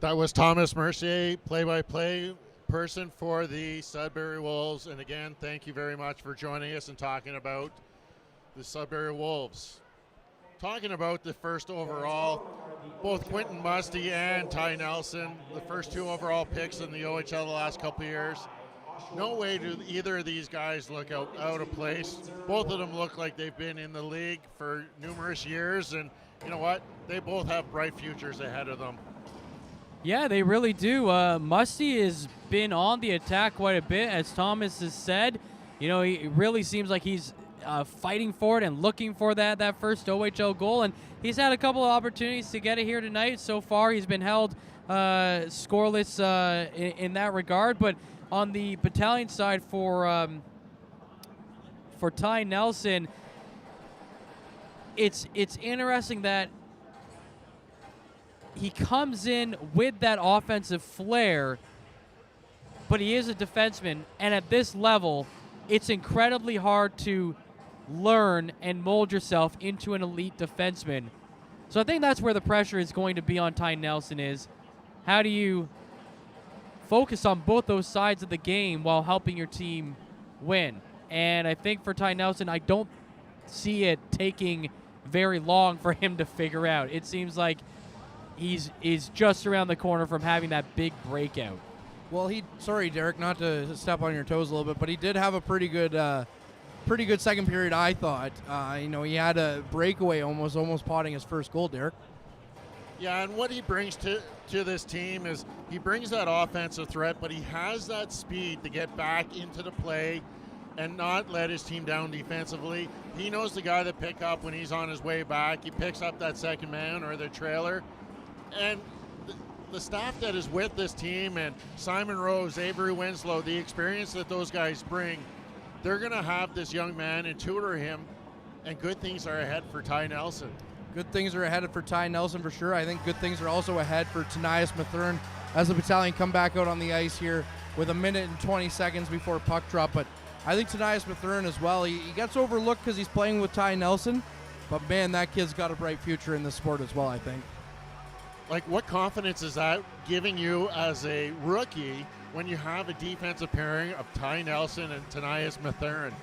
That was Thomas Mercier, play-by-play person for the Sudbury Wolves. And again, thank you very much for joining us and talking about the Sudbury Wolves. Talking about the first overall, both Quinton Musty and Ty Nelson, the first 2 overall picks in the OHL the last couple of years. No way do either of these guys look out of place. Both of them look like they've been in the league for numerous years, and you know what? They both have bright futures ahead of them.
Yeah, they really do. Musty has been on the attack quite a bit, as Thomas has said. You know, he really seems like he's fighting for it and looking for that first OHL goal, and he's had a couple of opportunities to get it here tonight. So far, he's been held scoreless in that regard. But on the battalion side for Ty Nelson, it's interesting that he comes in with that offensive flair, but he is a defenseman, and at this level, it's incredibly hard to learn and mold yourself into an elite defenseman. So I think that's where the pressure is going to be on Ty Nelson is how do you focus on both those sides of the game while helping your team win? And I think for Ty Nelson, I don't see it taking very long for him to figure out. It seems like he's just around the corner from having that big breakout.
Well, sorry, Derek, not to step on your toes a little bit, but he did have a pretty good second period, I thought. He had a breakaway, almost potting his first goal, Derek.
Yeah, and what he brings to this team is he brings that offensive threat, but he has that speed to get back into the play and not let his team down defensively. He knows the guy to pick up when he's on his way back. He picks up that second man or the trailer. And the staff that is with this team, and Simon Rose, Avery Winslow, the experience that those guys bring, they're going to have this young man and tutor him, and good things are ahead for Ty Nelson.
Good things are ahead for Ty Nelson for sure. I think good things are also ahead for Tanias Mathern as the battalion come back out on the ice here with 1 minute and 20 seconds before puck drop. But I think Tanias Mathern as well, he gets overlooked because he's playing with Ty Nelson, but man, that kid's got a bright future in this sport as well, I think.
Like, what confidence is that giving you as a rookie when you have a defensive pairing of Ty Nelson and Tanias Mathern?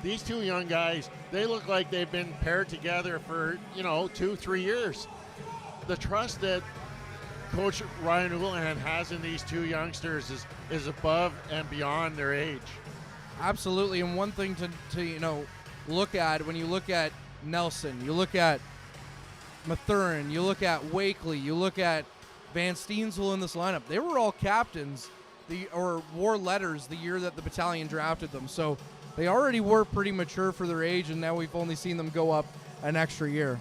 These two young guys, they look like they've been paired together for, 2-3 years. The trust that Coach Ryan Houlihan has in these two youngsters is above and beyond their age.
Absolutely, and one thing to look at when you look at Nelson, you look at Mathern, you look at Wakely, you look at Van Steensel in this lineup. They were all captains or wore letters the year that the battalion drafted them. So they already were pretty mature for their age, and now we've only seen them go up an extra year.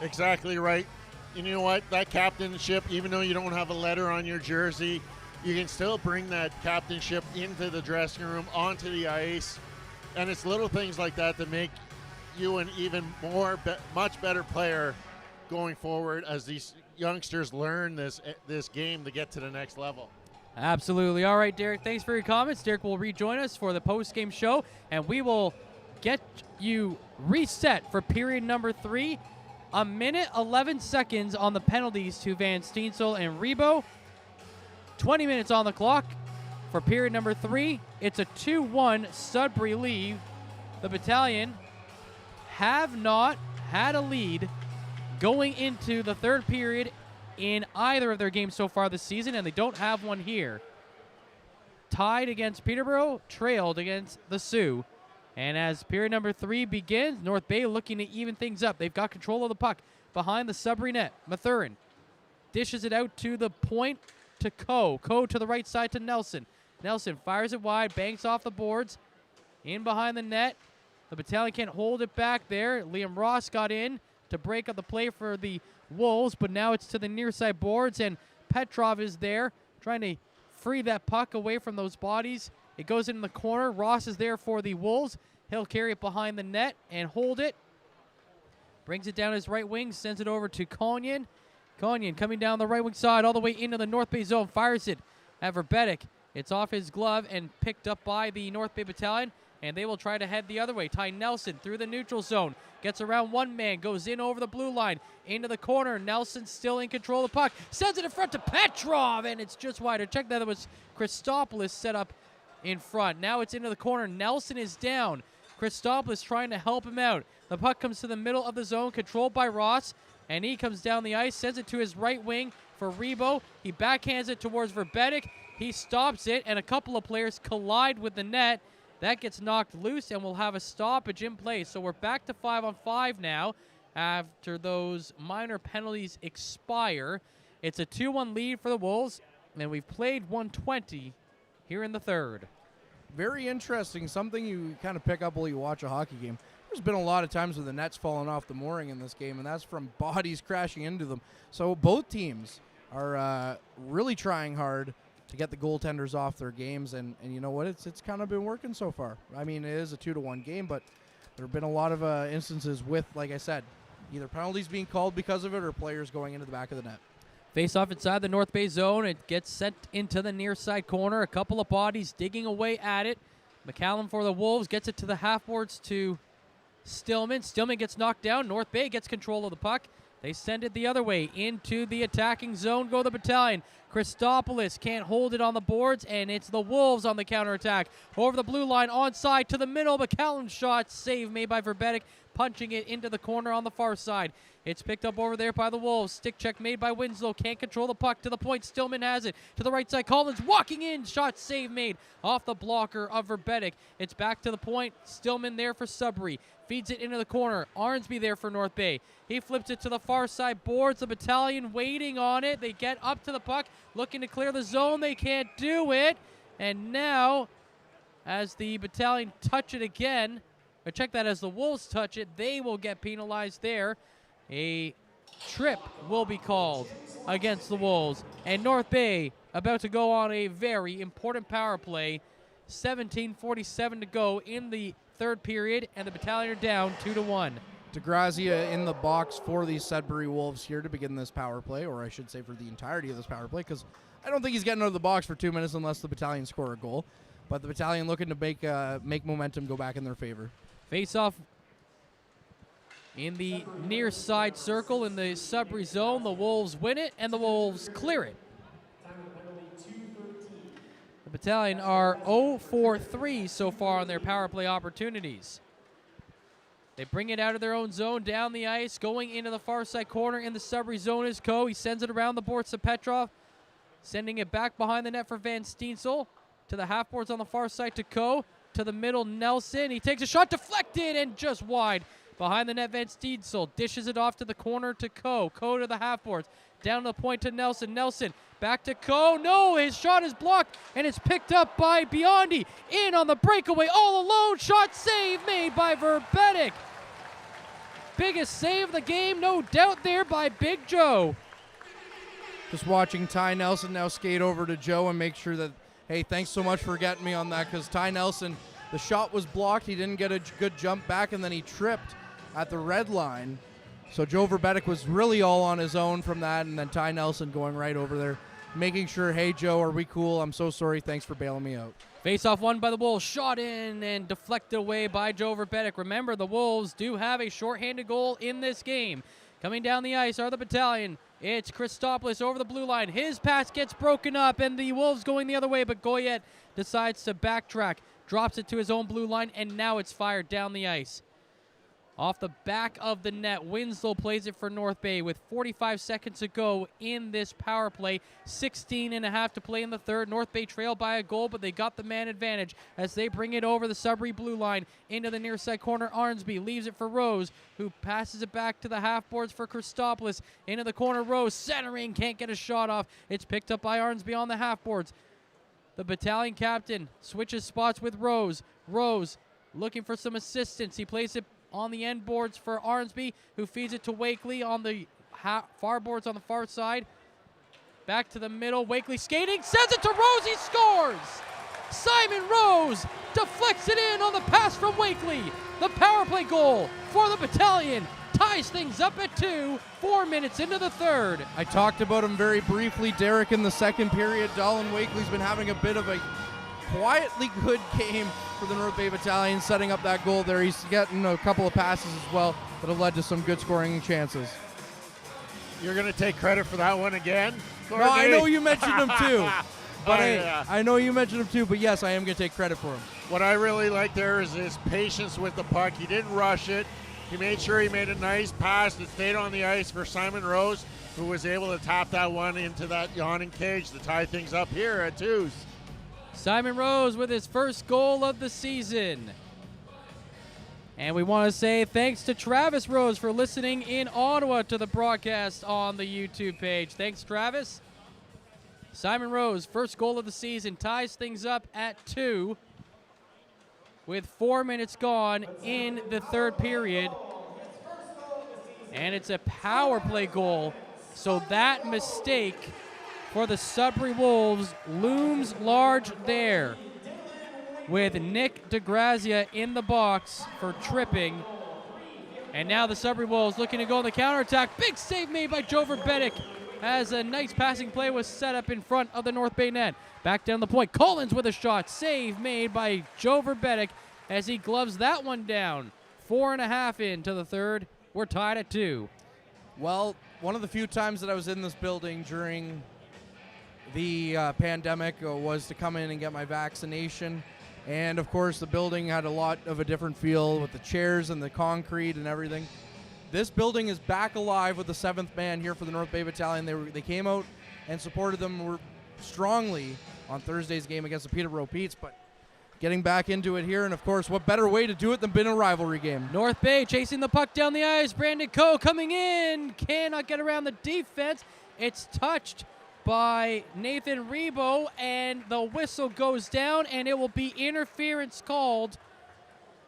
Exactly right. And you know what? That captainship, even though you don't have a letter on your jersey, you can still bring that captainship into the dressing room, onto the ice. And it's little things like that that make you an even much better player going forward as these youngsters learn this game to get to the next level.
Absolutely. All right, Derek, thanks for your comments. Derek will rejoin us for the post-game show, and we will get you reset for period number 3. 1 minute, 11 seconds on the penalties to Van Steensel and Rebo. 20 minutes on the clock for period number 3. It's a 2-1 Sudbury lead. The battalion have not had a lead going into the third period in either of their games so far this season, and they don't have one here. Tied against Peterborough, trailed against the Sioux. And as period number 3 begins, North Bay looking to even things up. They've got control of the puck behind the Sudbury net. Mathern dishes it out to the point to Coe. Coe to the right side to Nelson. Nelson fires it wide, banks off the boards, in behind the net. The battalion can't hold it back there. Liam Ross got in to break up the play for the Wolves, but now it's to the near side boards, and Petrov is there trying to free that puck away from those bodies. It goes in the corner. Ross is there for the Wolves. He'll carry it behind the net and hold it. Brings it down his right wing, sends it over to Konyan. Konyan coming down the right wing side all the way into the North Bay zone. Fires it at Verbetic. It's off his glove and picked up by the North Bay Battalion, and they will try to head the other way. Ty Nelson through the neutral zone. Gets around one man, goes in over the blue line, into the corner. Nelson still in control of the puck. Sends it in front to Petrov, and it's just wider. Check that. It was Christopoulos set up in front. Now it's into the corner. Nelson is down. Christopoulos trying to help him out. The puck comes to the middle of the zone, controlled by Ross, and he comes down the ice, sends it to his right wing for Rebo. He backhands it towards Verbetic. He stops it, and a couple of players collide with the net. That gets knocked loose, and we'll have a stoppage in place. So we're back to 5-on-5 now after those minor penalties expire. It's a 2-1 lead for the Wolves, and we've played 120 here in the third.
Very interesting. Something you kind of pick up while you watch a hockey game. There's been a lot of times where the net's fallen off the mooring in this game, and that's from bodies crashing into them. So both teams are really trying hard to get the goaltenders off their games, and you know what? It's kind of been working so far. I mean, it is a 2-1 game, but there have been a lot of instances with, like I said, either penalties being called because of it or players going into the back of the net.
Face off inside the North Bay zone. It gets sent into the near side corner. A couple of bodies digging away at it. McCallum for the Wolves gets it to the half-boards to Stillman. Stillman gets knocked down. North Bay gets control of the puck. They send it the other way into the attacking zone. Go the Battalion. Christopoulos can't hold it on the boards, and it's the Wolves on the counterattack. Over the blue line, onside to the middle. McCallum's shot, save made by Verbetic, punching it into the corner on the far side. It's picked up over there by the Wolves. Stick check made by Winslow. Can't control the puck to the point. Stillman has it. To the right side. Collins walking in. Shot save made off the blocker of Verbetic. It's back to the point. Stillman there for Sudbury. Feeds it into the corner. Arnsby there for North Bay. He flips it to the far side boards. The Battalion waiting on it. They get up to the puck. Looking to clear the zone. They can't do it. And now, as the Battalion touch it again, or check that, as the Wolves touch it, they will get penalized there. A trip will be called against the Wolves. And North Bay about to go on a very important power play. 17:47 to go in the third period, and the Battalion are down 2-1.
DeGrazia in the box for the Sudbury Wolves here to begin this power play, or I should say for the entirety of this power play, because I don't think he's getting out of the box for 2 minutes unless the Battalion score a goal. But the Battalion looking to make momentum go back in their favor.
Face-off in the near side circle in the Sudbury zone. The Wolves win it, and the Wolves clear it. The Battalion are 0-for-3 so far on their power play opportunities. They bring it out of their own zone, down the ice, going into the far side corner in the Sudbury zone is Coe. He sends it around the boards to Petrov, sending it back behind the net for Van Steensel. To the half boards on the far side to Coe. To the middle, Nelson. He takes a shot, deflected, and just wide. Behind the net, Van Steensel dishes it off to the corner to Coe. Coe to the half boards. Down to the point to Nelson. Nelson back to Coe. No, his shot is blocked, and it's picked up by Biondi. In on the breakaway, all alone. Shot save made by Verbetic. Biggest save of the game, no doubt there by Big Joe.
Just watching Ty Nelson now skate over to Joe and make sure that, hey, thanks so much for getting me on that, because Ty Nelson, the shot was blocked. He didn't get a good jump back, and then he tripped at the red line. So Joe Verbetic was really all on his own from that, and then Ty Nelson going right over there, making sure, hey, Joe, are we cool? I'm so sorry. Thanks for bailing me out.
Face-off won by the Wolves, shot in and deflected away by Joe Verbetic. Remember, the Wolves do have a shorthanded goal in this game. Coming down the ice are the Battalion. It's Christopoulos over the blue line. His pass gets broken up, and the Wolves going the other way, but Goyette decides to backtrack, drops it to his own blue line, and now it's fired down the ice. Off the back of the net, Winslow plays it for North Bay with 45 seconds to go in this power play. 16 and a half to play in the third. North Bay trailed by a goal, but they got the man advantage as they bring it over the Sudbury blue line into the near side corner. Arnsby leaves it for Rose, who passes it back to the half boards for Christopoulos. Into the corner, Rose centering, can't get a shot off. It's picked up by Arnsby on the half boards. The Battalion captain switches spots with Rose. Rose looking for some assistance. He plays it on the end boards for Arnsby, who feeds it to Wakely on the far boards on the far side. Back to the middle. Wakely skating. Sends it to Rose. He scores. Simon Rose deflects it in on the pass from Wakely. The power play goal for the Battalion ties things up at 2, 4 minutes into the third.
I talked about him very briefly, Derek, in the second period. Dolan Wakely's been having a bit of a quietly good game for the North Bay Battalion, setting up that goal there. He's getting a couple of passes as well that have led to some good scoring chances.
You're going to take credit for that one again, Courtney?
No, I know you mentioned him too. But
yeah.
I know you mentioned him too, but yes, I am going to take credit for him.
What I really like there is his patience with the puck. He didn't rush it. He made sure he made a nice pass that stayed on the ice for Simon Rose, who was able to tap that one into that yawning cage to tie things up here at 2s.
Simon Rose with his first goal of the season. And we want to say thanks to Travis Rose for listening in Ottawa to the broadcast on the YouTube page. Thanks, Travis. Simon Rose, first goal of the season, ties things up at 2 with 4 minutes gone in the third period. And it's a power play goal. So that mistake for the Sudbury Wolves looms large there, with Nick DeGrazia in the box for tripping. And now the Sudbury Wolves looking to go on the counterattack. Big save made by Joe Verbetic as a nice passing play was set up in front of the North Bay net. Back down the point. Collins with a shot. Save made by Joe Verbetic as he gloves that one down. 4.5 into the third. We're tied at 2.
Well, one of the few times that I was in this building during the pandemic was to come in and get my vaccination. And of course, the building had a lot of a different feel with the chairs and the concrete and everything. This building is back alive with the 7th man here for the North Bay Battalion. They came out and supported them strongly on Thursday's game against the Peterborough Petes, but getting back into it here, and of course, what better way to do it than been a rivalry game?
North Bay chasing the puck down the ice. Brandon Coe coming in. Cannot get around the defense. It's touched by Nathan Rebo, and the whistle goes down, and it will be interference called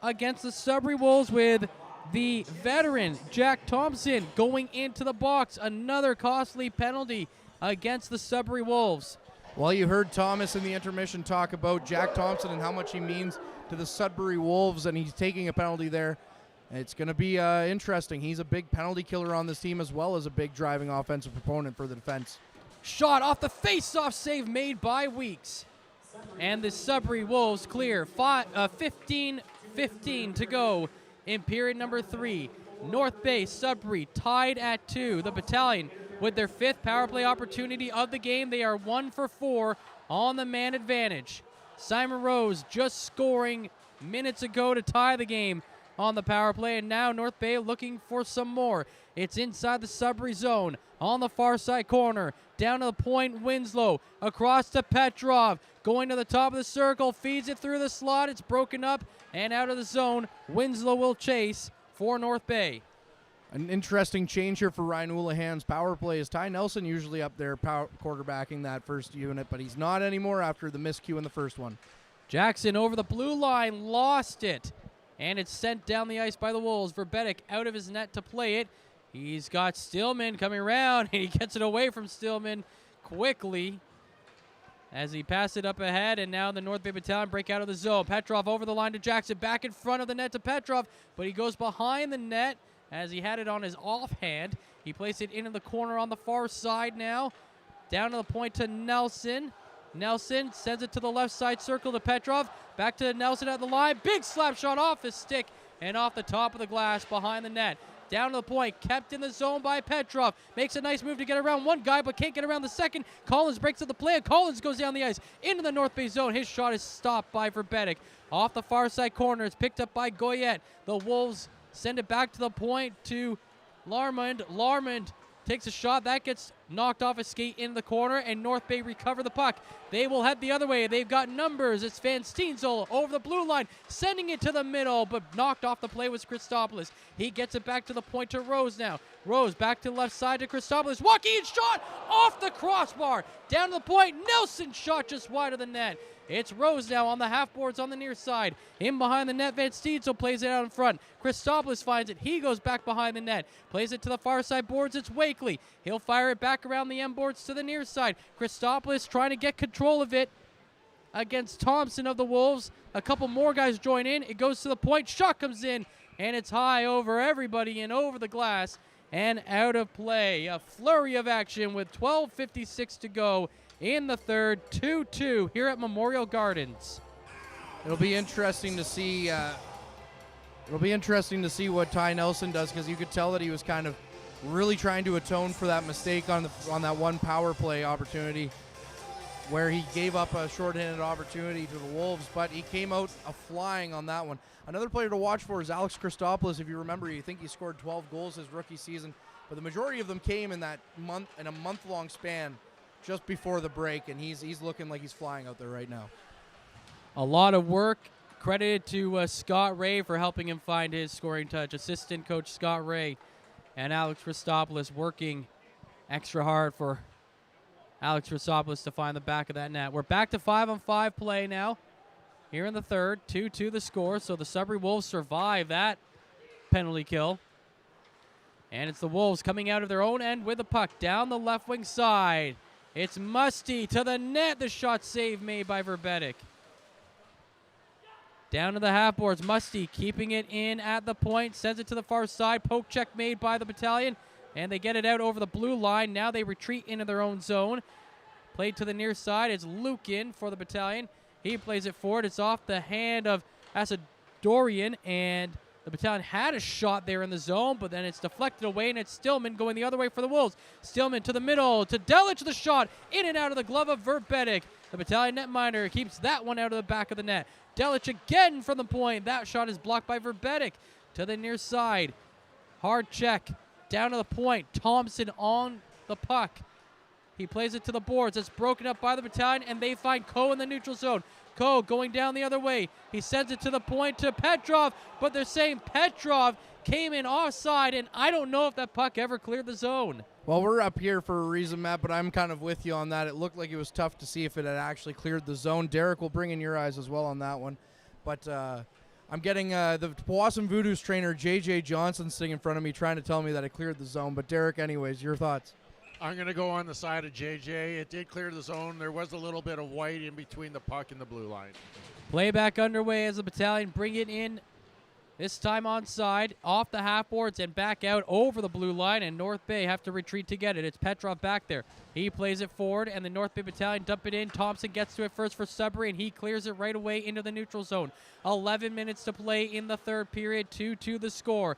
against the Sudbury Wolves with the veteran Jack Thompson going into the box. Another costly penalty against the Sudbury Wolves.
Well, you heard Thomas in the intermission talk about Jack Thompson and how much he means to the Sudbury Wolves, and he's taking a penalty there. It's going to be interesting. He's a big penalty killer on this team as well as a big driving offensive proponent for the defense.
Shot off the face-off save made by Weeks. And the Sudbury Wolves clear. 15-15 to go in period number 3. North Bay, Sudbury tied at 2. The Battalion with their 5th power play opportunity of the game. They are 1 for 4 on the man advantage. Simon Rose just scoring minutes ago to tie the game on the power play, and now North Bay looking for some more. It's inside the Sudbury zone on the far side corner. Down to the point, Winslow. Across to Petrov. Going to the top of the circle. Feeds it through the slot. It's broken up and out of the zone. Winslow will chase for North Bay.
An interesting change here for Ryan Houlihan's power play is Ty Nelson usually up there quarterbacking that first unit, but he's not anymore after the miscue in the first one.
Jackson over the blue line, lost it, and it's sent down the ice by the Wolves. Verbetic out of his net to play it. He's got Stillman coming around, and he gets it away from Stillman quickly as he passed it up ahead, and now the North Bay Battalion break out of the zone. Petrov over the line to Jackson, back in front of the net to Petrov, but he goes behind the net as he had it on his offhand. He placed it into the corner on the far side now. Down to the point to Nelson. Nelson sends it to the left side circle to Petrov. Back to Nelson at the line. Big slap shot off his stick and off the top of the glass behind the net. Down to the point, kept in the zone by Petrov. Makes a nice move to get around one guy, but can't get around the second. Collins breaks up the play, and Collins goes down the ice into the North Bay zone. His shot is stopped by Verbetic. Off the far side corner, it's picked up by Goyette. The Wolves send it back to the point to Larmond. Larmond takes a shot. That gets knocked off his skate in the corner, and North Bay recover the puck. They will head the other way. They've got numbers. It's Van Steensel over the blue line, sending it to the middle, but knocked off the play was Christopoulos. He gets it back to the point to Rose now. Rose back to the left side to Christopoulos. Walking in shot off the crossbar. Down to the point. Nelson shot just wide of the net. It's Rose now on the half boards on the near side. In behind the net, Van Steensel plays it out in front. Christopoulos finds it. He goes back behind the net. Plays it to the far side boards. It's Wakely. He'll fire it back back around the end boards to the near side. Christopoulos trying to get control of it against Thompson of the Wolves. A couple more guys join in. It goes to the point. Shot comes in, and it's high over everybody and over the glass and out of play. A flurry of action with 12:56 to go in the third. 2-2 here at Memorial Gardens.
It'll be interesting to see. What Ty Nelson does, because you could tell that he was kind of really trying to atone for that mistake on that one power play opportunity, where he gave up a shorthanded opportunity to the Wolves, but he came out flying on that one. Another player to watch for is Alex Christopoulos. If you remember, you think he scored 12 goals his rookie season, but the majority of them came in a month-long span just before the break, and he's looking like he's flying out there right now.
A lot of work credited to Scott Ray for helping him find his scoring touch. Assistant coach Scott Ray and Alex Christopoulos working extra hard for Alex Christopoulos to find the back of that net. We're back to 5-on-5 play now here in the third. 2-2 the score, so the Sudbury Wolves survive that penalty kill. And it's the Wolves coming out of their own end with the puck down the left wing side. It's Musty to the net. The shot save made by Verbetic. Down to the half boards. Musty keeping it in at the point. Sends it to the far side. Poke check made by the Battalion. And they get it out over the blue line. Now they retreat into their own zone. Played to the near side. It's Lukin for the Battalion. He plays it forward. It's off the hand of Asadorian. And the Battalion had a shot there in the zone, but then it's deflected away, and it's Stillman going the other way for the Wolves. Stillman to the middle. To Delic, the shot. In and out of the glove of Verbetic. The Battalion netminder keeps that one out of the back of the net. Delic again from the point. That shot is blocked by Verbetic. To the near side. Hard check. Down to the point. Thompson on the puck. He plays it to the boards. It's broken up by the Battalion, and they find Coe in the neutral zone. Coe going down the other way. He sends it to the point to Petrov, but they're saying Petrov came in offside, and I don't know if that puck ever cleared the zone.
Well, we're up here for a reason, Matt, but I'm kind of with you on that. It looked like it was tough to see if it had actually cleared the zone. Derek will bring in your eyes as well on that one. But I'm getting the Powassan Voodoo's trainer, J.J. Johnson, sitting in front of me trying to tell me that it cleared the zone. But, Derek, anyways, your thoughts?
I'm going to go on the side of JJ. It did clear the zone. There was a little bit of white in between the puck and the blue line.
Playback underway as the Battalion bring it in. This time onside, off the half boards and back out over the blue line, and North Bay have to retreat to get it. It's Petrov back there. He plays it forward, and the North Bay Battalion dump it in. Thompson gets to it first for Sudbury, and he clears it right away into the neutral zone. 11 minutes to play in the third period, 2-2 the score.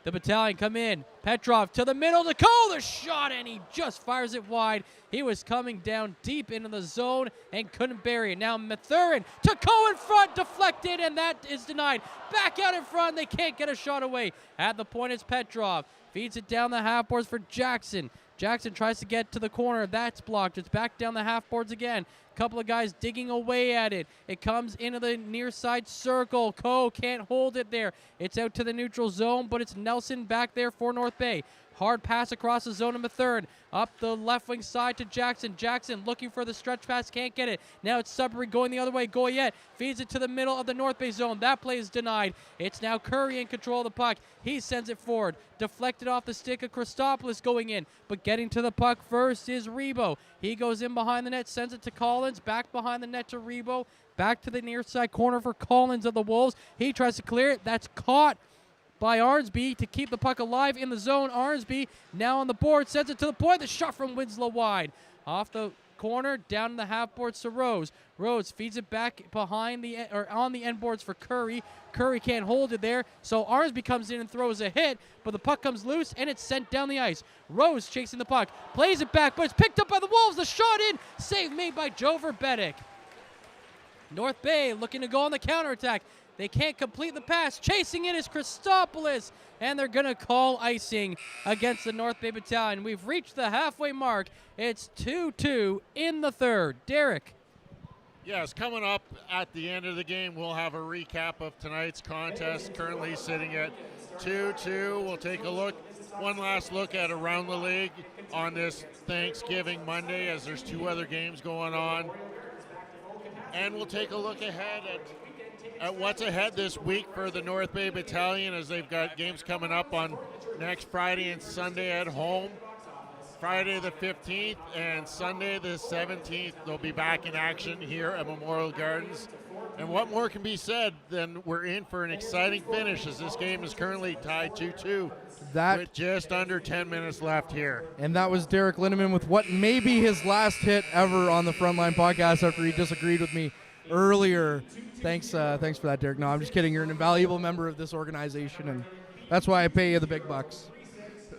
The Battalion come in. Petrov to the middle to Cole, the shot, and he just fires it wide. He was coming down deep into the zone and couldn't bury it. Now Mathurin to Cole in front, deflected, and that is denied. Back out in front, they can't get a shot away. At the point, it's Petrov. Feeds it down the half boards for Jackson. Jackson tries to get to the corner. That's blocked. It's back down the half boards again. Couple of guys digging away at it. It comes into the near side circle. Coe can't hold it there. It's out to the neutral zone, but it's Nelson back there for North Bay. Hard pass across the zone of Mathurin. Up the left wing side to Jackson. Jackson looking for the stretch pass, can't get it. Now it's Sudbury going the other way. Goyette feeds it to the middle of the North Bay zone. That play is denied. It's now Curry in control of the puck. He sends it forward. Deflected off the stick of Christopoulos going in. But getting to the puck first is Rebo. He goes in behind the net, sends it to Collins. Back behind the net to Rebo. Back to the near side corner for Collins of the Wolves. He tries to clear it. That's caught by Arnsby to keep the puck alive in the zone. Arnsby now on the board, sends it to the point. The shot from Winslow wide. Off the corner, down the half boards to Rose. Rose feeds it back behind on the end boards for Curry. Curry can't hold it there, so Arnsby comes in and throws a hit, but the puck comes loose and it's sent down the ice. Rose chasing the puck, plays it back, but it's picked up by the Wolves. The shot in, save made by Joe Verbetic. North Bay looking to go on the counterattack. They can't complete the pass. Chasing it is Christopoulos, and they're going to call icing against the North Bay Battalion. We've reached the halfway mark. It's 2-2 in the third. Derek.
Yes, coming up at the end of the game, we'll have a recap of tonight's contest, currently sitting at 2-2. We'll take a look, one last look at around the league on this Thanksgiving Monday, as there's two other games going on. And we'll take a look ahead at what's ahead this week for the North Bay Battalion, as they've got games coming up on next Friday and Sunday at home. Friday the 15th and Sunday the 17th, they'll be back in action here at Memorial Gardens. And what more can be said than we're in for an exciting finish, as this game is currently tied 2-2 with just under 10 minutes left here.
And that was Derek Lindemann with what may be his last hit ever on the Frontline podcast after he disagreed with me earlier. Thanks for that, Derek. No, I'm just kidding. You're an invaluable member of this organization, and that's why I pay you the big bucks.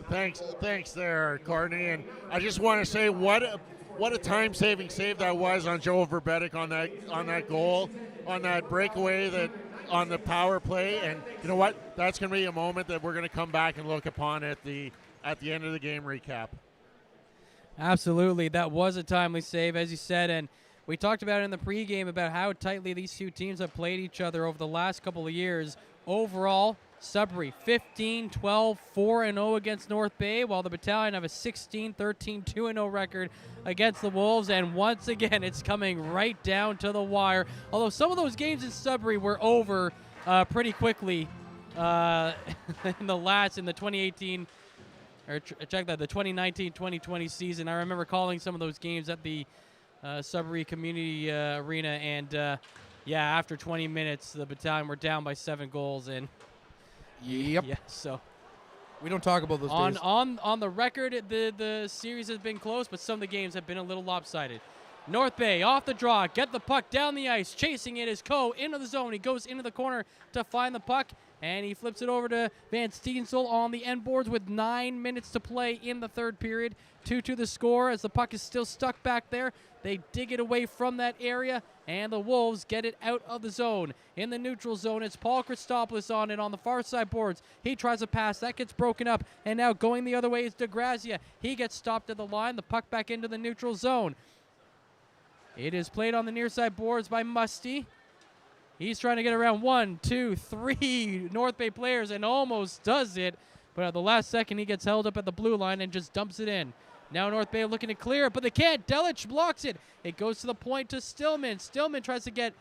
Thanks there, Courtney. And I just want to say what a time-saving save that was on Joe Verbetic on that goal, on that breakaway, that on the power play. And you know what? That's going to be a moment that we're going to come back and look upon at the end of the game recap.
Absolutely, that was a timely save, as you said, and we talked about it in the pregame about how tightly these two teams have played each other over the last couple of years. Overall, Sudbury 15-12, 4-0 against North Bay, while the Battalion have a 16-13, 2-0 record against the Wolves. And once again, it's coming right down to the wire. Although some of those games in Sudbury were over pretty quickly in the 2018 or check that, the 2019-2020 season. I remember calling some of those games at the Sudbury Community Arena, and after 20 minutes, the Battalion were down by 7 goals, and
Yep.
yeah, so
we don't talk about those days.
On the record, the series has been close, but some of the games have been a little lopsided. North Bay off the draw, get the puck down the ice, chasing it is Coe into the zone. He goes into the corner to find the puck, and he flips it over to Van Steensel on the end boards with 9 minutes to play in the third period. 2-2 the score as the puck is still stuck back there. They dig it away from that area, and the Wolves get it out of the zone. In the neutral zone, it's Paul Christopoulos on it on the far side boards. He tries a pass. That gets broken up, and now going the other way is DeGrazia. He gets stopped at the line. The puck back into the neutral zone. It is played on the near side boards by Musty. He's trying to get around 1, 2, 3 North Bay players and almost does it. But at the last second, he gets held up at the blue line and just dumps it in. Now North Bay looking to clear it, but they can't. Delich blocks it. It goes to the point to Stillman. Stillman tries to get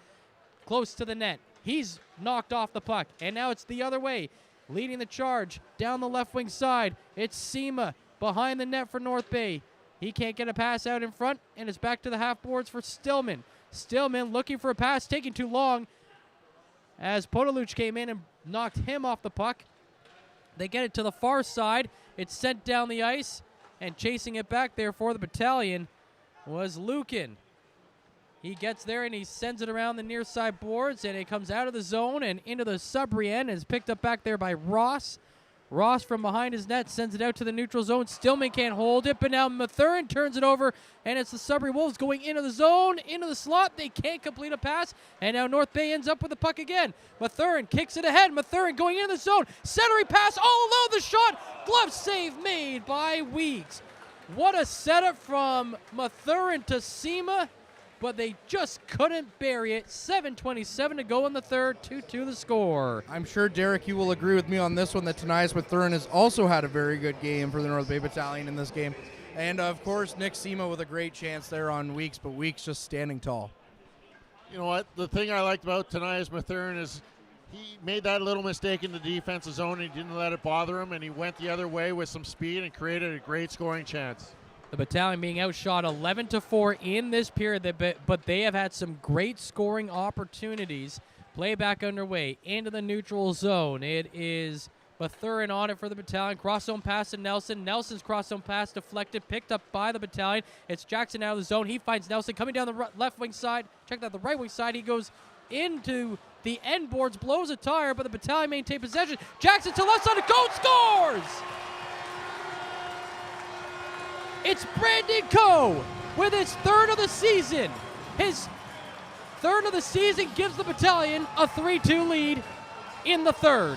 close to the net. He's knocked off the puck, and now it's the other way. Leading the charge down the left wing side, it's Sema behind the net for North Bay. He can't get a pass out in front, and it's back to the half boards for Stillman. Stillman looking for a pass, taking too long as Podaluch came in and knocked him off the puck. They get it to the far side. It's sent down the ice, and chasing it back there for the Battalion was Lukin. He gets there, and he sends it around the near side boards, and it comes out of the zone and into the Sudbury end, and is picked up back there by Ross. Ross from behind his net sends it out to the neutral zone. Stillman can't hold it, but now Mathurin turns it over, and it's the Sudbury Wolves going into the zone, into the slot. They can't complete a pass, and now North Bay ends up with the puck again. Mathurin kicks it ahead. Mathurin going into the zone. Centering pass all alone. The shot. Glove save made by Weeks. What a setup from Mathurin to Sema, but they just couldn't bury it. 7:27 to go in the third, 2-2 the score.
I'm sure, Derek, you will agree with me on this one that Tanias Mathurin has also had a very good game for the North Bay Battalion in this game. And, of course, Nick Sema with a great chance there on Weeks, but Weeks just standing tall.
You know what? The thing I liked about Tanias Mathurin is he made that little mistake in the defensive zone. He didn't let it bother him, and he went the other way with some speed and created a great scoring chance.
The Battalion being outshot 11-4 in this period, but they have had some great scoring opportunities. Play back underway into the neutral zone. It is Mathurin on it for the Battalion. Cross zone pass to Nelson. Nelson's cross zone pass deflected, picked up by the Battalion. It's Jackson out of the zone. He finds Nelson coming down the left wing side. Check that, the right wing side. He goes into the end boards, blows a tire, but the Battalion maintain possession. Jackson to left side of goal, scores! It's Brandon Coe with his third of the season. His third of the season gives the Battalion a 3-2 lead in the third.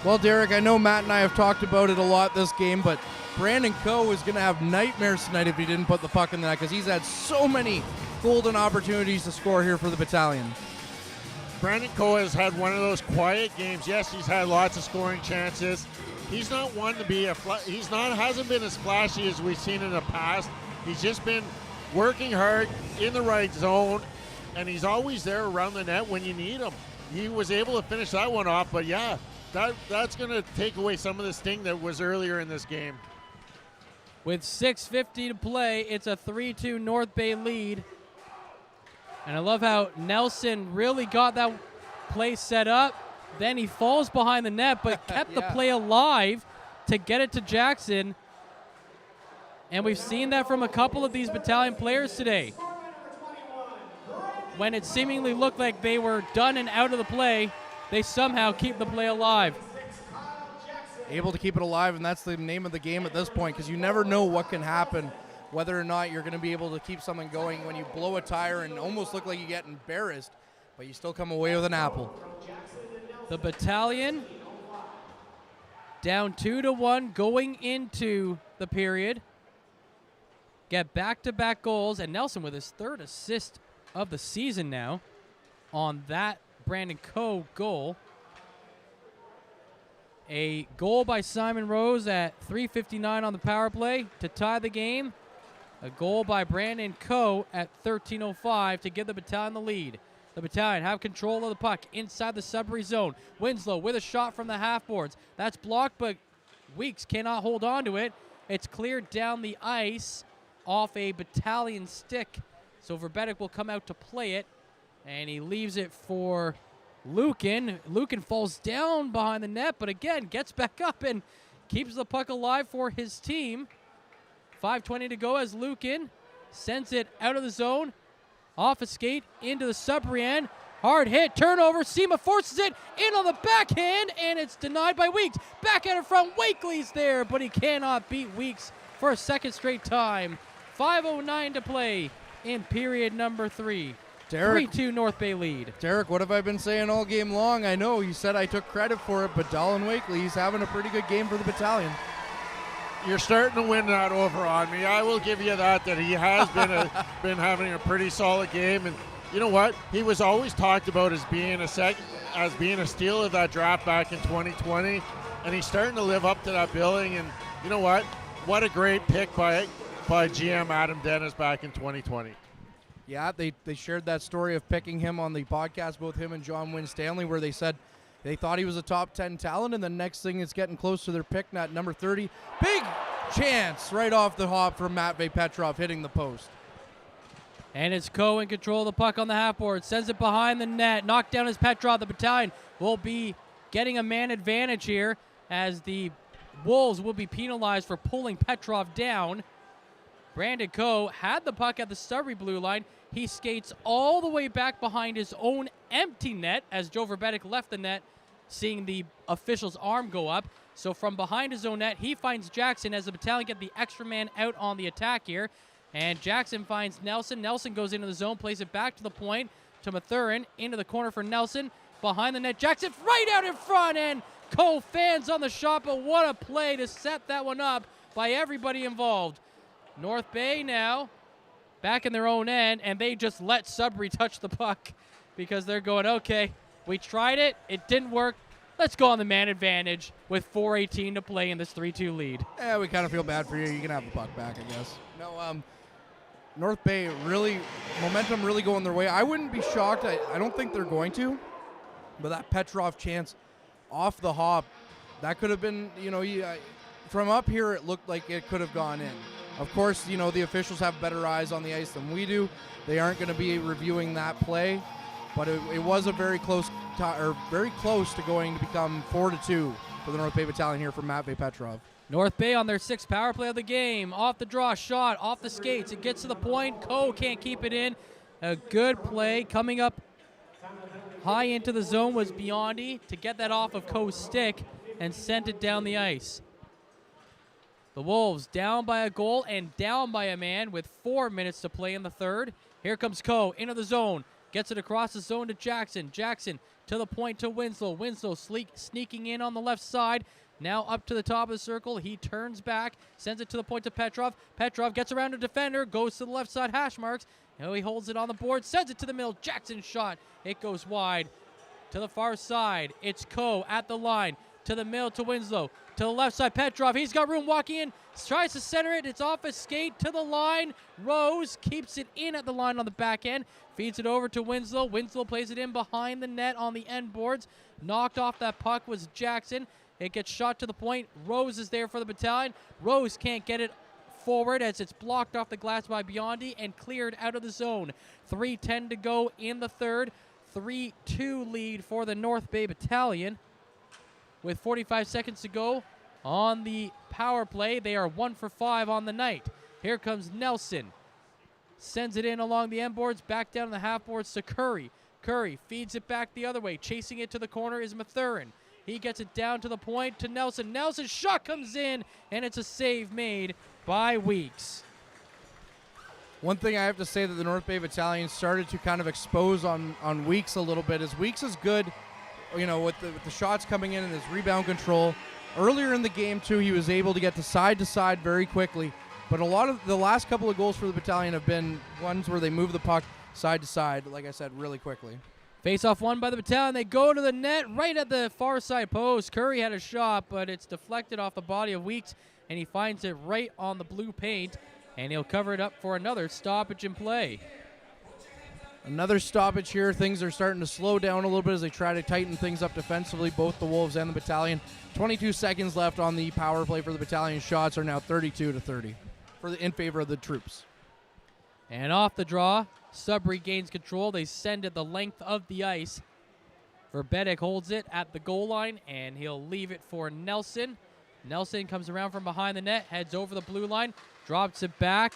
Well, Derek, I know Matt and I have talked about it a lot this game, but Brandon Coe is going to have nightmares tonight if he didn't put the puck in the net, because he's had so many golden opportunities to score here for the Battalion.
Brandon Coe has had one of those quiet games. Yes, he's had lots of scoring chances. He's not one to be hasn't been as flashy as we've seen in the past. He's just been working hard in the right zone, and he's always there around the net when you need him. He was able to finish that one off, but yeah, that's going to take away some of the sting that was earlier in this game.
with 6:50 to play. It's a 3-2 North Bay lead. And I love how Nelson really got that play set up. Then he falls behind the net, but kept the play alive to get it to Jackson. And we've seen that from a couple of these Battalion players today. When it seemingly looked like they were done and out of the play, they somehow keep the play alive.
Able to keep it alive, and that's the name of the game at this point, because you never know what can happen, whether or not you're going to be able to keep something going when you blow a tire and almost look like you get embarrassed, but you still come away with an apple.
The Battalion down 2-1 going into the period. Get back-to-back goals, and Nelson with his third assist of the season now on that Brandon Coe goal. A goal by Simon Rose at 3:59 on the power play to tie the game. A goal by Brandon Coe at 13:05 to give the Battalion the lead. The Battalion have control of the puck inside the Sudbury zone. Winslow with a shot from the half boards. That's blocked, but Weeks cannot hold on to it. It's cleared down the ice off a Battalion stick. So Verbetic will come out to play it, and he leaves it for Lukin. Lukin falls down behind the net, but again, gets back up and keeps the puck alive for his team. 5:20 to go as Lukin sends it out of the zone, off a skate, into the Sudbury end. Hard hit, turnover, Sema forces it in on the backhand, and it's denied by Weeks. Back out in front, Wakely's there, but he cannot beat Weeks for a second straight time. 5:09 to play in period number 3.
Derek,
3-2 North Bay lead.
Derek, what have I been saying all game long? I know you said I took credit for it, but Dallin Wakely, he's having a pretty good game for the Battalion.
You're starting to win that over on me. I will give you that he has been having a pretty solid game. And you know what? He was always talked about as being a steal of that draft back in 2020, and he's starting to live up to that billing. And you know what? What a great pick by GM Adam Dennis back in 2020.
Yeah, they shared that story of picking him on the podcast, both him and John Wynn Stanley, where they said they thought he was a top 10 talent, and the next thing is getting close to their pick, at number 30. Big chance right off the hop from Matvey Petrov hitting the post.
And it's Coe in control of the puck on the half board. Sends it behind the net. Knocked down as Petrov. The Battalion will be getting a man advantage here as the Wolves will be penalized for pulling Petrov down. Brandon Coe had the puck at the Sudbury blue line. He skates all the way back behind his own empty net as Joe Verbetic left the net, seeing the official's arm go up. So from behind his own net, he finds Jackson as the Battalion get the extra man out on the attack here. And Jackson finds Nelson. Nelson goes into the zone, plays it back to the point to Mathurin, into the corner for Nelson. Behind the net, Jackson right out in front, and Coe fans on the shot, but what a play to set that one up by everybody involved. North Bay now back in their own end, and they just let Sudbury touch the puck because they're going, okay, we tried it, it didn't work. Let's go on the man advantage with 4:18 to play in this 3-2 lead.
Yeah, we kind of feel bad for you. You can have the puck back, I guess. No, North Bay momentum really going their way. I wouldn't be shocked. I don't think they're going to, but that Petrov chance off the hop, that could have been, from up here it looked like it could have gone in. Of course, the officials have better eyes on the ice than we do. They aren't going to be reviewing that play, but it was a very close to going to become 4-2 for the North Bay Battalion here from Matvey Petrov.
North Bay on their sixth power play of the game. Off the draw, shot, off the skates. It gets to the point. Coe can't keep it in. A good play coming up high into the zone was Biondi to get that off of Coe's stick and sent it down the ice. The Wolves down by a goal and down by a man with 4 minutes to play in the third. Here comes Coe into the zone. Gets it across the zone to Jackson. Jackson to the point to Winslow. Winslow sneaking in on the left side. Now up to the top of the circle. He turns back, sends it to the point to Petrov. Petrov gets around a defender, goes to the left side hash marks. Now he holds it on the board, sends it to the middle. Jackson shot. It goes wide to the far side. It's Coe at the line. To the middle to Winslow. To the left side, Petrov. He's got room walking in. Tries to center it. It's off his skate to the line. Rose keeps it in at the line on the back end. Feeds it over to Winslow. Winslow plays it in behind the net on the end boards. Knocked off that puck was Jackson. It gets shot to the point. Rose is there for the Battalion. Rose can't get it forward as it's blocked off the glass by Biondi and cleared out of the zone. 3:10 to go in the third. 3-2 lead for the North Bay Battalion. With 45 seconds to go on the power play, they are 1 for 5 on the night. Here comes Nelson. Sends it in along the end boards, back down the half boards to Curry. Curry feeds it back the other way. Chasing it to the corner is Mathurin. He gets it down to the point to Nelson. Nelson's shot comes in, and it's a save made by Weeks.
One thing I have to say that the North Bay Battalion started to kind of expose on Weeks a little bit is Weeks is good, with the shots coming in and his rebound control. Earlier in the game, too, he was able to get to side very quickly. But a lot of the last couple of goals for the battalion have been ones where they move the puck side to side, like I said, really quickly.
Face-off won by the battalion. They go to the net right at the far side post. Curry had a shot, but it's deflected off the body of Weeks, and he finds it right on the blue paint, and he'll cover it up for another stoppage in play.
Another stoppage here. Things are starting to slow down a little bit as they try to tighten things up defensively, both the Wolves and the battalion. 22 seconds left on the power play for the battalion. Shots are now 32-30 in favor of the troops.
And off the draw, Sudbury gains control. They send it the length of the ice. Verbetic holds it at the goal line, and he'll leave it for Nelson. Nelson comes around from behind the net, heads over the blue line, drops it back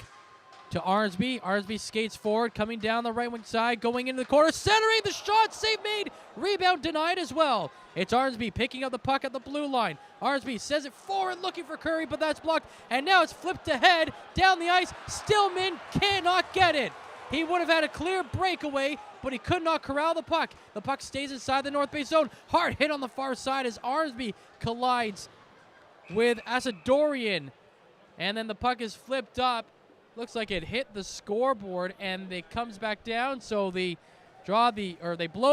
to Arnsby. Arnsby skates forward, coming down the right wing side, going into the corner, centering the shot, save made, rebound denied as well. It's Arnsby picking up the puck at the blue line. Arnsby sends it forward, looking for Curry, but that's blocked, and now it's flipped ahead, down the ice. Stillman cannot get it. He would have had a clear breakaway, but he could not corral the puck. The puck stays inside the North Bay zone. Hard hit on the far side as Arnsby collides with Asadorian, and then the puck is flipped up. Looks like it hit the scoreboard, and it comes back down. So they blow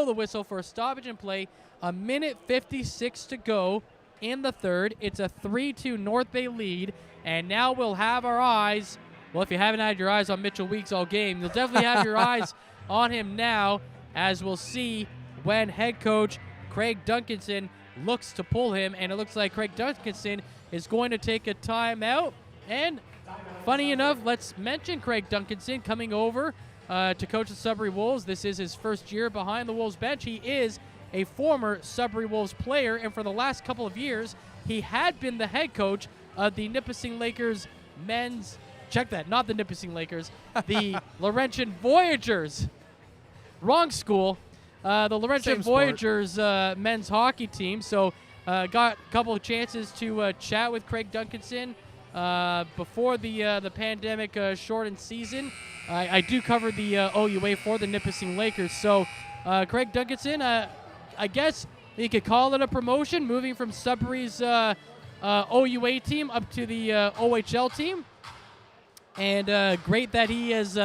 the whistle for a stoppage in play. 1:56 to go in the third. It's a 3-2 North Bay lead, and now we'll have our eyes. Well, if you haven't had your eyes on Mitchell Weeks all game, you'll definitely have your eyes on him now, as we'll see when head coach Craig Duncanson looks to pull him, and it looks like Craig Duncanson is going to take a timeout. And funny enough, let's mention Craig Duncanson coming over to coach the Sudbury Wolves. This is his first year behind the Wolves bench. He is a former Sudbury Wolves player, and for the last couple of years, he had been the head coach of the Nipissing Lakers men's, check that, not the Nipissing Lakers, the Laurentian Voyagers. Wrong school. The Laurentian Voyagers men's hockey team. So got a couple of chances to chat with Craig Duncanson before the pandemic shortened season. I do cover the OUA for the Nipissing Lakers. So Craig Duncanson, I guess you could call it a promotion, moving from Sudbury's OUA team up to the OHL team. And great that he has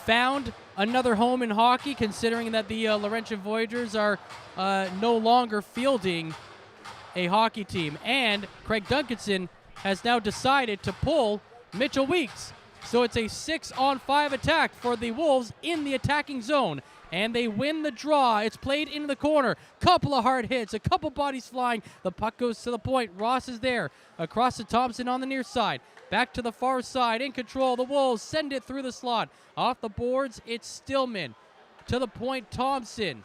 found another home in hockey, considering that the Laurentian Voyagers are no longer fielding a hockey team. And Craig Duncanson has now decided to pull Mitchell Weeks. So it's a 6-on-5 attack for the Wolves in the attacking zone. And they win the draw. It's played into the corner. Couple of hard hits, a couple bodies flying. The puck goes to the point. Ross is there. Across to Thompson on the near side. Back to the far side. In control. The Wolves send it through the slot. Off the boards, it's Stillman. To the point, Thompson.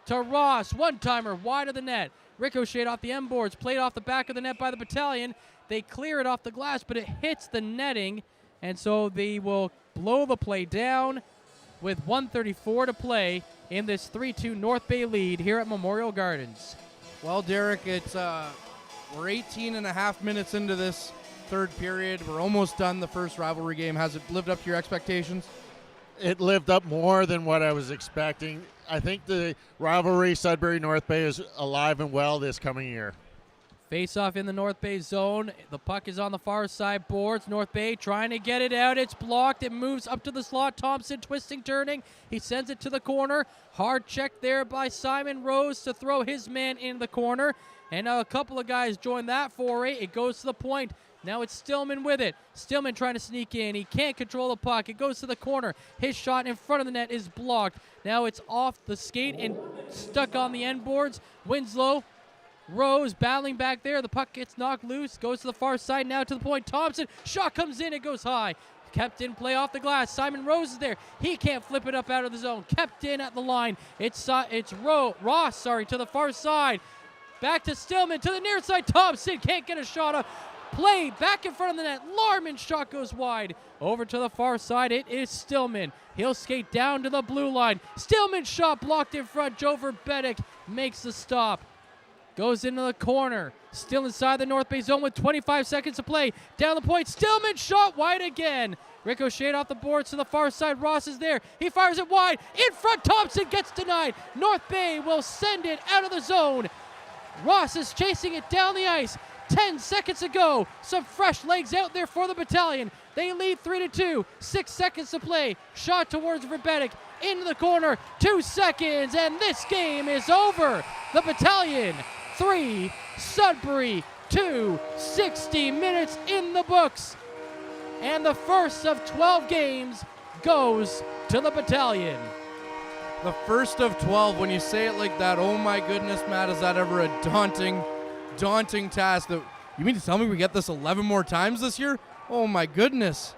To Ross. One-timer wide of the net. Ricocheted off the end boards. Played off the back of the net by the battalion. They clear it off the glass, but it hits the netting. And so they will blow the play down with 1:34 to play in this 3-2 North Bay lead here at Memorial Gardens.
Well, Derek, it's we're 18 and a half minutes into this third period. We're almost done the first rivalry game. Has it lived up to your expectations?
It lived up more than what I was expecting. I think the rivalry Sudbury-North Bay is alive and well this coming year.
Face-off in the North Bay zone. The puck is on the far side boards. North Bay trying to get it out. It's blocked. It moves up to the slot. Thompson twisting, turning. He sends it to the corner. Hard check there by Simon Rose to throw his man in the corner. And now a couple of guys join that foray. It goes to the point. Now it's Stillman with it. Stillman trying to sneak in. He can't control the puck. It goes to the corner. His shot in front of the net is blocked. Now it's off the skate and stuck on the end boards. Winslow Rose battling back there. The puck gets knocked loose, goes to the far side now to the point. Thompson, shot comes in, it goes high. Kept in play off the glass. Simon Rose is there. He can't flip it up out of the zone. Kept in at the line. It's Ross to the far side. Back to Stillman to the near side. Thompson can't get a shot up. Play back in front of the net. Larman's shot goes wide. Over to the far side. It is Stillman. He'll skate down to the blue line. Stillman's shot blocked in front. Joe Verbetic makes the stop. Goes into the corner. Still inside the North Bay zone with 25 seconds to play. Down the point. Stillman shot wide again. Ricocheted off the boards to the far side. Ross is there. He fires it wide. In front. Thompson gets denied. North Bay will send it out of the zone. Ross is chasing it down the ice. 10 seconds to go. Some fresh legs out there for the Battalion. They lead 3-2. 6 seconds to play. Shot towards Verbetic. Into the corner. 2 seconds. And this game is over. The Battalion 3, Sudbury 2. 60 minutes in the books. And the first of 12 games goes to the Battalion.
The first of 12, when you say it like that, oh my goodness, Matt, is that ever a daunting task? That you mean to tell me we get this 11 more times this year? Oh my goodness.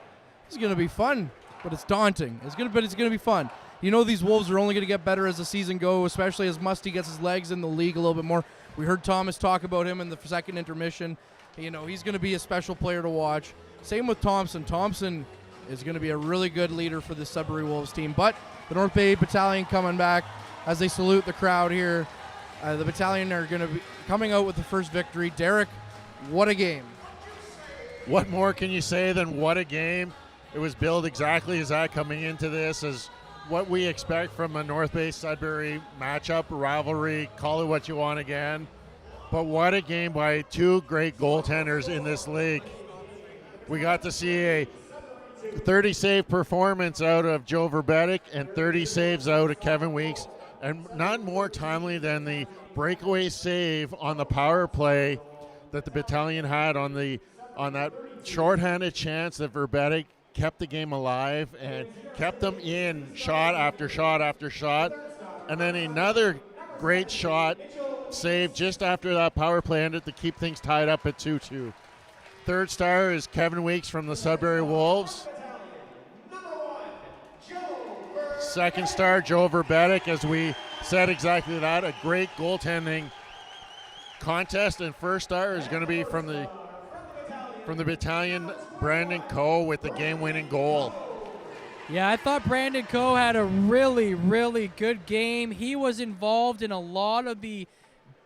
This is going to be fun, but it's daunting. It's going to be fun. You know these Wolves are only going to get better as the season goes, especially as Musty gets his legs in the league a little bit more. We heard Thomas talk about him in the second intermission. You know, he's going to be a special player to watch. Same with Thompson. Thompson is going to be a really good leader for the Sudbury Wolves team. But the North Bay Battalion coming back as they salute the crowd here. The Battalion are going to be coming out with the first victory. Derek, what a game.
What more can you say than what a game? It was billed exactly as that coming into this, as what we expect from a North Bay Sudbury matchup, rivalry, call it what you want again. But what a game by two great goaltenders in this league. We got to see a 30 save performance out of Joe Verbetic and 30 saves out of Kevin Weeks, and not more timely than the breakaway save on the power play that the Battalion had on that shorthanded chance that Verbetic kept the game alive and kept them in shot after shot after shot. And then another great shot save just after that power play ended to keep things tied up at 2-2. Third star is Kevin Weeks from the Sudbury Wolves. Second star, Joe Verbetic, as we said exactly that, a great goaltending contest. And first star is going to be from the Battalion, Brandon Coe, with the game-winning goal.
Yeah, I thought Brandon Coe had a really, really good game. He was involved in a lot of the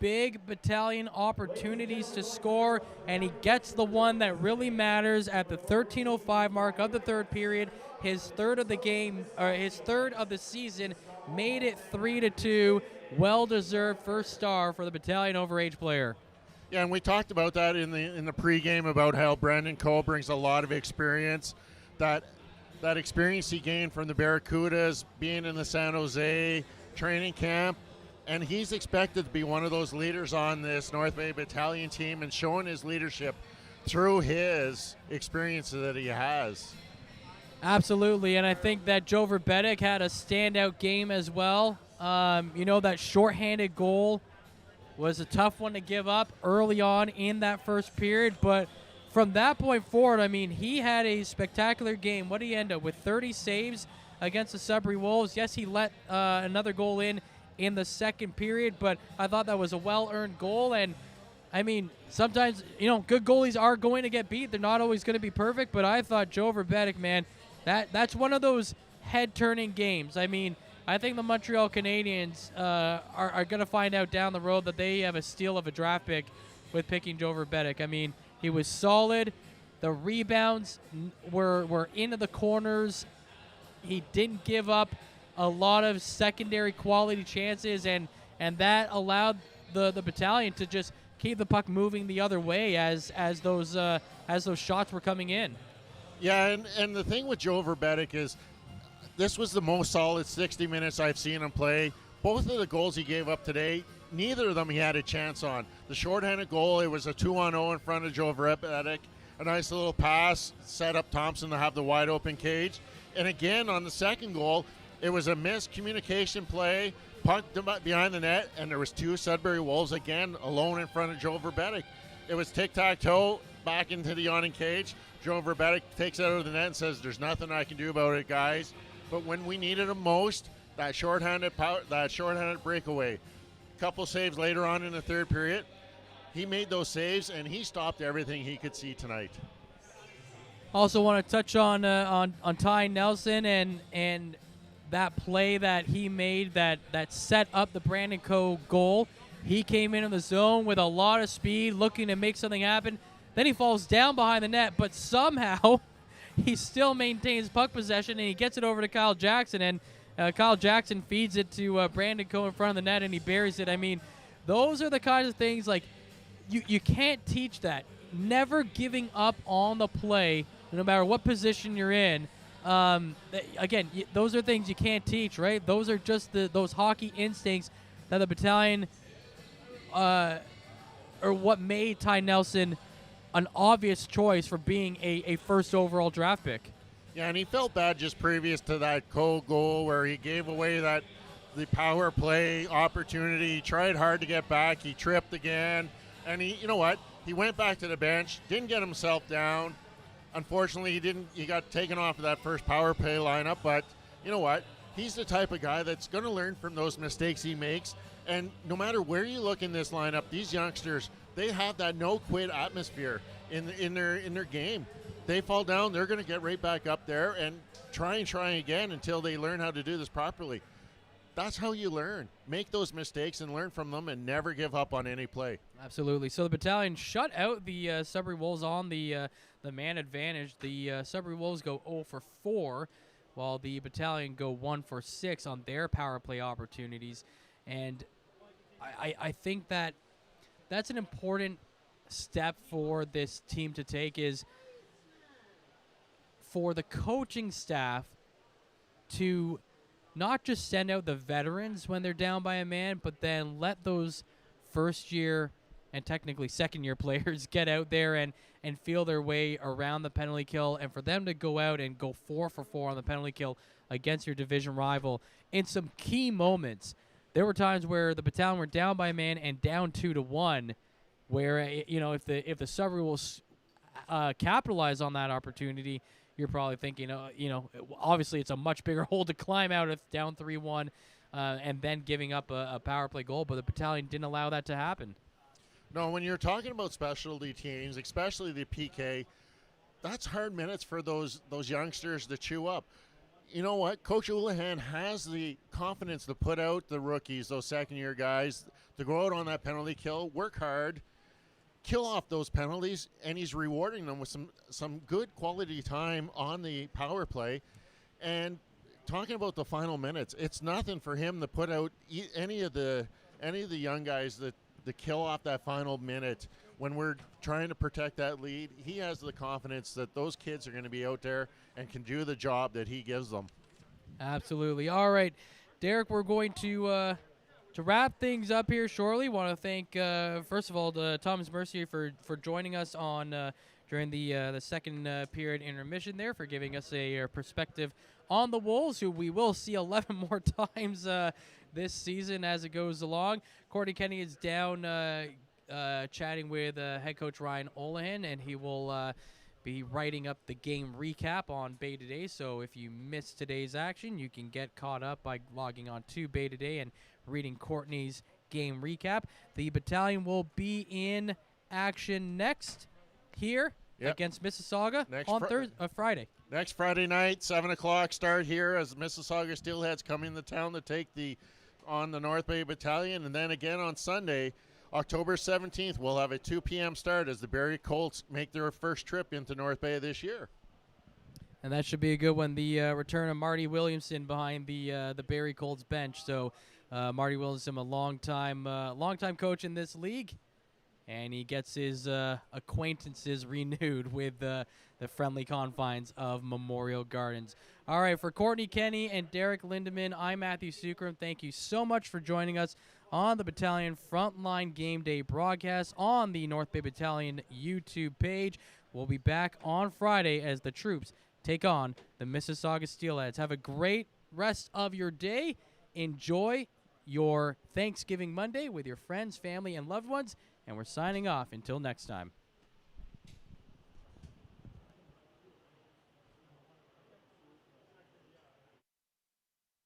big Battalion opportunities to score, and he gets the one that really matters at the 13:05 mark of the third period. His third of the game, or his third of the season, made it 3-2. Well-deserved first star for the Battalion overage player.
Yeah, and we talked about that in the pregame about how Brandon Cole brings a lot of experience. That experience he gained from the Barracudas, being in the San Jose training camp, and he's expected to be one of those leaders on this North Bay Battalion team and showing his leadership through his experiences that he has.
Absolutely, and I think that Joe Verbetic had a standout game as well. That shorthanded goal was a tough one to give up early on in that first period, but from that point forward, I mean, he had a spectacular game. What did he end up with? 30 saves against the Sudbury Wolves. Yes, he let another goal in the second period, but I thought that was a well-earned goal. And I mean, sometimes, good goalies are going to get beat. They're not always going to be perfect, but I thought Joe Verbetic, man, that's one of those head-turning games. I mean, I think the Montreal Canadiens are going to find out down the road that they have a steal of a draft pick with picking Joe Verbetic. I mean, he was solid. The rebounds were into the corners. He didn't give up a lot of secondary quality chances, and that allowed the Battalion to just keep the puck moving the other way as those shots were coming in.
Yeah, and the thing with Joe Verbetic is this was the most solid 60 minutes I've seen him play. Both of the goals he gave up today, neither of them he had a chance on. The shorthanded goal, it was a 2-on-0 in front of Joe Verbetic. A nice little pass, set up Thompson to have the wide open cage. And again, on the second goal, It was a miscommunication play, punked them up behind the net, and there was 2 Sudbury Wolves again alone in front of Joe Verbetic. It was tic-tac-toe back into the yawning cage. Joe Verbetic takes it out of the net and says, "There's nothing I can do about it, guys." But when we needed him most, that shorthanded breakaway, a couple saves later on in the third period, he made those saves and he stopped everything he could see tonight.
Also want to touch on Ty Nelson and that play that he made that set up the Brandon Coe goal. He came in the zone with a lot of speed, looking to make something happen. Then he falls down behind the net, but somehow he still maintains puck possession, and he gets it over to Kyle Jackson, and Kyle Jackson feeds it to Brandon Coe in front of the net, and he buries it. I mean, those are the kinds of things, like, you can't teach that. Never giving up on the play, no matter what position you're in. Again, those are things you can't teach, right? Those are just those hockey instincts that the battalion, or what made Ty Nelson an obvious choice for being a first overall draft pick.
Yeah, and he felt bad just previous to that Cole goal where he gave away the power play opportunity. He tried hard to get back. He tripped again. And you know what? He went back to the bench, didn't get himself down. Unfortunately, he got taken off of that first power play lineup. But you know what? He's the type of guy that's going to learn from those mistakes he makes. And no matter where you look in this lineup, these youngsters, they have that no-quit atmosphere in their game. They fall down, they're going to get right back up there and try again until they learn how to do this properly. That's how you learn. Make those mistakes and learn from them and never give up on any play.
Absolutely. So the battalion shut out the Sudbury Wolves on the man advantage. The Sudbury Wolves go 0 for 4, while the battalion go 1 for 6 on their power play opportunities. And I think that's an important step for this team to take, is for the coaching staff to not just send out the veterans when they're down by a man, but then let those first-year and technically second-year players get out there and feel their way around the penalty kill, and for them to go out and go 4 for 4 on the penalty kill against your division rival in some key moments. There were times where the battalion were down by a man and down 2-1, where if the Sudbury will capitalize on that opportunity, you're probably thinking, obviously it's a much bigger hole to climb out of down 3-1 and then giving up a power play goal, but the battalion didn't allow that to happen.
No, when you're talking about specialty teams, especially the PK, that's hard minutes for those youngsters to chew up. You know what? Coach Houlihan has the confidence to put out the rookies, those second-year guys, to go out on that penalty kill, work hard, kill off those penalties, and he's rewarding them with some good quality time on the power play. And talking about the final minutes, it's nothing for him to put out any of the young guys that to kill off that final minute when we're trying to protect that lead. He has the confidence that those kids are going to be out there and can do the job that he gives them.
Absolutely. All right, Derek, we're going to wrap things up here shortly. Want to thank, first of all, Thomas Mercier for joining us on during the second period intermission there, for giving us a perspective on the Wolves, who we will see 11 more times this season as it goes along. Courtney Kenny is down chatting with head coach Ryan Olahan, and he will be writing up the game recap on Bay Today. So if you missed today's action, you can get caught up by logging on to Bay Today and reading Courtney's game recap. The battalion will be in action next here against Mississauga on Friday.
Next Friday night, 7 o'clock start here as Mississauga Steelheads come into town to take on the North Bay Battalion. And then again on Sunday, October 17th, we'll have a 2 p.m. start as the Barrie Colts make their first trip into North Bay this year.
And that should be a good one. The return of Marty Williamson behind the Barrie Colts bench. So Marty Williamson, a long-time coach in this league, and he gets his acquaintances renewed with the friendly confines of Memorial Gardens. All right, for Courtney Kenny and Derek Lindemann, I'm Matthew Sukram. Thank you so much for joining us on the Battalion Frontline Game Day broadcast on the North Bay Battalion YouTube page. We'll be back on Friday as the troops take on the Mississauga Steelheads. Have a great rest of your day. Enjoy your Thanksgiving Monday with your friends, family, and loved ones. And we're signing off until next time.